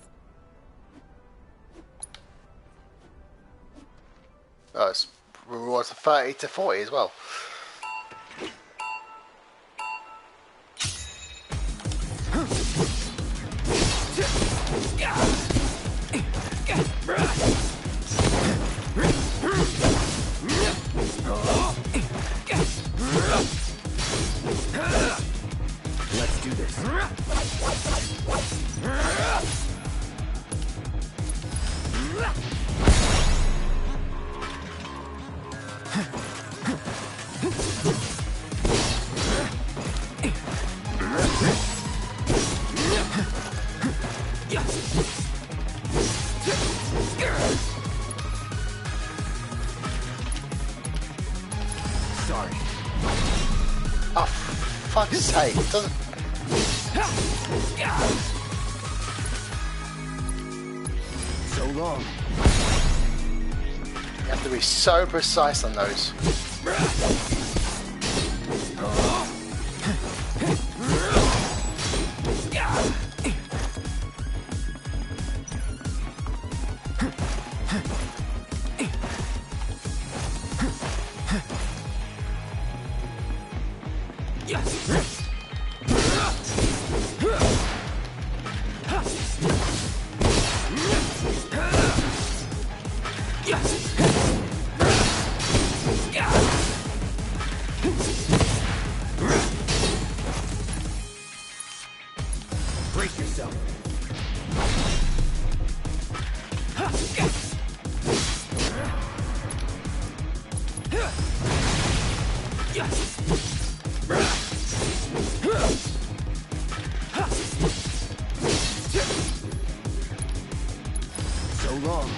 Oh, it's rewards of 30 to 40 as well. Let's do this. Sorry. Oh, for fuck's sake! It doesn't. So long. You have to be so precise on those. Brace yourself. So long.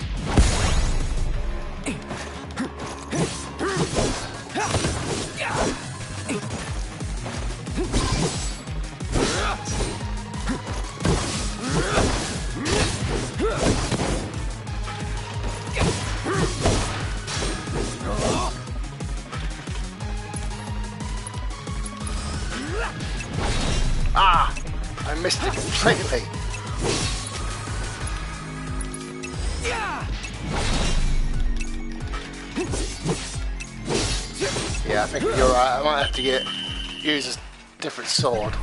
Ah! I missed it completely. Yeah, I think you're right. I might have to use a different sword.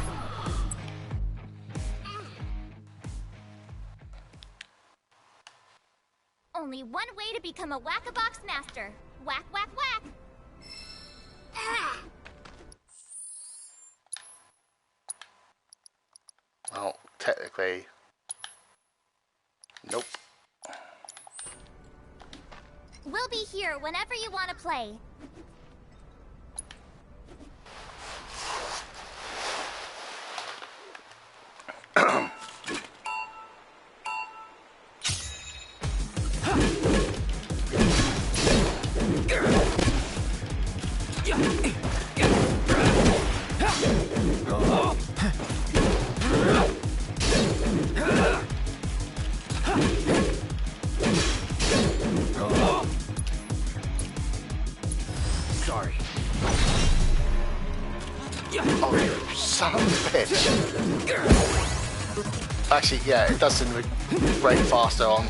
Only one way to become a whack-a-box master. Whack, whack, whack. Well, technically, nope. We'll be here whenever you want to play. Sorry. Oh, you son of a bitch. Actually, yeah, it does seem to break faster on.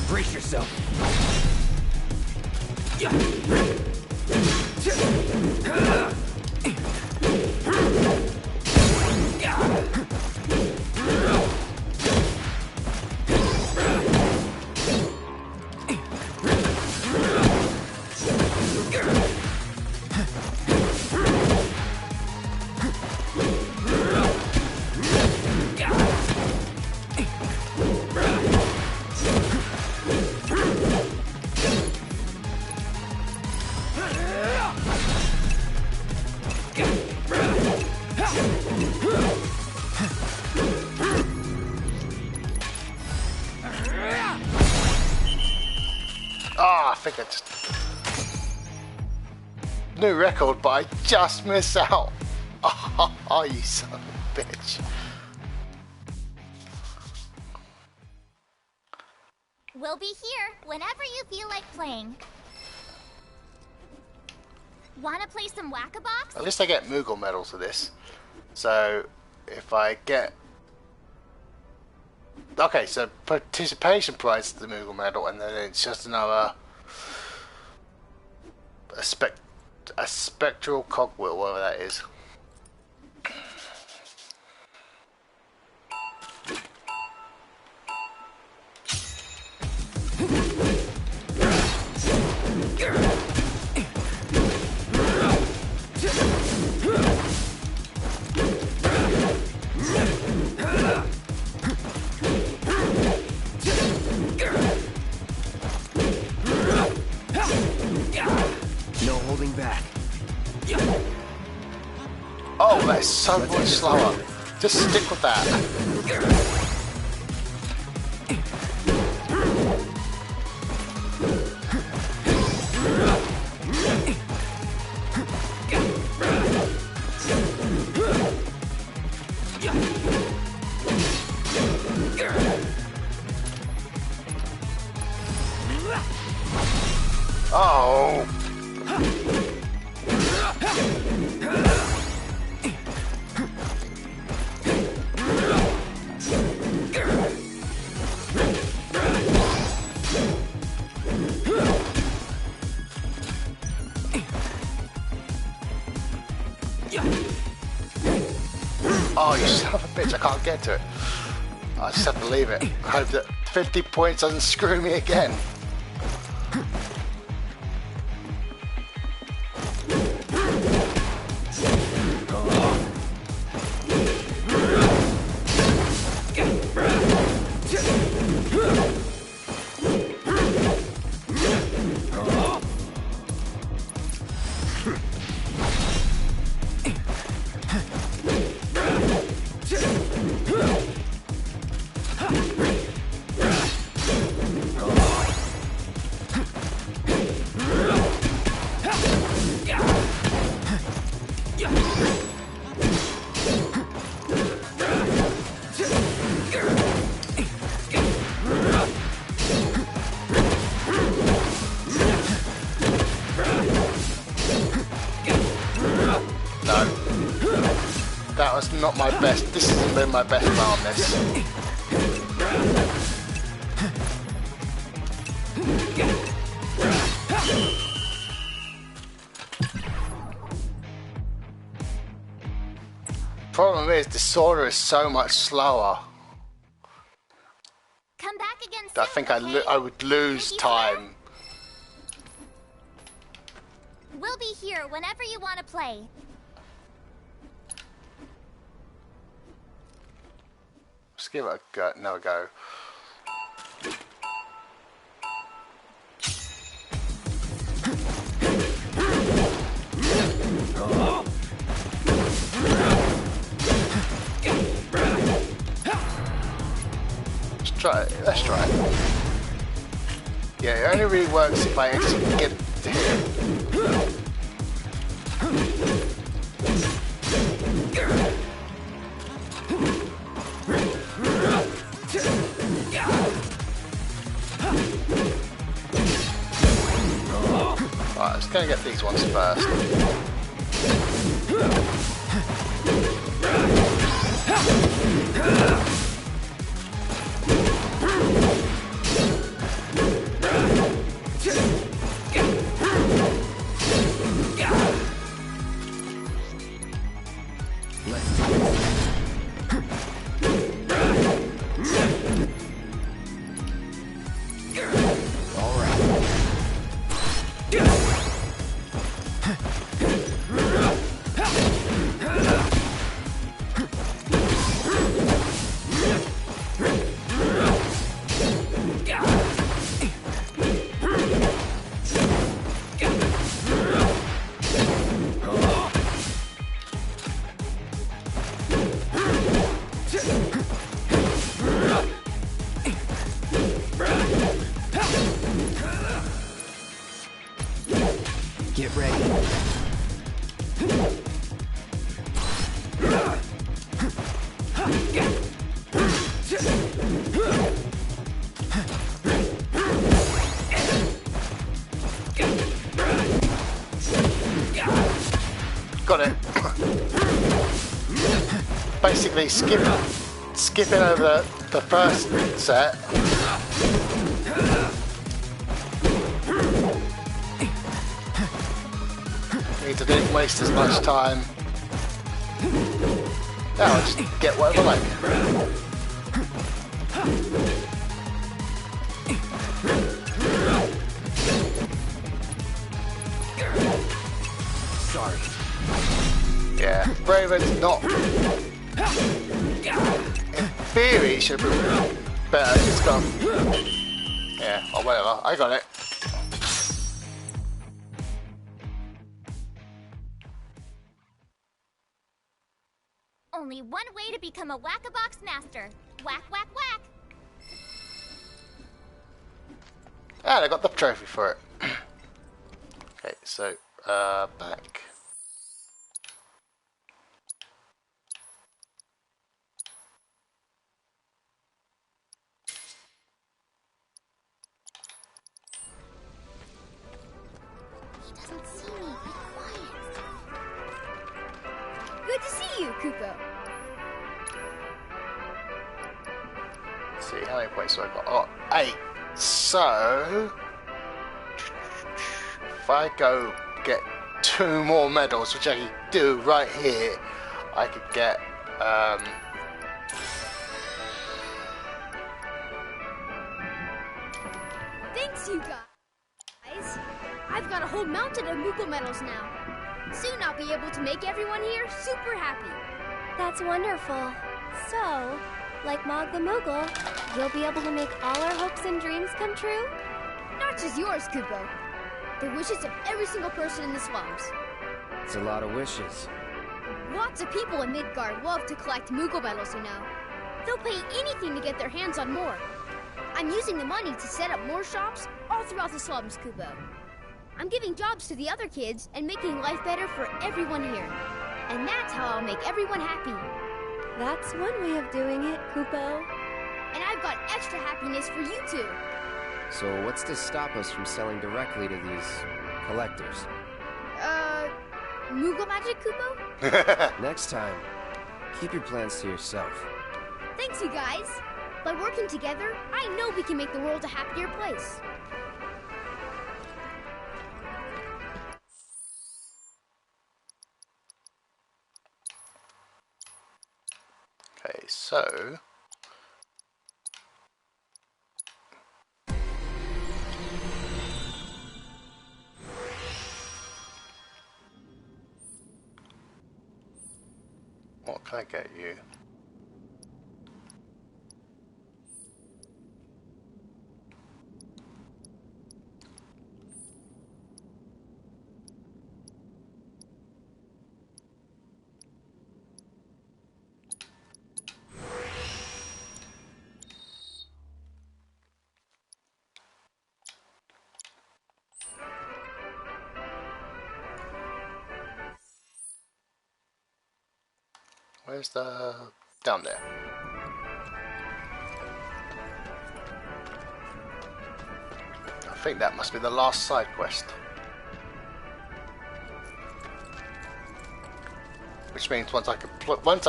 Brace yourself. Ah, I think I just... New record, but I just missed out. Oh, you son of a bitch. We'll be here whenever you feel like playing. Wanna play some whack-a-box? At least I get Moogle medals for this. So, if I get... Okay, so participation prize is the Moogle medal, and then it's just another... A spectral cogwheel, whatever that is. so much slower. Just stick with that. Oh. Oh, you son of a bitch, I can't get to it. I just have to leave it. I hope that 50 points doesn't screw me again. That was not my best. This hasn't been my best run on this. Problem is, the sorter is so much slower. Come back again I soon, think okay? I would lose time. We'll be here whenever you want to play. Let's give it a go. No go. Let's try it. Yeah, it only really works if I actually get to hit. Alright, let's go and get these ones first. Get ready. Got it. Basically skipping over the first set. Means I didn't waste as much time. Now I'll just get whatever I like. Sorry. Yeah, Braven's not. In theory, it should be better. It's gone. Yeah, or whatever. I got it. only one way to become a whack-a-box master. Whack, whack, whack. And I got the trophy for it. Okay, so, back. He doesn't see me. Be quiet. Good to see you, Kupo. Let's see, how many points have I got? Oh, 8. So, if I go get 2 more medals, which I can do right here, I could get, Thanks, you guys. I've got a whole mountain of Moogle medals now. Soon I'll be able to make everyone here super happy. That's wonderful. So, like Mog the Moogle, you'll be able to make all our hopes and dreams come true? Not just yours, Kupo. The wishes of every single person in the slums. It's a lot of wishes. Lots of people in Midgard love to collect Moogle medals, you know. They'll pay anything to get their hands on more. I'm using the money to set up more shops all throughout the slums, Kupo. I'm giving jobs to the other kids and making life better for everyone here. And that's how I'll make everyone happy. That's one way of doing it, Kupo. And I've got extra happiness for you too. So what's to stop us from selling directly to these collectors? Moogle magic, Kupo? Next time, keep your plans to yourself. Thanks, you guys. By working together, I know we can make the world a happier place. okay, so, what can I get you? Where's the... down there. I think that must be the last side quest. Which means once I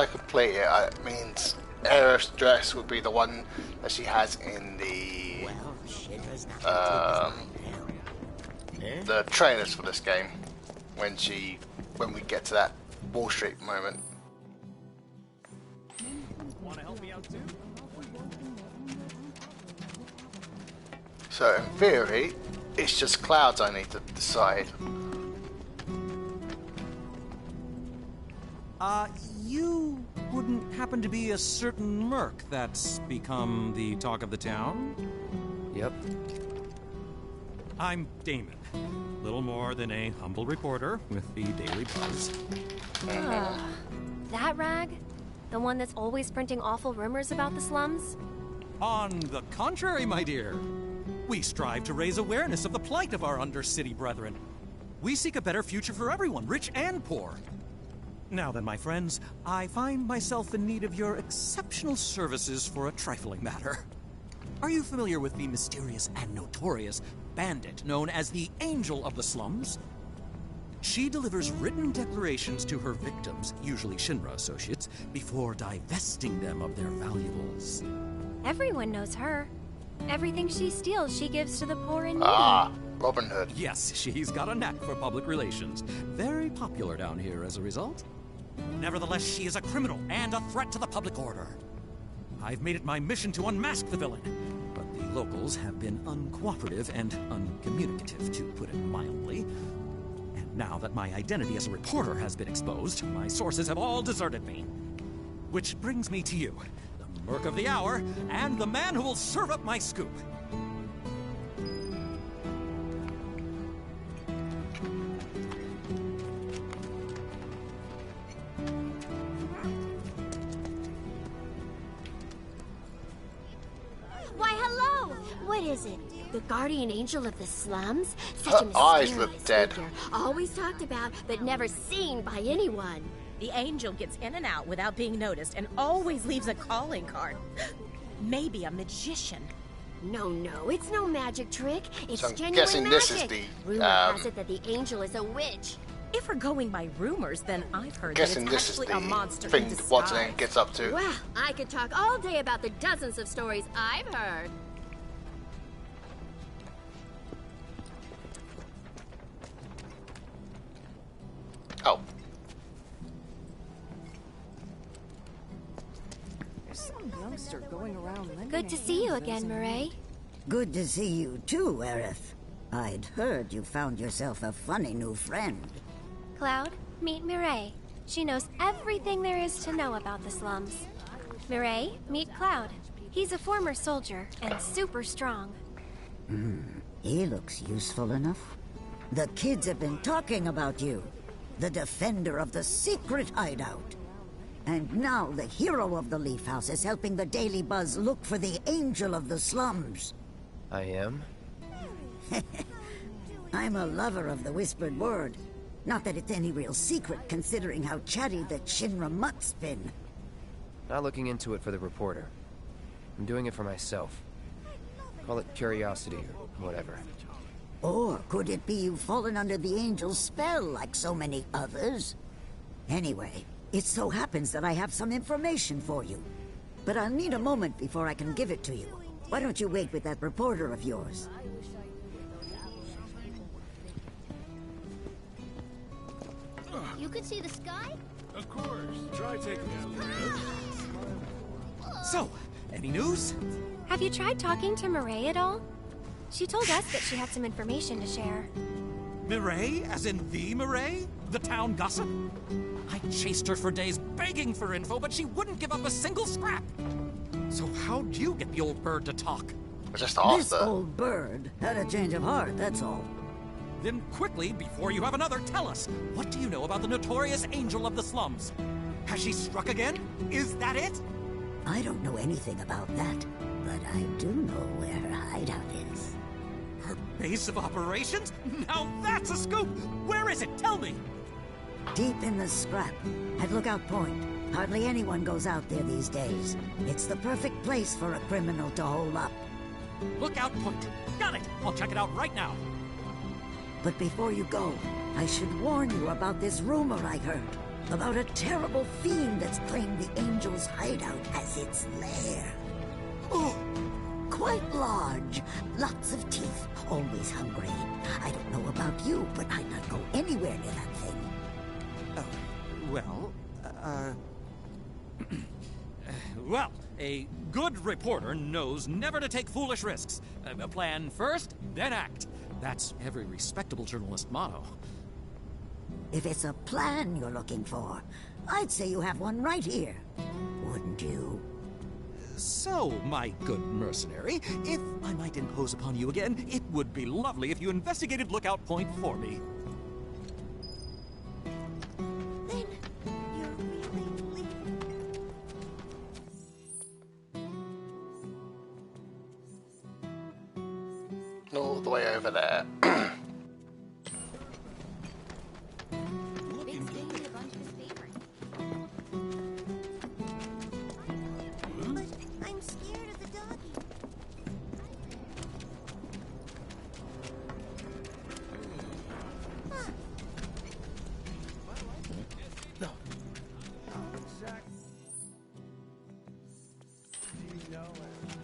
complete it, it means Aerith's dress would be the one that she has in the the trailers for this game. When we get to that Wall Street moment. Want to help me out too? So in theory, it's just clouds I need to decide. You wouldn't happen to be a certain merc that's become the talk of the town? Yep. I'm Damon. Little more than a humble reporter with the Daily Buzz. That rag? The one that's always printing awful rumors about the slums? On the contrary, my dear. We strive to raise awareness of the plight of our undercity brethren. We seek a better future for everyone, rich and poor. Now then, my friends, I find myself in need of your exceptional services for a trifling matter. Are you familiar with the mysterious and notorious bandit known as the Angel of the Slums? She delivers written declarations to her victims, usually Shinra associates, before divesting them of their valuables. Everyone knows her. Everything she steals, she gives to the poor and needy. Ah, Robin Hood. Yes, she's got a knack for public relations. Very popular down here as a result. Nevertheless, she is a criminal and a threat to the public order. I've made it my mission to unmask the villain, but the locals have been uncooperative and uncommunicative, to put it mildly. And now that my identity as a reporter has been exposed, my sources have all deserted me. Which brings me to you, the merc of the hour, and the man who will serve up my scoop. What is it? The guardian angel of the slums? Such Her a mysterious eyes look dead. figure. Always talked about, but never seen by anyone. The angel gets in and out without being noticed and always leaves a calling card. Maybe a magician. No, it's no magic trick. It's So I'm genuine guessing magic. this is the, Rumor has it that the angel is a witch. If we're going by rumors, then I've heard Guessing that this it's is actually the a monster thing in disguise. what's her name gets up to. Well, I could talk all day about the dozens of stories I've heard. Oh. There's some youngster going around lending Good to see you again, Murray. Good to see you too, Aerith. I'd heard you found yourself a funny new friend. Cloud, meet Mireille. She knows everything there is to know about the slums. Mireille, meet Cloud. He's a former soldier and super strong. He looks useful enough. The kids have been talking about you. The defender of the secret hideout. And now the hero of the Leaf House is helping the Daily Buzz look for the angel of the slums. I am? I'm a lover of the whispered word. Not that it's any real secret, considering how chatty the Shinra mutt's been. Not looking into it for the reporter. I'm doing it for myself. Call it curiosity or whatever. Or could it be you've fallen under the angel's spell like so many others? Anyway, it so happens that I have some information for you. But I'll need a moment before I can give it to you. Why don't you wait with that reporter of yours? You could see the sky? Of course. Try taking it. So, any news? Have you tried talking to Mireille at all? She told us that she had some information to share. Mireille, as in the Mireille? The town gossip? I chased her for days begging for info, but she wouldn't give up a single scrap. So how'd you get the old bird to talk? Just This old bird had a change of heart, that's all. Then quickly, before you have another, tell us, what do you know about the notorious angel of the slums? Has she struck again? Is that it? I don't know anything about that, but I do know where her hideout is. Her base of operations? Now that's a scoop! Where is it? Tell me! Deep in the scrap, at Lookout Point. Hardly anyone goes out there these days. It's the perfect place for a criminal to hole up. Lookout Point. Got it! I'll check it out right now. But before you go, I should warn you about this rumor I heard. About a terrible fiend that's claimed the Angel's hideout as its lair. Oh, quite large. Lots of teeth. Always hungry. I don't know about you, but I'd not go anywhere near that thing. Well, a good reporter knows never to take foolish risks. Plan first, then act. That's every respectable journalist motto. If it's a plan you're looking for, I'd say you have one right here. Wouldn't you? So, my good mercenary, if I might impose upon you again, it would be lovely if you investigated Lookout Point for me. All the way over there. I'm scared of the doggy.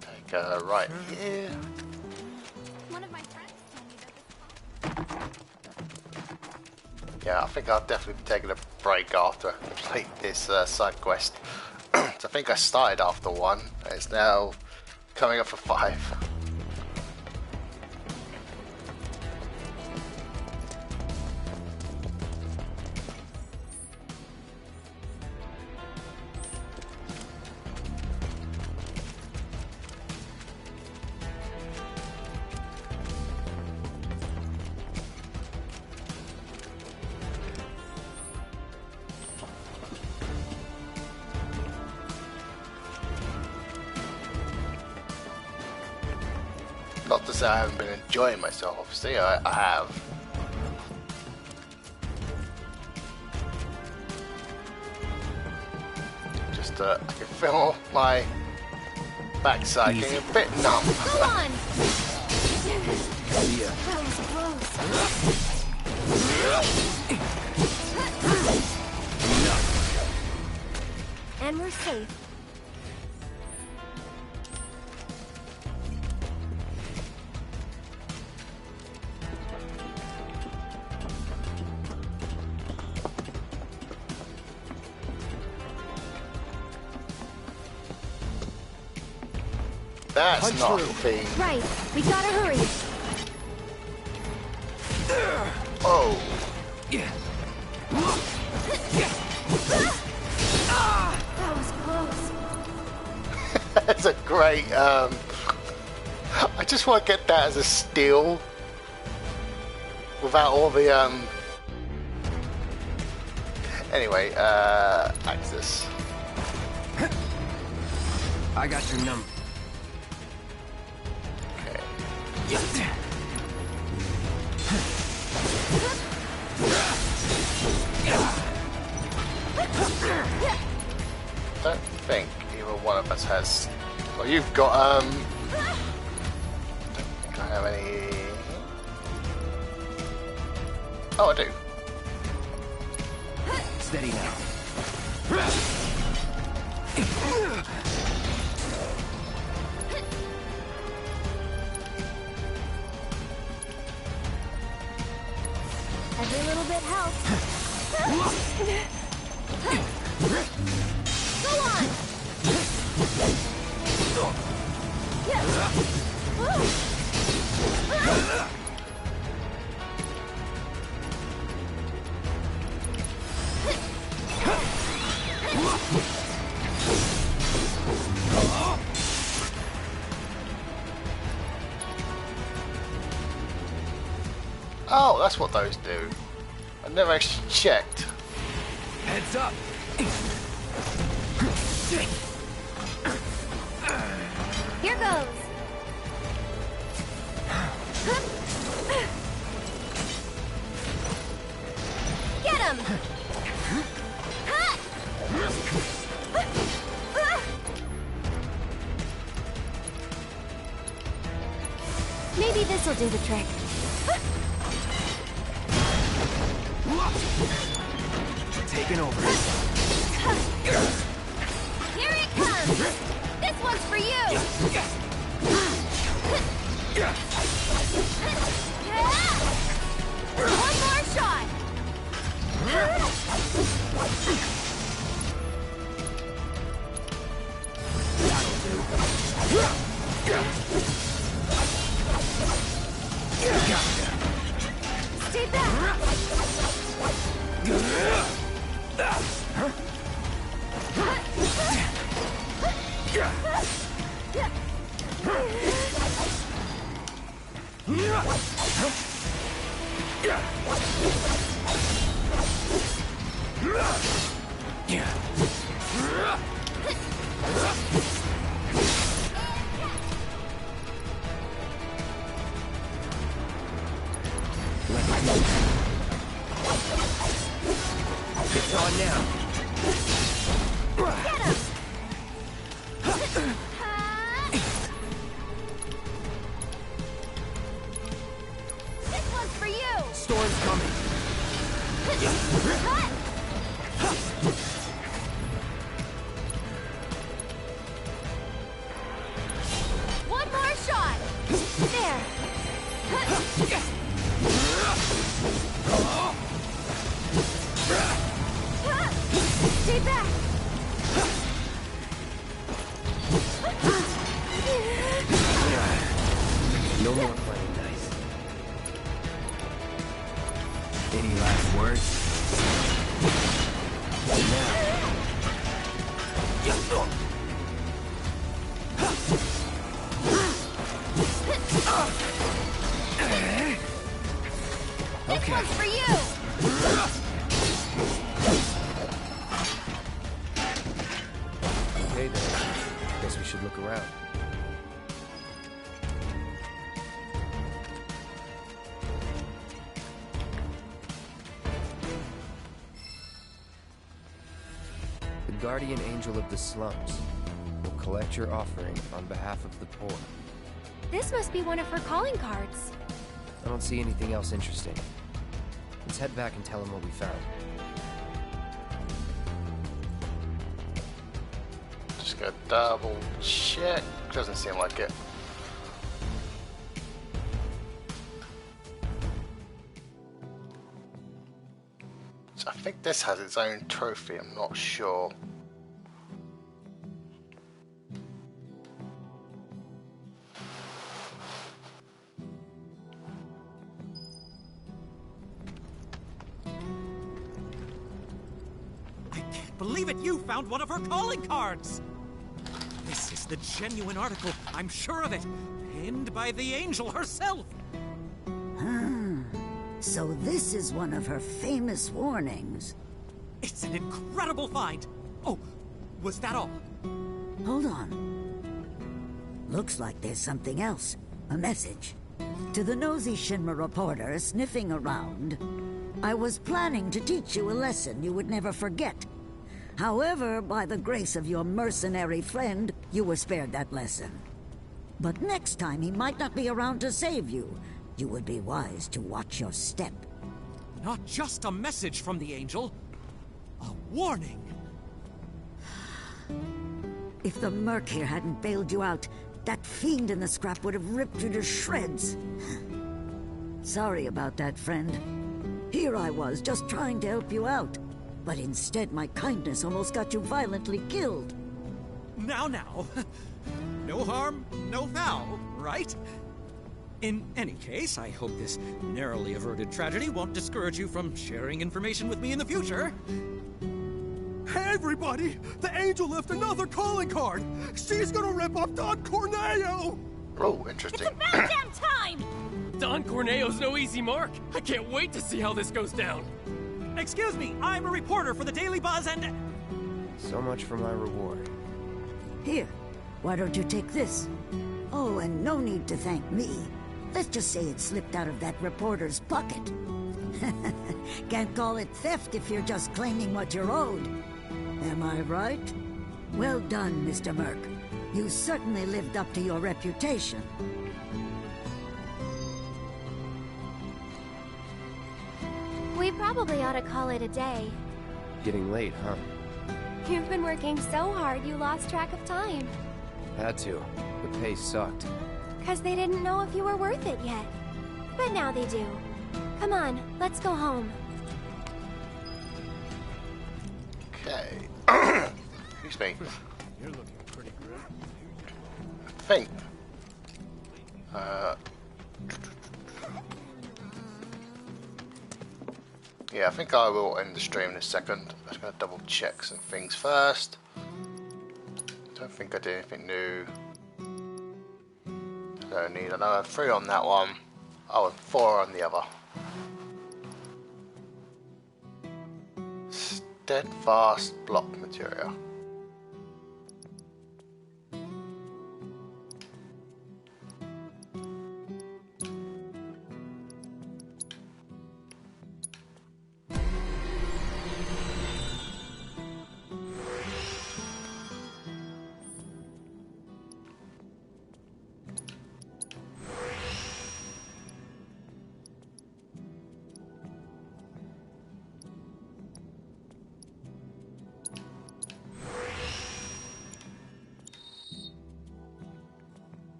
Take right here. One of my friends told me that Yeah, I think I'll definitely be taking a break after I complete this side quest. So I think I started after 1, and it's now coming up for 5. Not to say I haven't been enjoying myself, obviously, I have. Just, I can feel my backside getting a bit numb. Go on! See ya. That was close. And we're safe. That's Punch not through. the thing. Right, we gotta hurry. Oh. That was close. That's a great, I just want to get that as a steal. Without all the, Anyway, Axis. I got your number. I don't think either one of us has. Well, you've got, I don't think I have any. Oh, I do. Steady now. Every little bit helps. Go on! Oh, that's what those do. I never actually checked. Heads up. Here goes. Get him! Maybe this'll do the trick. Taking over. Here it comes! This one's for you! One more shot! Stay back! It's on now. Get him! This one's for you! Storm's coming. One more shot! There! Stay back! No more playing nice. Any last words? This one's for you! Okay then. Guess we should look around. guardian angel of the slums. Will collect your offering on behalf of the poor. This must be one of her calling cards. I don't see anything else interesting. Let's head back and tell him what we found. Just gotta double check. Doesn't seem like it. So I think this has its own trophy, I'm not sure. Believe it, you found one of her calling cards! This is the genuine article, I'm sure of it. Penned by the angel herself. So this is one of her famous warnings. It's an incredible find. Oh, was that all? Hold on. Looks like there's something else. A message. To the nosy Shinra reporter sniffing around, I was planning to teach you a lesson you would never forget. However, by the grace of your mercenary friend, you were spared that lesson. But next time he might not be around to save you. You would be wise to watch your step. Not just a message from the angel, a warning. If the Merc here hadn't bailed you out, that fiend in the scrap would have ripped you to shreds. Sorry about that, friend. Here I was, just trying to help you out. But instead, my kindness almost got you violently killed. Now. No harm, no foul, right? In any case, I hope this narrowly averted tragedy won't discourage you from sharing information with me in the future. Hey, everybody! The angel left another calling card! She's gonna rip up Don Corneo! Oh, interesting. It's about damn time! Don Corneo's no easy mark. I can't wait to see how this goes down. Excuse me, I'm a reporter for the Daily Buzz and... So much for my reward. Here, why don't you take this? Oh, and no need to thank me. Let's just say it slipped out of that reporter's pocket. Can't call it theft if you're just claiming what you're owed. Am I right? Well done, Mr. Merc. You certainly lived up to your reputation. We probably ought to call it a day. Getting late, huh? You've been working so hard you lost track of time. Had to. The pay sucked. 'Cause they didn't know if you were worth it yet. But now they do. Come on, let's go home. Okay. Excuse me. You're looking pretty good. I think. Yeah, I think I will end the stream in a second. I'm just going to double check some things first. Don't think I did anything new. Don't need another 3 on that one. Oh, and 4 on the other. Steadfast block material.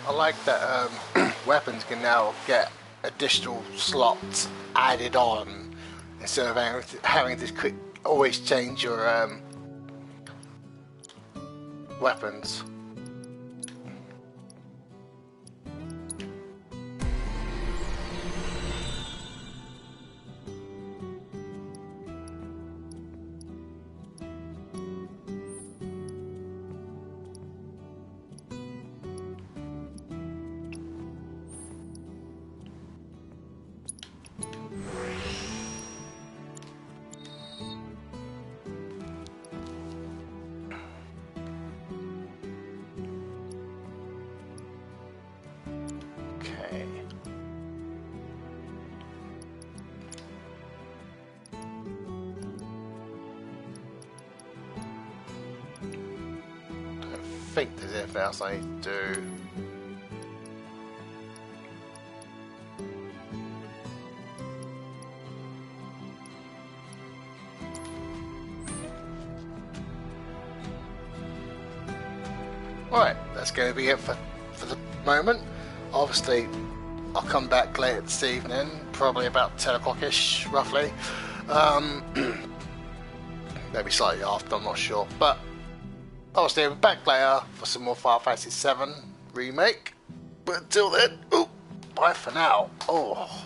I like that weapons can now get additional slots added on instead of having to always change your weapons. think there's anything else I need to do. Alright, that's going to be it for the moment. Obviously, I'll come back later this evening, probably about 10 o'clock-ish, roughly. Maybe slightly after, I'm not sure. But, obviously, I'll be back later for some more Final Fantasy VII Remake. But until then, bye for now. Oh.